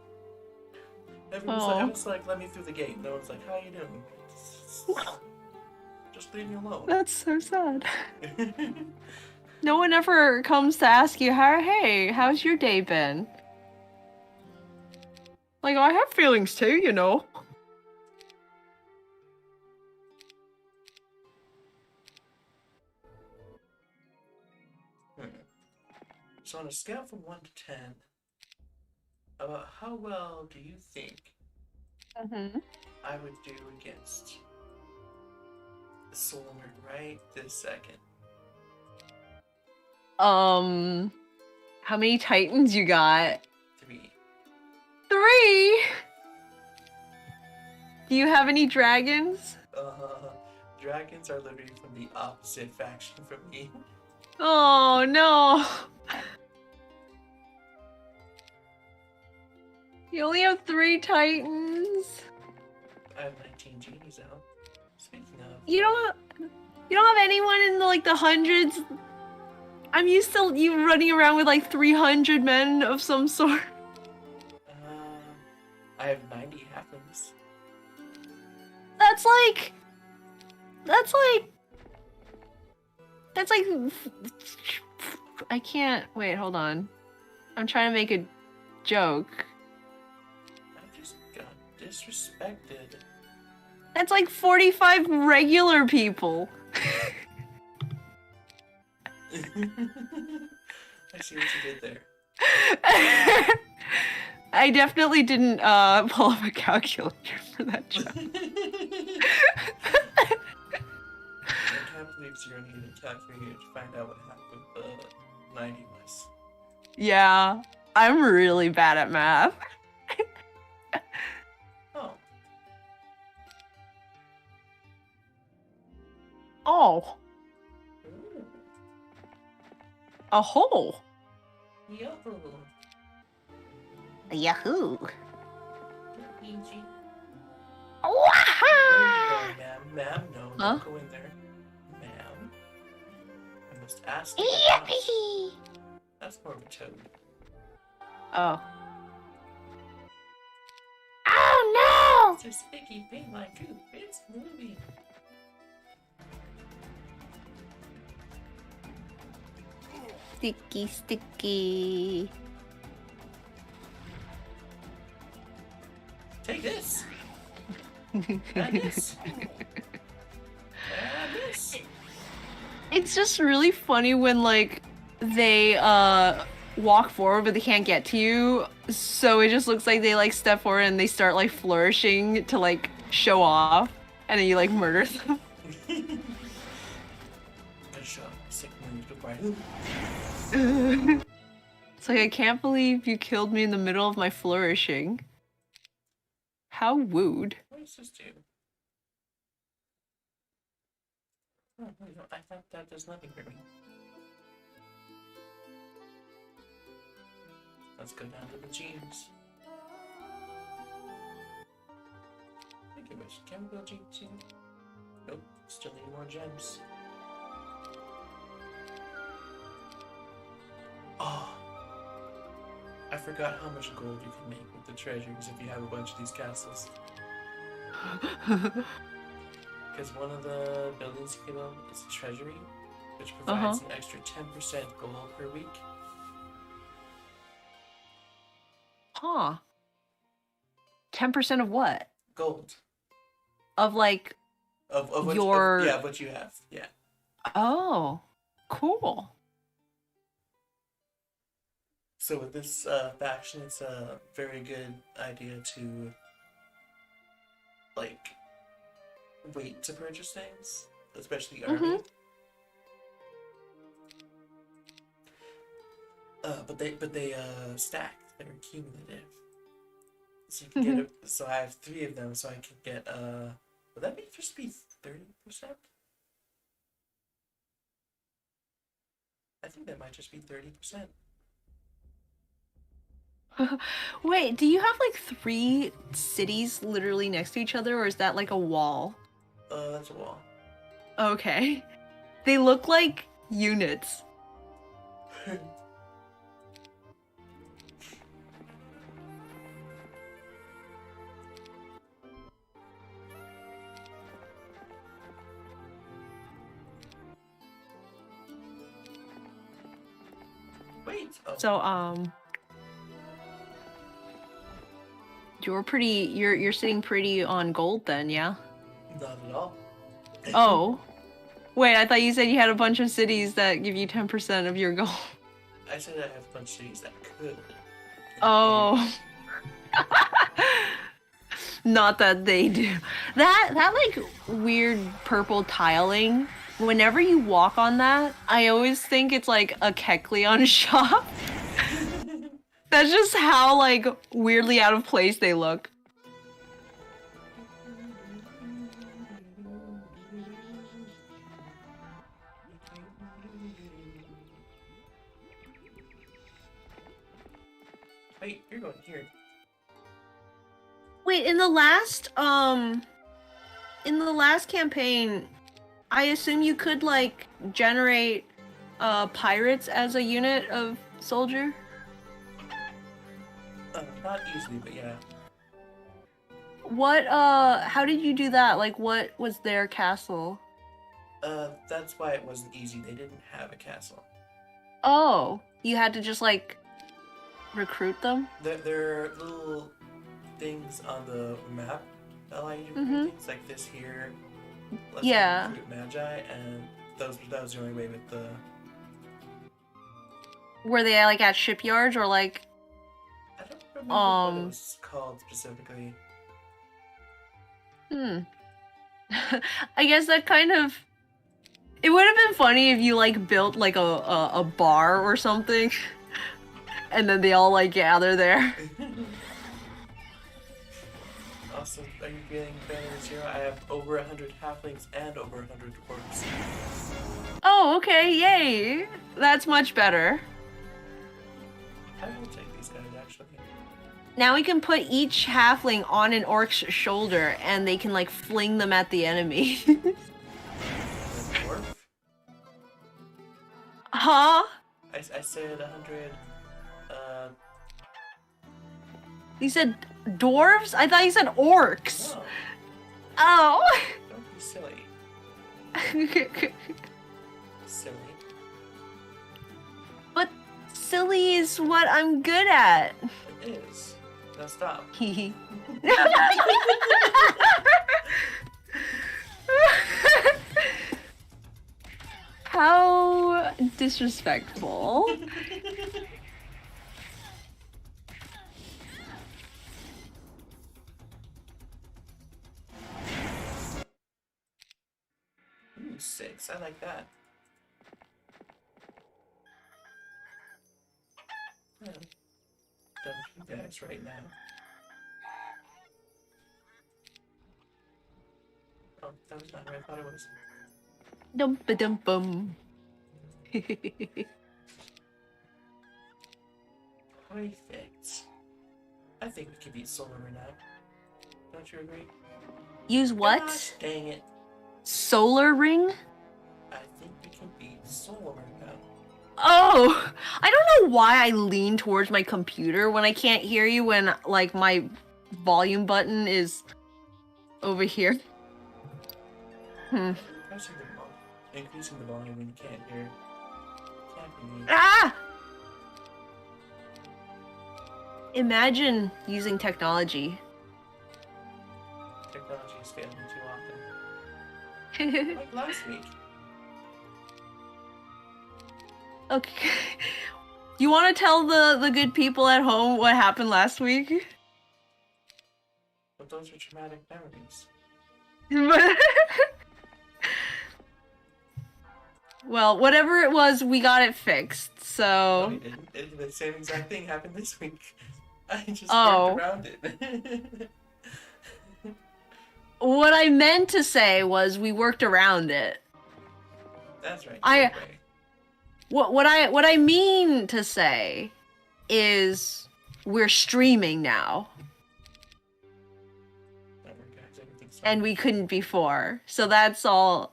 Everyone's like, let me through the gate. No one's like, how you doing? Just leave me alone. That's so sad. No one ever comes to ask you, hey, how's your day been? Like, I have feelings too, you know. So on a scale from 1 to 10, about how well do you think I would do against Solomon right this second? How many Titans you got? 3. 3? Do you have any dragons? Dragons are literally from the opposite faction from me. Oh, no. You only have 3 Titans. I have 19 genies out. Speaking of... You don't have anyone in the hundreds? I'm used to you running around with 300 men of some sort. I have 90 halflings. That's like I can't wait, hold on. I'm trying to make a joke. I just got disrespected. That's like 45 regular people. I see what you did there. I definitely didn't pull up a calculator for that joke. I can't believe you're gonna need a calculator to find out what happened with the 90 was. Yeah, I'm really bad at math. Oh. Oh. Ooh. A hole. Yahoo. Yahoo. Easy. Waha! There you go, ma'am. Ma'am, no, don't go in there. Ma'am. I must ask you. Yippee! That's more of a toad. Oh. Oh no! It's a sticky thing like goop. It's moving. Sticky, sticky. Take this. And this. And this. It's just really funny when they walk forward but they can't get to you, so it just looks like they step forward and they start flourishing to show off, and then you murder them. Good shot. Sick moves before I... It's like, I can't believe you killed me in the middle of my flourishing. How wooed. What does this do? Oh, no, I thought that does nothing for me. Let's go down to the genes. Thank you, wish. Can we go gene 2? Nope, still need more gems. Oh, I forgot how much gold you can make with the treasures if you have a bunch of these castles. Because one of the buildings you can own is a treasury, which provides an extra 10% gold per week. Huh. 10% of what? Gold. Of Of what your... yeah, what you have. Yeah. Oh, cool. So with this faction, it's a very good idea to wait to purchase things, especially army. But they stack. They're cumulative. So you can get it. So I have 3 of them, so I can get would that just be 30%? I think that might just be 30%. Wait, do you have 3 cities literally next to each other, or is that a wall? That's a wall. Okay. They look like units. So, you're sitting pretty on gold then, yeah? Not at all. Oh. Wait, I thought you said you had a bunch of cities that give you 10% of your gold. I said I have a bunch of cities that could. Oh. Not that they do. That like weird purple tiling, whenever you walk on that, I always think it's like a Kecleon shop. That's just how like weirdly out of place they look. Wait, you're going here. Wait, in the last campaign, I assume you could like generate pirates as a unit of soldier? Not easily, but yeah. What how did you do that? Like what was their castle? That's why it wasn't easy. They didn't have a castle. Oh, you had to just like recruit them? There are little things on the map that allow you to recruit things, like this here. Let's recruit Magi, and that was the only way with the... Were they like at shipyards or like... I don't remember what it was called specifically. I guess that kind of... It would have been funny if you like built like a bar or something. And then they all like gather there. Also, are you feeling better this year? I have over 100 halflings and over 100 dwarves. Oh, okay, yay! That's much better. I will take these guys, actually. Now we can put each halfling on an orc's shoulder and they can like fling them at the enemy. Dwarf? Huh? I said 100, You said dwarves? I thought you said orcs. No, Oh. don't be silly. Silly. But silly is what I'm good at. It is. Now stop. How disrespectful. Ooh, 6. I like that. Done with you guys right now. Oh, that was not where I thought it was. Dum-ba-dum-bum. Perfect. I think we can beat Solar now. Don't you agree? Use what? Gosh, dang it. Solar ring? I think we can beat Solar now. Oh! I don't know why I lean towards my computer when I can't hear you when, like, my volume button is over here. Increasing the volume when you can't hear. Can't be me. Ah! Imagine using technology. Technology is failing too often. Like last week. Okay. You want to tell the good people at home what happened last week? But those are traumatic memories. Well, whatever it was, we got it fixed, so... No, we didn't. The same exact thing happened this week. I just worked around it. What I meant to say was we worked around it. That's right. What I mean to say is we're streaming now. And we couldn't before. So that's all.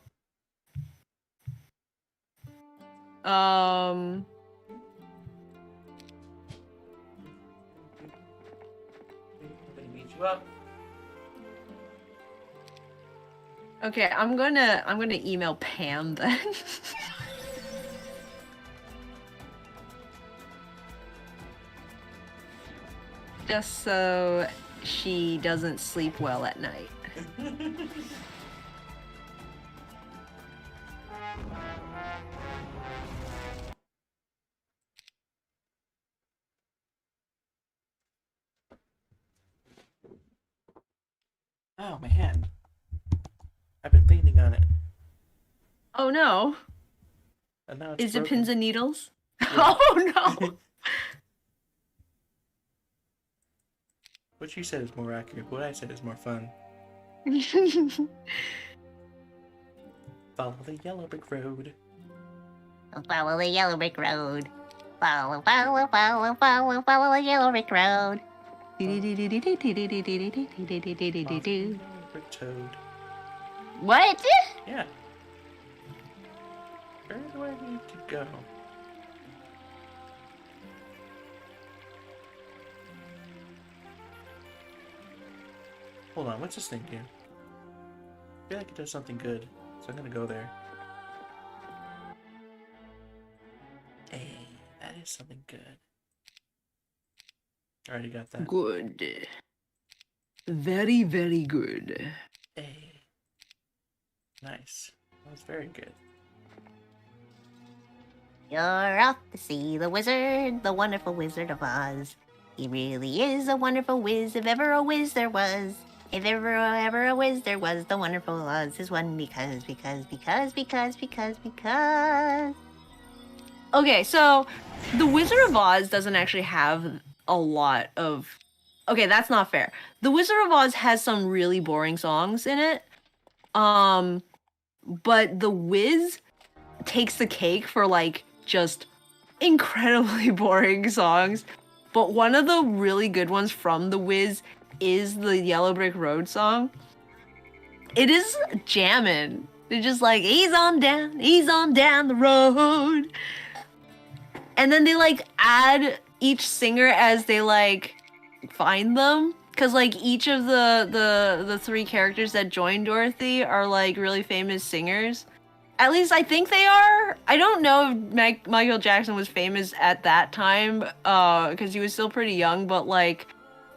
I'm gonna beat you up. Okay, I'm gonna email Pam then. Just so she doesn't sleep well at night. Oh, my hand. I've been leaning on it. Oh no. And now it's Is it broken. pins and needles? Yeah. Oh no. What you said is more accurate. What I said is more fun. Follow the yellow brick road. Follow the yellow brick road. Follow the yellow brick road. Brick toad. What? Yeah. Where do I need to go? Hold on, what's this thing do? I feel like it does something good, so I'm gonna go there. Hey, that is something good. Already got that. Good. Very, very good. Hey. Nice. That was very good. You're off to see the wizard, the wonderful Wizard of Oz. He really is a wonderful whiz, if ever a whiz there was. If ever a whiz there was, the wonderful Oz is one because. Okay, so the Wizard of Oz doesn't actually have a lot of. Okay, that's not fair. The Wizard of Oz has some really boring songs in it. But the Wiz takes the cake for like just incredibly boring songs. But one of the really good ones from the Wiz is the Yellow Brick Road song. It is jammin'. They're just like, he's on down the road. And then they like add each singer as they like find them. Cause like each of the three characters that join Dorothy are like really famous singers. At least I think they are. I don't know if Michael Jackson was famous at that time, because he was still pretty young. But like,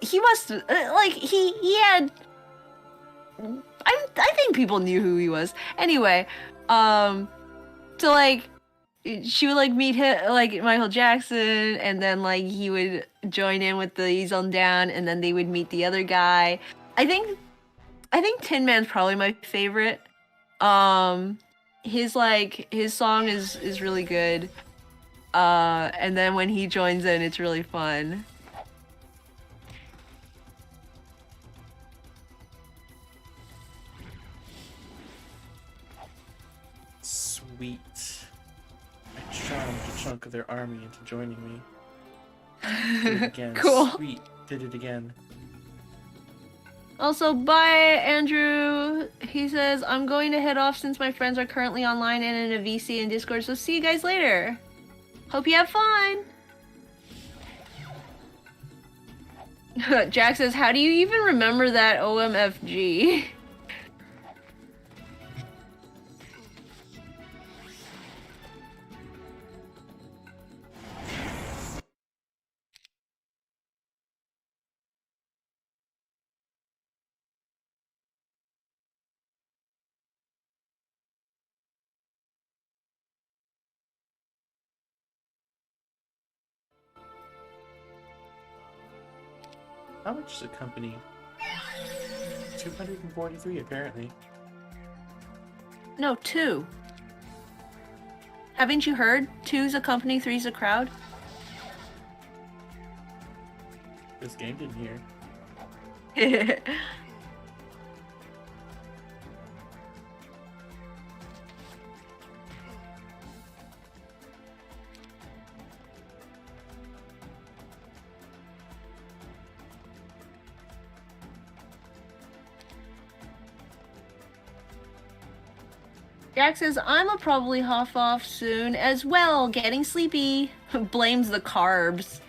he must like he had. I think people knew who he was. Anyway, so like, she would like meet him like Michael Jackson, and then like he would join in with the Ease on Down, and then they would meet the other guy. I think Tin Man's probably my favorite. His song is really good. And then when he joins in, it's really fun. Sweet. I charmed a chunk of their army into joining me. Did it again. Cool. Sweet. Did it again. Also, bye, Andrew. He says, I'm going to head off since my friends are currently online and in a VC and Discord, so see you guys later. Hope you have fun. Jack says, how do you even remember that OMFG? How much is a company? 243 apparently. No, 2. Haven't you heard? 2's a company, 3's a crowd. This game didn't hear. Jack says, I'ma probably huff off soon as well, getting sleepy. Blames the carbs.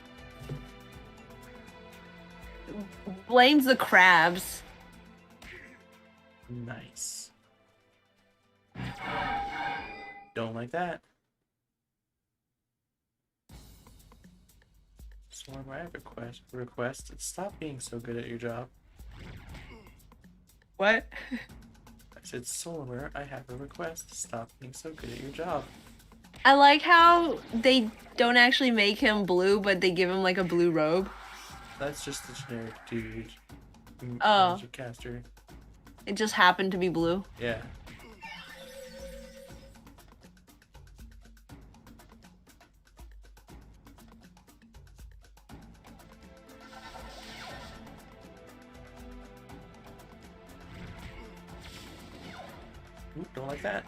Blames the crabs. Nice. Don't like that. Storm, I have a request. Stop being so good at your job. What? I said, Solimer, I have a request. Stop being so good at your job. I like how they don't actually make him blue, but they give him like a blue robe. That's just the generic dude. Oh. Magic caster. It just happened to be blue. Yeah. Ooh, don't like that.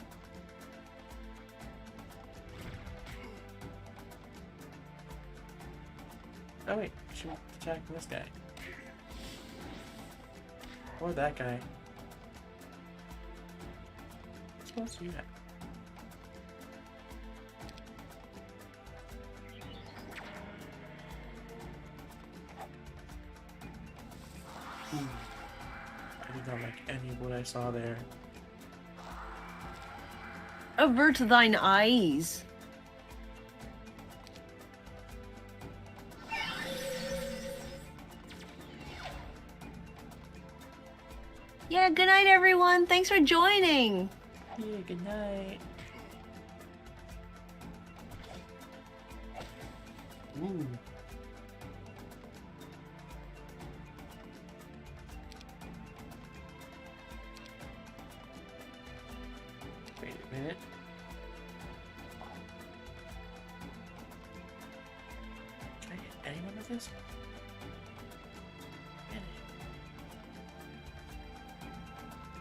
Oh wait, she was attacking this guy. Or that guy. What's supposed to do that? I did not like any of what I saw there. Avert thine eyes. Yeah, good night, everyone. Thanks for joining. Yeah, good night. Ooh. Wait a minute. Can I hit anyone with this?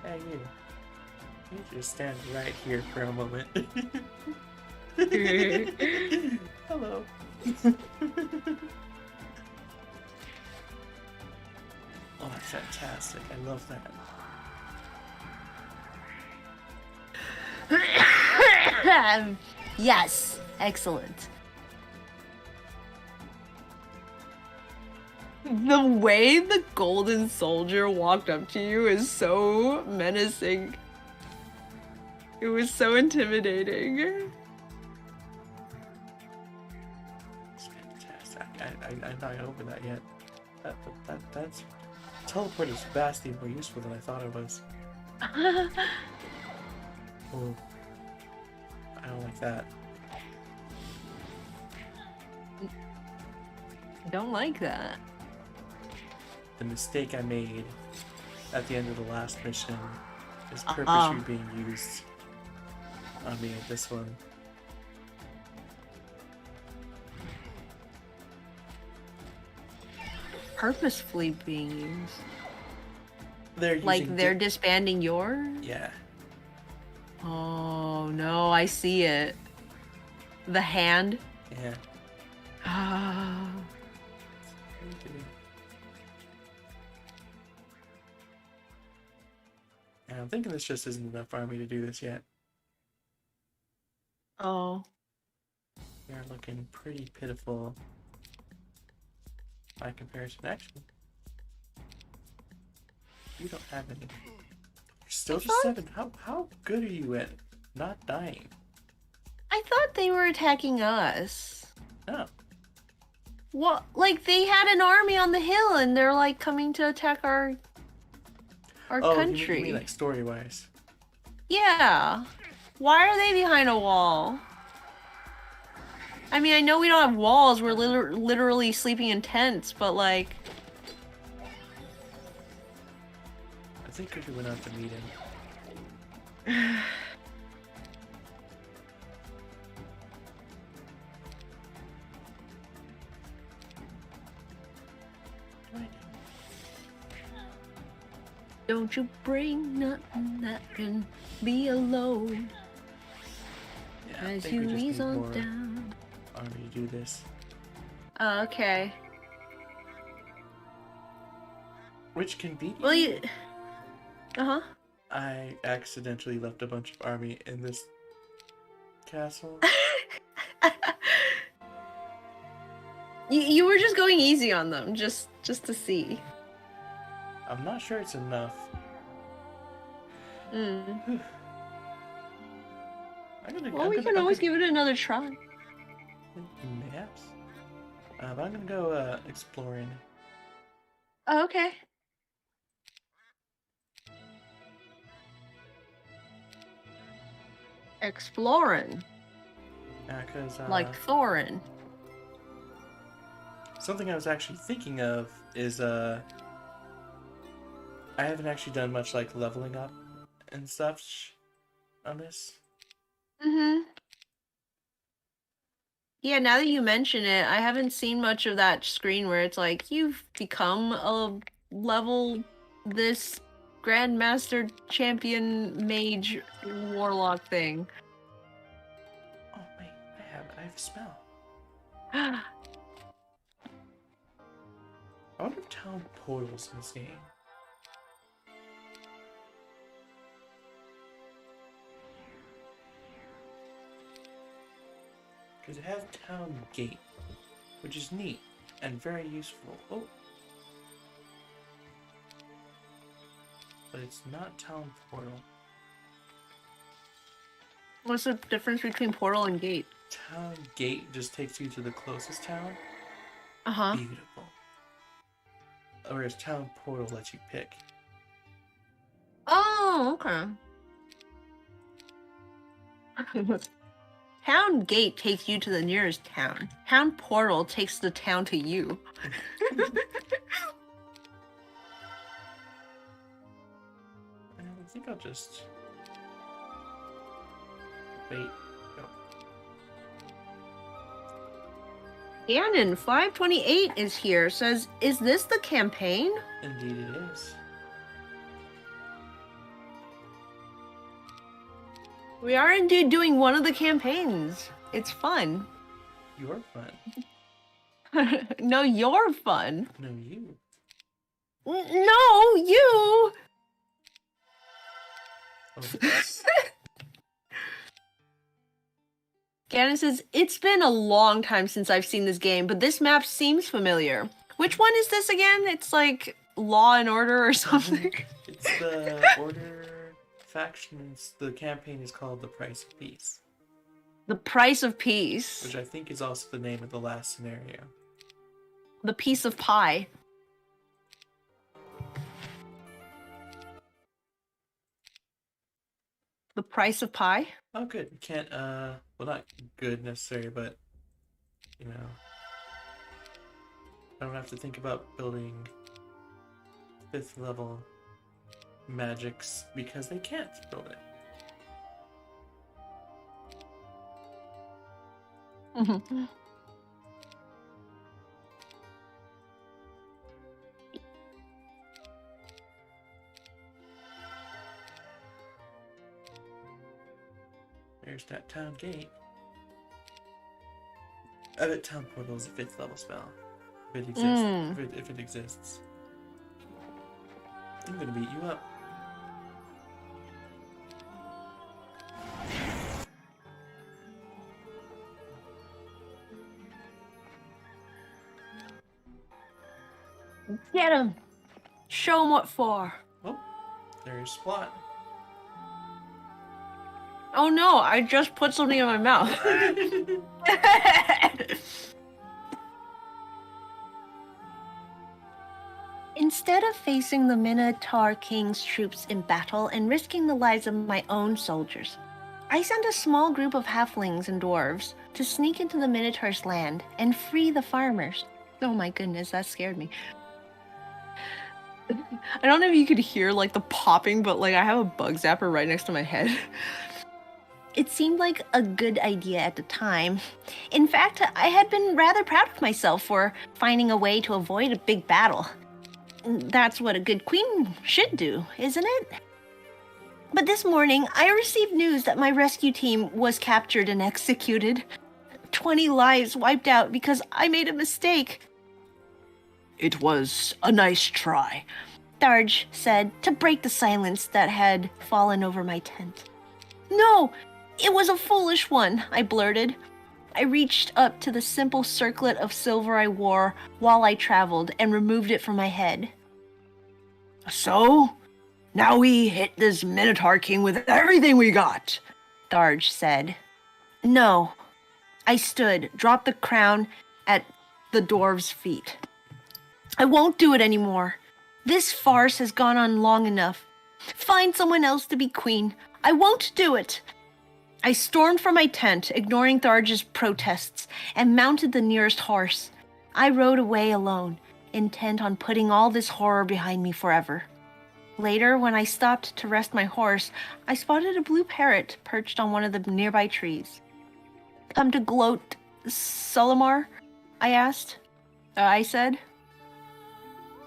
Hey, you. You just stand right here for a moment. Hello. Oh, that's fantastic. I love that. Yes, excellent. The way the golden soldier walked up to you is so menacing. It was so intimidating. It's fantastic. I'm not gonna open that yet. That's teleport is vastly more useful than I thought it was. Oh, I don't like that. I don't like that. The mistake I made at the end of the last mission is purposely being used on me at this one. Purposefully being used. They're Like they're disbanding your? Yeah. Oh no, I see it. The hand. Yeah. Ah. And I'm thinking this just isn't enough army to do this yet. Oh. They're looking pretty pitiful by comparison. Actually, you don't have any. You're still just 7. How good are you at not dying? I thought they were attacking us. No. What? Like they had an army on the hill and they're like coming to attack our country. You mean like story-wise? Yeah. Why are they behind a wall? I mean, I know we don't have walls. We're literally sleeping in tents, but like... I think Cookie went out to meet him. Don't you bring nothing that can be alone. Yeah, I As think you we just ease need on more down. army to do this. Oh, okay. Which conveniently, Well, you... Uh-huh. I accidentally left a bunch of army in this castle. You were just going easy on them, just to see. I'm not sure it's enough. Mm. I'm gonna, Well, we can always give it another try. Maps? But I'm gonna go exploring. Oh, okay. Exploring. Yeah, because Like Thorin. something I was actually thinking of is I haven't actually done much like leveling up and stuff on this. Mm-hmm. Yeah, now that you mention it, I haven't seen much of that screen where it's like, you've become a level this Grandmaster Champion Mage Warlock thing. Oh wait, I have a spell. Ah, I wonder if town portals in this game. Because it has town gate, which is neat and very useful. Oh. But it's not town portal. what's the difference between portal and gate? Town gate just takes you to the closest town. Uh-huh. Beautiful. Whereas town portal lets you pick. Oh, okay. Town gate takes you to the nearest town. Town portal takes the town to you. I think I'll just wait. Go. Ganon 528 is here. Says, is this the campaign? Indeed, it is. We are indeed doing one of the campaigns. It's fun. You're fun. No, you're fun. No, you. No, you. Oh. Ganon says, it's been a long time since I've seen this game, but this map seems familiar. Which one is this again? It's like Law and Order or something. It's the Order factions. The campaign is called The Price of Peace. The Price of Peace. Which I think is also the name of the last scenario. The Piece of Pie. The Price of Pie? Oh, good. You can't, well, not good necessarily, but, you know, I don't have to think about building 5th level magics because they can't build it. There's that town gate. I bet town portal is a 5th level spell. If it exists. If it exists. I'm gonna beat you up. Get him! Show him what for. Oh, there's Splot. Oh no, I just put something in my mouth. Instead of facing the Minotaur King's troops in battle and risking the lives of my own soldiers, I sent a small group of halflings and dwarves to sneak into the Minotaur's land and free the farmers. Oh my goodness, that scared me. I don't know if you could hear like the popping, but like I have a bug zapper right next to my head. It seemed like a good idea at the time. In fact, I had been rather proud of myself for finding a way to avoid a big battle. That's what a good queen should do, isn't it? But this morning, I received news that my rescue team was captured and executed. 20 lives wiped out because I made a mistake. It was a nice try, Tharge said to break the silence that had fallen over my tent. No, it was a foolish one, I blurted. I reached up to the simple circlet of silver I wore while I traveled and removed it from my head. So, now we hit this Minotaur King with everything we got, Tharge said. No. I stood, dropped the crown at the dwarves' feet. I won't do it anymore. This farce has gone on long enough. Find someone else to be queen. I won't do it. I stormed from my tent, ignoring Tharge's protests, and mounted the nearest horse. I rode away alone, intent on putting all this horror behind me forever. Later, when I stopped to rest my horse, I spotted a blue parrot perched on one of the nearby trees. Come to gloat, Sulamar? I said.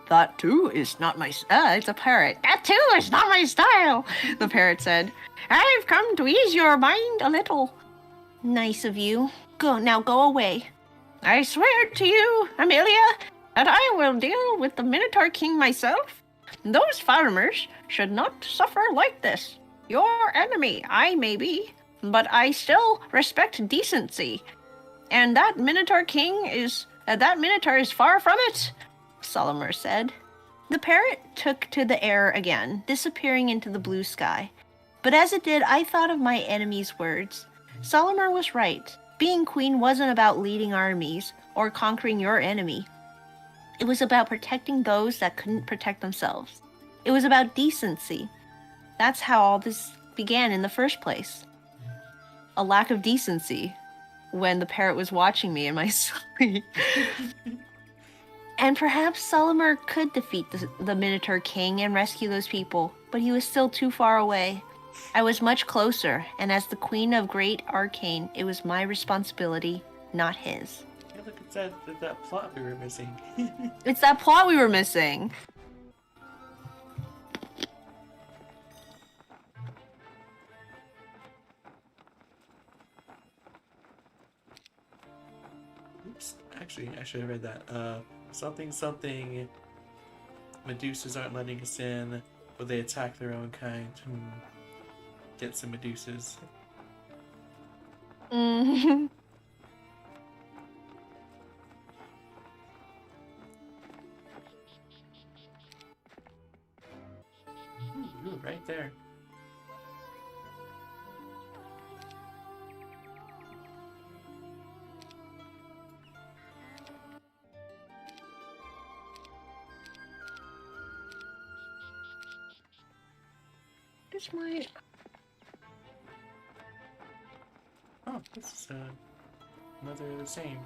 That too is not my it's a parrot. That too is not my style, the parrot said. I've come to ease your mind a little. Nice of you. Go away. I swear to you, Emilia, that I will deal with the Minotaur King myself. Those farmers should not suffer like this. Your enemy I may be, but I still respect decency. And that Minotaur is far from it, Sulamar said. The parrot took to the air again, disappearing into the blue sky. But as it did, I thought of my enemy's words. Sulamar was right. Being queen wasn't about leading armies or conquering your enemy. It was about protecting those that couldn't protect themselves. It was about decency. That's how all this began in the first place. A lack of decency when the parrot was watching me in my sleep. And perhaps Sulamar could defeat the Minotaur King and rescue those people, but he was still too far away. I was much closer, and as the Queen of Great Arcane, it was my responsibility, not his. Yeah, look, it's that plot we were missing. It's that plot we were missing. Oops. Actually, I should have read that. Something. Medusas aren't letting us in, but they attack their own kind. Get some Medusas. Mm-hmm. Ooh, right there. This might... Oh, this is another of the same.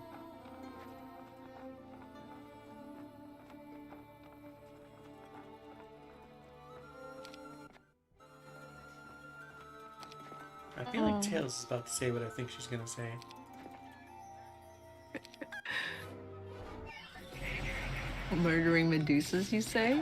I feel like Tails is about to say what I think she's gonna say. Murdering Medusas, you say?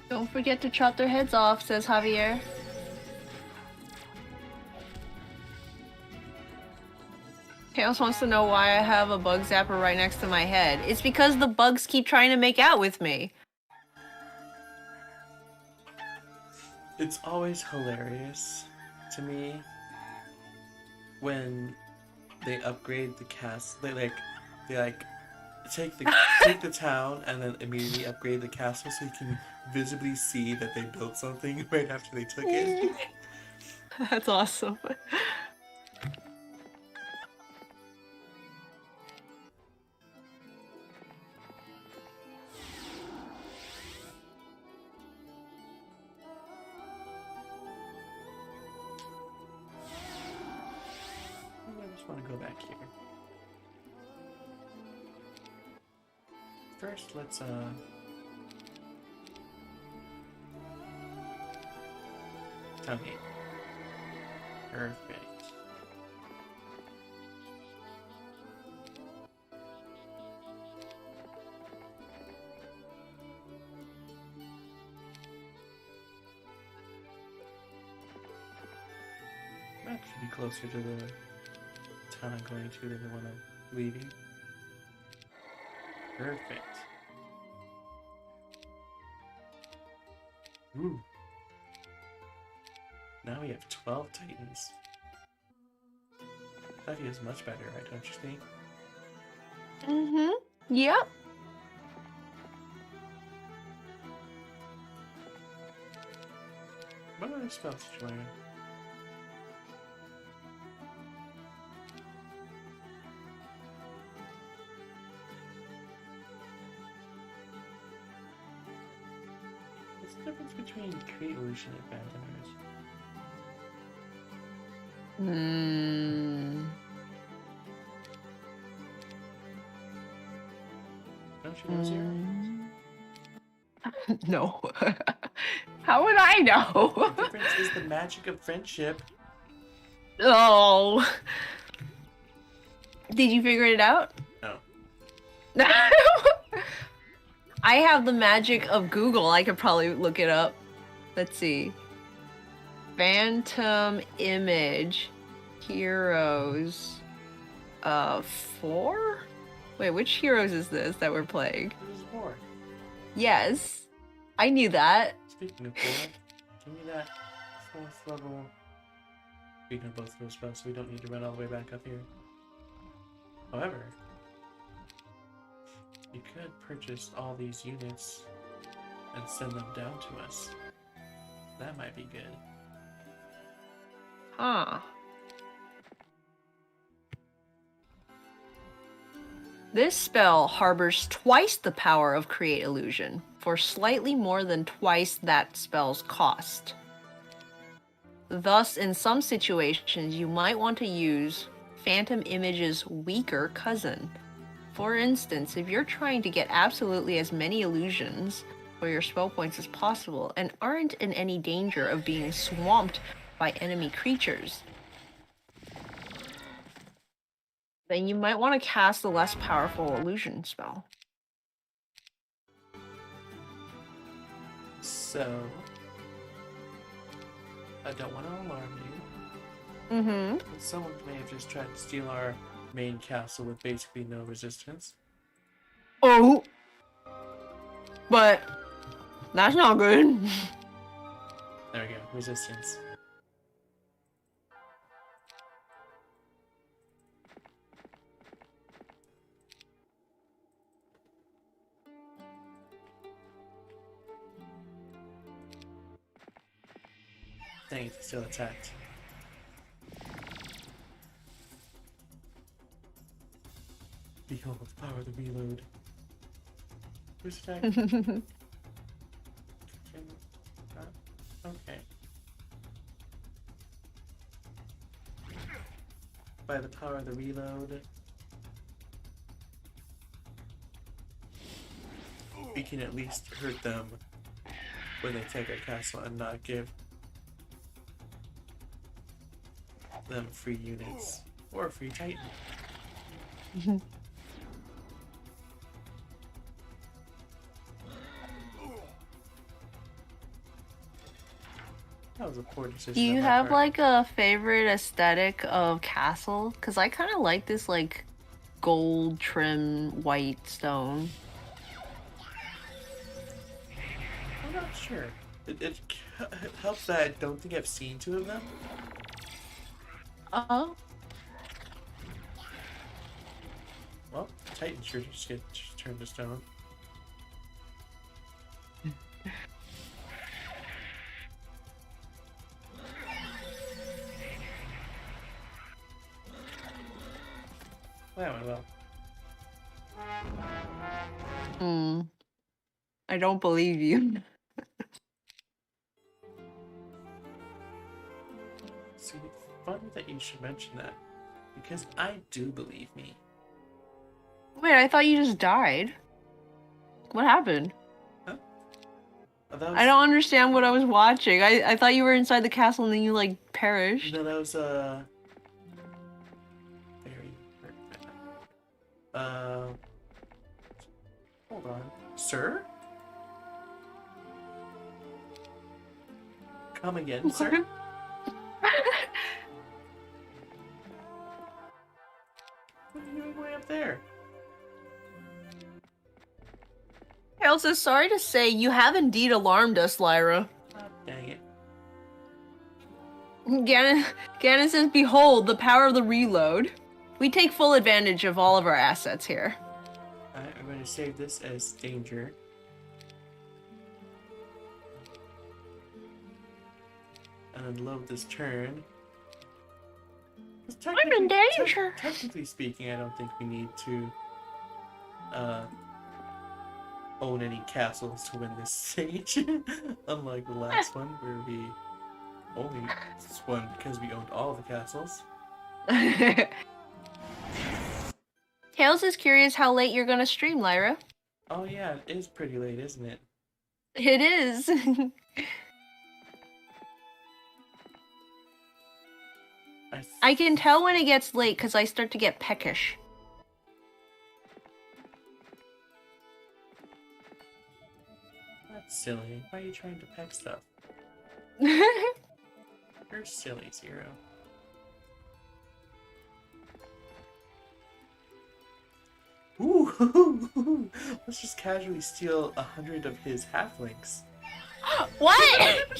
Don't forget to chop their heads off, says Javier. Chaos wants to know why I have a bug zapper right next to my head. It's because the bugs keep trying to make out with me. It's always hilarious to me when they upgrade the cast. They take the town and then immediately upgrade the castle so you can visibly see that they built something right after they took it. That's awesome. I just want to go back here. First, let's okay. Perfect. That should be closer to the town I'm going to than the one I'm leaving. Perfect. Ooh. Now we have 12 Titans. That feels much better, right? Don't you think? Mm-hmm. Yep. What other spells did you learn? What's the difference between Create Illusion and Phantom Image? Hmm. Don't you know, Zero? No. How would I know? The difference is the magic of friendship. Oh. Did you figure it out? No. I have the magic of Google. I could probably look it up. Let's see. Phantom Image Heroes 4? Wait, which heroes is this that we're playing? This is war. Yes. I knew that. Speaking of war, give me that 4th level. We know both those spells, so we don't need to run all the way back up here. However, you could purchase all these units and send them down to us. That might be good. Huh. This spell harbors twice the power of Create Illusion, for slightly more than twice that spell's cost. Thus, in some situations, you might want to use Phantom Image's weaker cousin. For instance, if you're trying to get absolutely as many illusions for your spell points as possible and aren't in any danger of being swamped by enemy creatures, then you might want to cast the less powerful illusion spell. So, I don't want to alarm you, Mm-hmm. but someone may have just tried to steal our main castle with basically no resistance. Oh! But that's not good. There we go, resistance. Dang it, they still attacked. Behold the power of the reload. Who's attacking? Okay. By the power of the reload, we can at least hurt them when they take our castle and not give them free units or a free Titan. That was a poor decision. Do you on my have part. like a favorite aesthetic of castle? Because I kind of like this like gold trim white stone. I'm not sure. It helps that I don't think I've seen two of them. Oh. Well, Titan sure just get turned to stone. That went well. Hmm. I don't believe you. See, funny that you should mention that, because I do believe me. Wait, I thought you just died. What happened? Huh? Oh, that was, I don't understand what I was watching. I thought you were inside the castle and then you like perished. No, that was very. Hold on, sir. Come again, sir. What are you doing way up there? Also, sorry to say, you have indeed alarmed us, Lyra. Oh, dang it. Ganon says, behold, the power of the reload. We take full advantage of all of our assets here. Alright, I'm going to save this as danger. And load this turn. I'm in danger. Technically speaking, I don't think we need to own any castles to win this stage. Unlike the last one, where we only won because we owned all the castles. Tails is curious how late you're gonna stream, Lyra. Oh yeah, it is pretty late, isn't it? It is. I can tell when it gets late because I start to get peckish. That's silly. Why are you trying to peck stuff? You're silly, Zero. Ooh, let's just casually steal 100 of his halflings. What?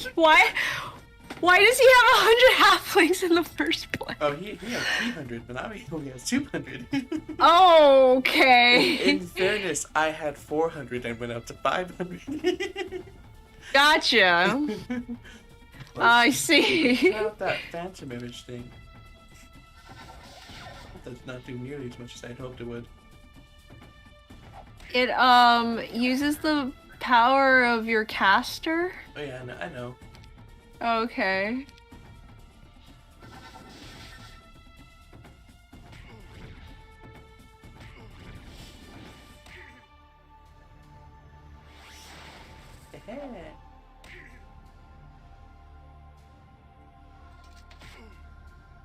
Why does he have 100 halflings in the first place? Oh, he had 300, but now he only has 200. Okay. In fairness, I had 400 and went up to 500. Gotcha. I see. Check out that phantom image thing. That does not do nearly as much as I'd hoped it would. It uses the power of your caster. Oh yeah, I know. Okay.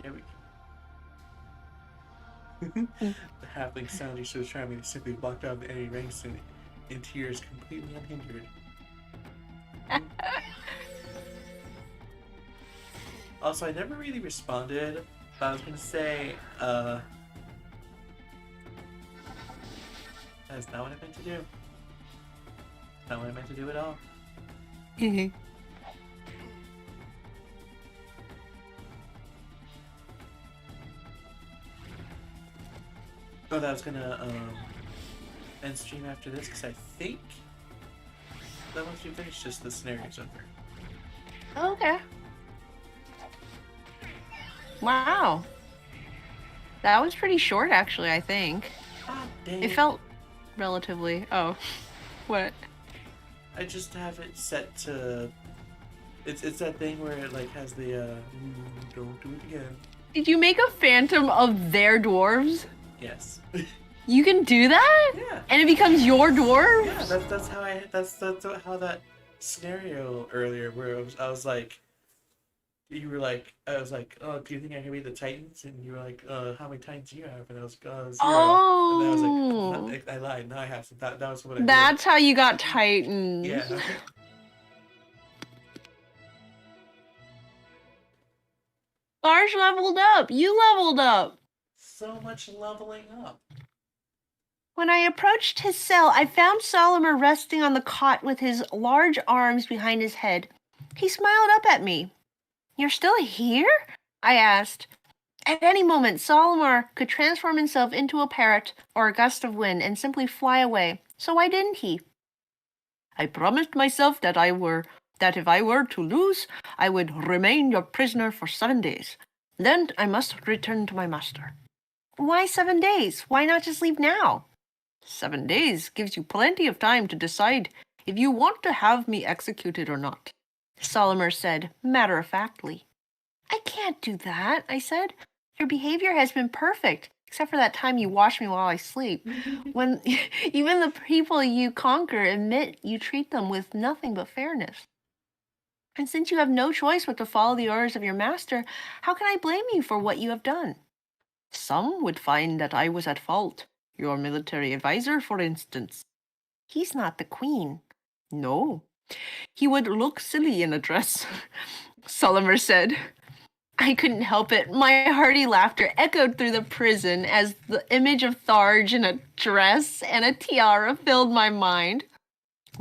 Yeah, the halfling sound you so charming to simply walked out of the enemy ranks in tears, completely unhindered. Also, I never really responded, but I was gonna say, that's not what I meant to do. Not what I meant to do at all. Oh, that was gonna end stream after this because I think that once we finish this, the scenario's over. Okay. Wow. That was pretty short, actually, I think. Ah, dang It felt relatively... Oh. What? I just have it set to... It's that thing where it like has the don't do it again. Did you make a phantom of their dwarves? Yes. You can do that? Yeah. And it becomes your dwarves? Yeah, that's how that's how that scenario earlier where I was like, you were like, I was like, oh, do you think I can beat the Titans? And you were like, how many Titans do you have? And I was like, 0. Oh. And then I was like, I lied. Now I have some. That was what I did. That's how you got Titans. Yeah. Lars leveled up. You leveled up. So much leveling up. When I approached his cell, I found Solimer resting on the cot with his large arms behind his head. He smiled up at me. You're still here? I asked. At any moment, Solimer could transform himself into a parrot or a gust of wind and simply fly away. So why didn't he? I promised myself that if I were to lose, I would remain your prisoner for 7 days. Then I must return to my master. Why 7 days? Why not just leave now? 7 days gives you plenty of time to decide if you want to have me executed or not, Solimer said, matter-of-factly. I can't do that, I said. Your behavior has been perfect, except for that time you watch me while I sleep. When even the people you conquer admit you treat them with nothing but fairness. And since you have no choice but to follow the orders of your master, how can I blame you for what you have done? Some would find that I was at fault. Your military advisor, for instance. He's not the queen. No. He would look silly in a dress, Solimer said. I couldn't help it. My hearty laughter echoed through the prison as the image of Tharge in a dress and a tiara filled my mind.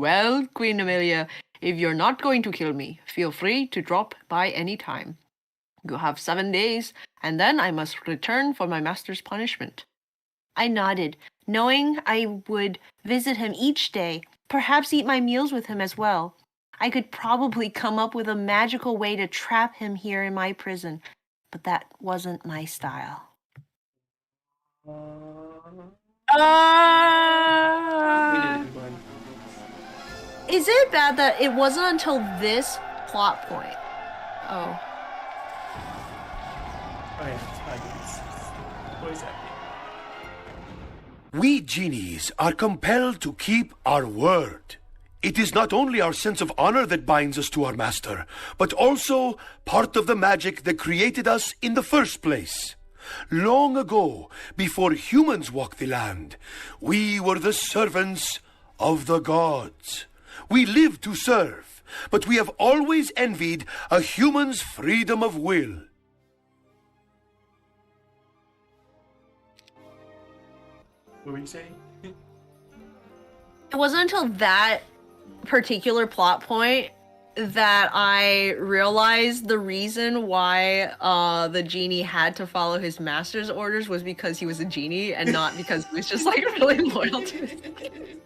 Well, Queen Emilia, if you're not going to kill me, feel free to drop by any time. You have 7 days, and then I must return for my master's punishment. I nodded, knowing I would visit him each day, perhaps eat my meals with him as well. I could probably come up with a magical way to trap him here in my prison, but that wasn't my style. We Uh, did it, everyone. Is it bad that it wasn't until this plot point? Oh. Oh yeah, it's fabulous. Always happy. We genies are compelled to keep our word. It is not only our sense of honor that binds us to our master, but also part of the magic that created us in the first place. Long ago, before humans walked the land, we were the servants of the gods. We lived to serve, but we have always envied a human's freedom of will. What were you saying? It wasn't until that particular plot point that I realized the reason why the genie had to follow his master's orders was because he was a genie and not because he was just like really loyal to it.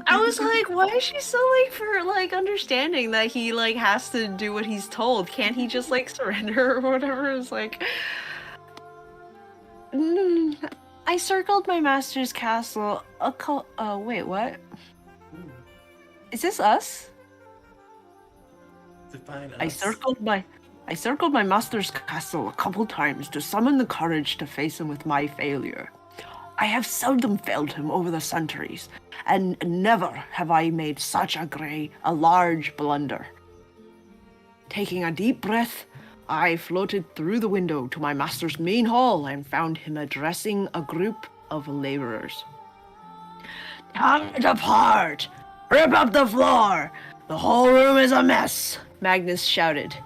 I was like, why is she so like for like understanding that he like has to do what he's told? Can't he just like surrender or whatever? It's like I circled my master's castle wait, what? Is this us? Define us. I circled my master's castle a couple times to summon the courage to face him with my failure. I have seldom failed him over the centuries, and never have I made such a large blunder. Taking a deep breath, I floated through the window to my master's main hall and found him addressing a group of laborers. Tear it apart! Rip up the floor! The whole room is a mess! Magnus shouted.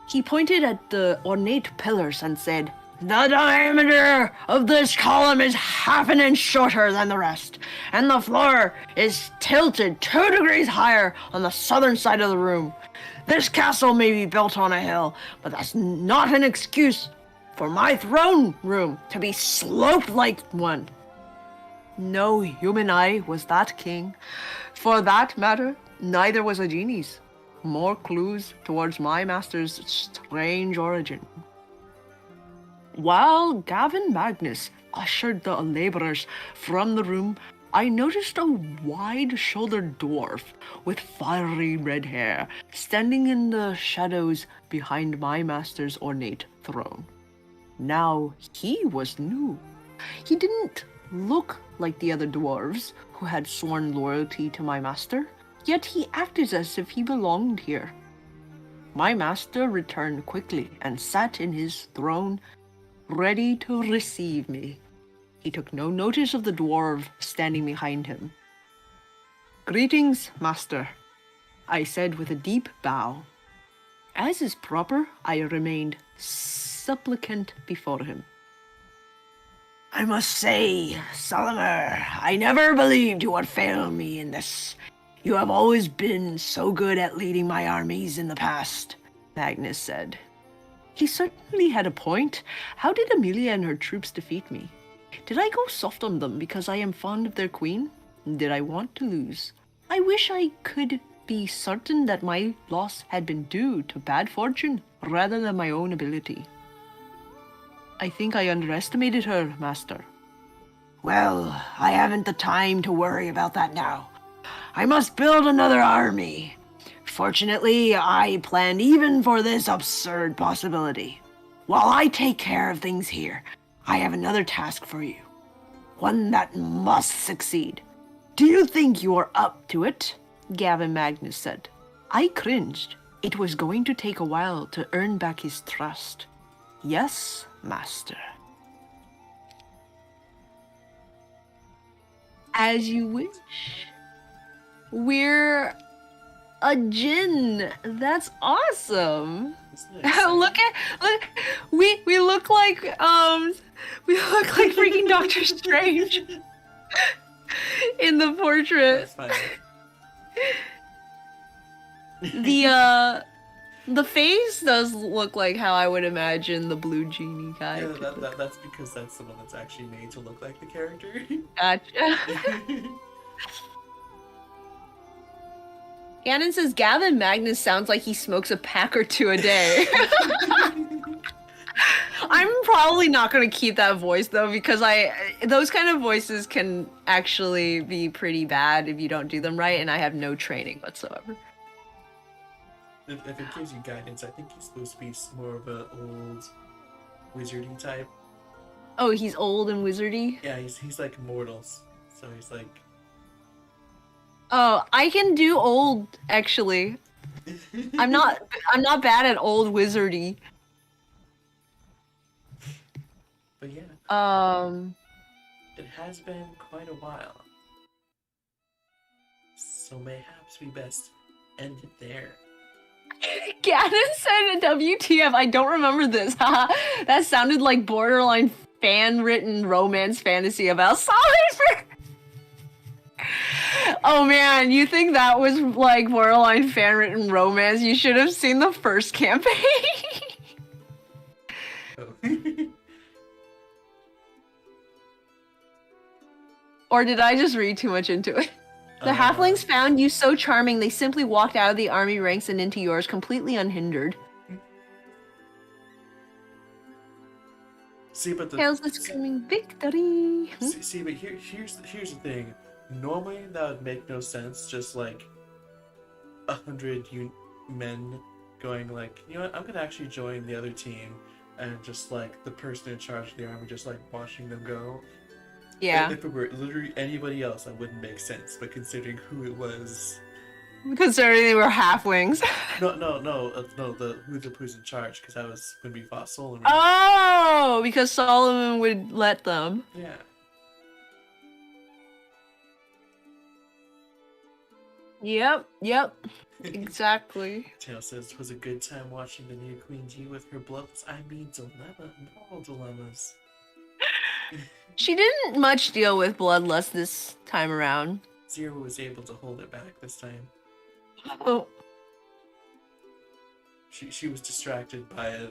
He pointed at the ornate pillars and said, "The diameter of this column is half an inch shorter than the rest, and the floor is tilted 2 degrees higher on the southern side of the room. This castle may be built on a hill, but that's not an excuse for my throne room to be sloped like one." No human eye was that king. For that matter, neither was a genie's. More clues towards my master's strange origin. While Gavin Magnus ushered the laborers from the room, I noticed a wide-shouldered dwarf with fiery red hair standing in the shadows behind my master's ornate throne. Now he was new. He didn't look like the other dwarves who had sworn loyalty to my master, yet he acted as if he belonged here. My master returned quickly and sat in his throne, ready to receive me. He took no notice of the dwarf standing behind him. "Greetings, master," I said with a deep bow. As is proper, I remained supplicant before him. "I must say, Solimer, I never believed you would fail me in this. You have always been so good at leading my armies in the past," Magnus said. He certainly had a point. How did Emilia and her troops defeat me? Did I go soft on them because I am fond of their queen? Did I want to lose? I wish I could be certain that my loss had been due to bad fortune rather than my own ability. "I think I underestimated her, master." "Well, I haven't the time to worry about that now. I must build another army. Fortunately, I planned even for this absurd possibility. While I take care of things here, I have another task for you. One that must succeed. Do you think you are up to it?" Gavin Magnus said. I cringed. It was going to take a while to earn back his trust. "Yes, master." As you wish. We're a djinn. That's awesome. look, we look like freaking Doctor Strange. in the portrait. That's fine. The face does look like how I would imagine the blue genie guy. Yeah, to look. that's because that's the one that's actually made to look like the character. Gotcha. Gannon says Gavin Magnus sounds like he smokes a pack or two a day. I'm probably not gonna keep that voice though, because those kind of voices can actually be pretty bad if you don't do them right, and I have no training whatsoever. If it gives you guidance, I think he's supposed to be more of an old wizardy type. Oh, he's old and wizardy? Yeah, he's like mortals. So he's like... Oh, I can do old, actually. I'm not bad at old wizardy. But yeah. It has been quite a while. So mayhaps we best end it there. Gannon said WTF, I don't remember this. That sounded like borderline fan-written romance fantasy about Solid. Oh man, you think that was like borderline fan-written romance? You should have seen the first campaign. Oh. Or did I just read too much into it? The halflings found you so charming, they simply walked out of the army ranks and into yours completely unhindered. See, but Tails is screaming victory. See, but here's the thing. Normally that would make no sense. Just like 100 men going like, you know what? I'm gonna actually join the other team, and just like the person in charge of the army, just like watching them go. Yeah. If it were literally anybody else, that wouldn't make sense. But considering who it was, Considering they were halflings. Who's in charge? Because that was when we fought Solomon. Oh, because Solomon would let them. Yeah. Yep. Exactly. Tail says it was a good time watching the new Queen G with her bloodlust. I mean, moral dilemmas. She didn't much deal with bloodlust this time around. Zero was able to hold it back this time. Oh. She was distracted by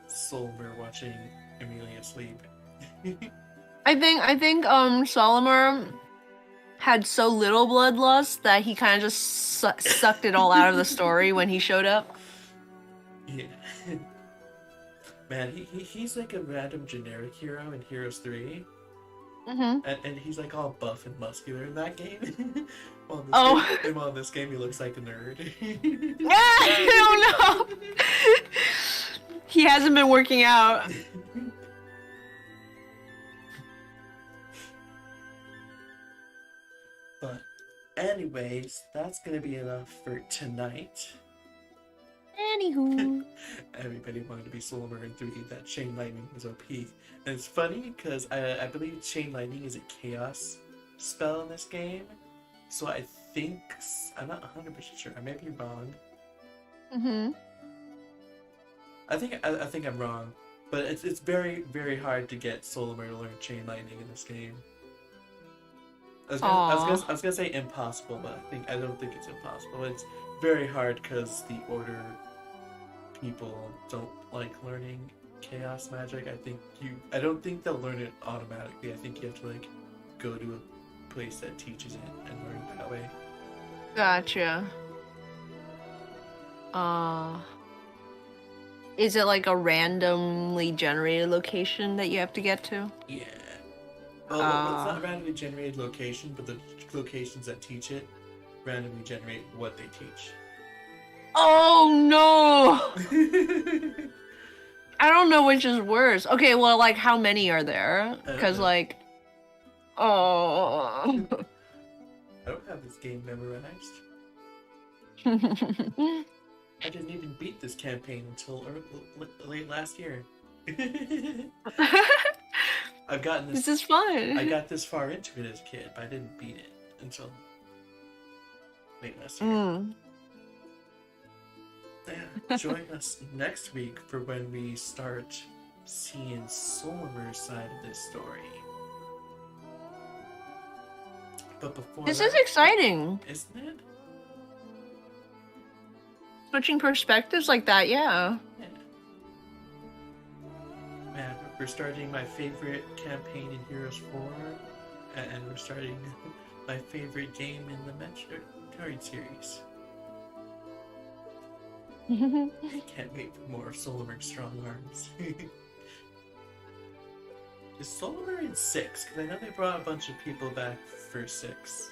Solmer watching Emilia sleep. I think Solomon had so little bloodlust that he kind of just sucked it all out of the story when he showed up. Yeah. Man, he's like a random generic hero in Heroes 3. Mm-hmm. And he's like all buff and muscular in that game. While in this game he looks like a nerd. I don't know. He hasn't been working out. But anyways, that's gonna be enough for tonight. Anywho. Everybody wanted to be Solomon in 3. That Chain Lightning was OP. And it's funny because I believe Chain Lightning is a chaos spell in this game. So I think, I'm not 100% sure, I may be wrong. Mm-hmm. I think I'm wrong. But it's very, very hard to get Solomon to learn Chain Lightning in this game. I was gonna say impossible, but I don't think it's impossible. It's very hard because the Order people don't like learning chaos magic. I don't think they'll learn it automatically. I think you have to like go to a place that teaches it and learn it that way. Gotcha. Is it like a randomly generated location that you have to get to? Yeah. Well, it's not a randomly generated location, but the locations that teach it randomly generate what they teach. Oh no! I don't know which is worse. Okay, well, like, how many are there? Because, like, oh. I don't have this game memorized. I didn't even beat this campaign until late last year. I've gotten this. This is fun. I got this far into it as a kid, but I didn't beat it until late last year. Yeah, join us next week for when we start seeing Solomer's side of this story. But before This that, is exciting. isn't it? Switching perspectives like that, yeah. Yeah. Man, we're starting my favorite campaign in Heroes 4, and we're starting my favorite game in the Metroid series. I can't wait for more Solarmer's Strong Arms. Is Solarmer in 6? Because I know they brought a bunch of people back for 6.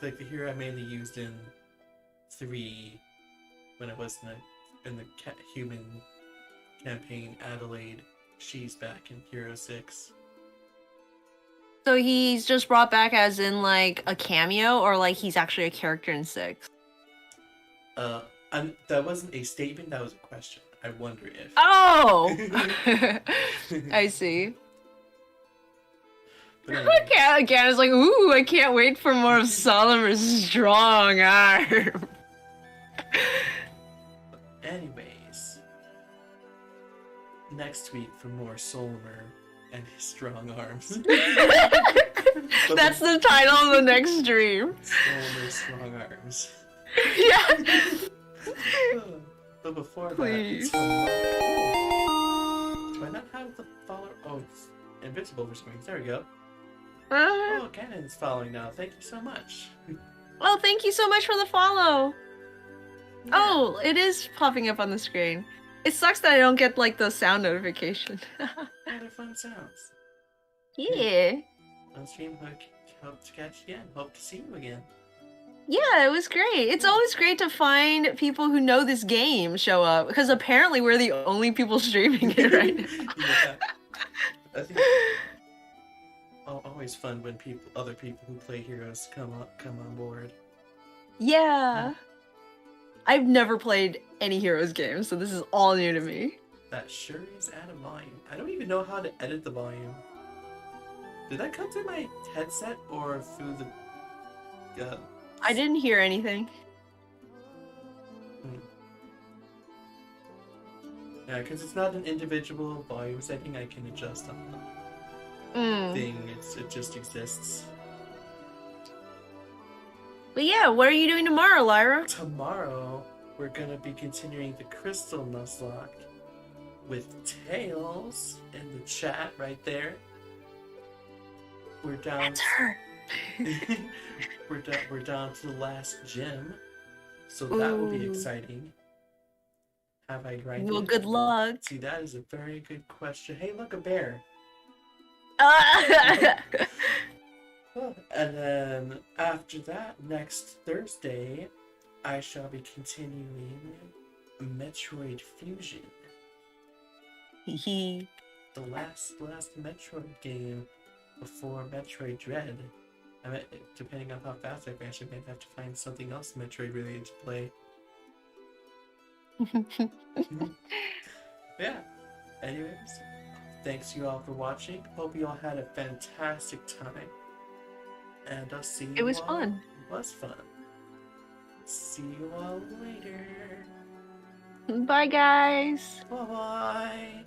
Like the hero I mainly used in 3 when I was in the human campaign, Adelaide. She's back in Hero 6. So he's just brought back as in like a cameo, or like he's actually a character in 6? That wasn't a statement, that was a question. I wonder if. Oh! I see. But anyway, Again, it's like, ooh, I can't wait for more of Solomon's strong arm. anyways, next week for more Solmer and his strong arms. That's the title of the next stream. Solmer's strong arms. Yeah. But before Please. that, do I not have the follower? Oh, it's invincible for some reason. There we go. Oh, Cannon's following now. Thank you so much. Oh, thank you so much for the follow. Yeah. Oh, it is popping up on the screen. It sucks that I don't get like the sound notification. Yeah, they're fun sounds. Yeah. On stream, hope to catch you again. Hope to see you again. Yeah, it was great. It's always great to find people who know this game show up, because apparently we're the only people streaming it right now. Yeah. I think always fun when other people who play Heroes come on board. Yeah. I've never played any Heroes games, so this is all new to me. That sure is out of volume. I don't even know how to edit the volume. Did that come through my headset or through the I didn't hear anything. Yeah, because it's not an individual volume setting I can adjust on Mm. the thing. It just exists. But yeah, what are you doing tomorrow, Lyra? Tomorrow, we're gonna be continuing the Crystal Nuzlocke with Tails in the chat right there. We're down. That's her. we're down to the last gym, so that will be Ooh. exciting. Have I grinded? Well, good luck. See, that is a very good question. Hey, look, a bear. And then after that, next Thursday, I shall be continuing Metroid Fusion, the last Metroid game before Metroid Dread. I mean, depending on how fast I finish, I may have to find something else Metroid related to play. Yeah. Anyways, thanks you all for watching. Hope you all had a fantastic time. And I'll see you It was all. fun. It was fun. See you all later. Bye, guys. Bye-bye.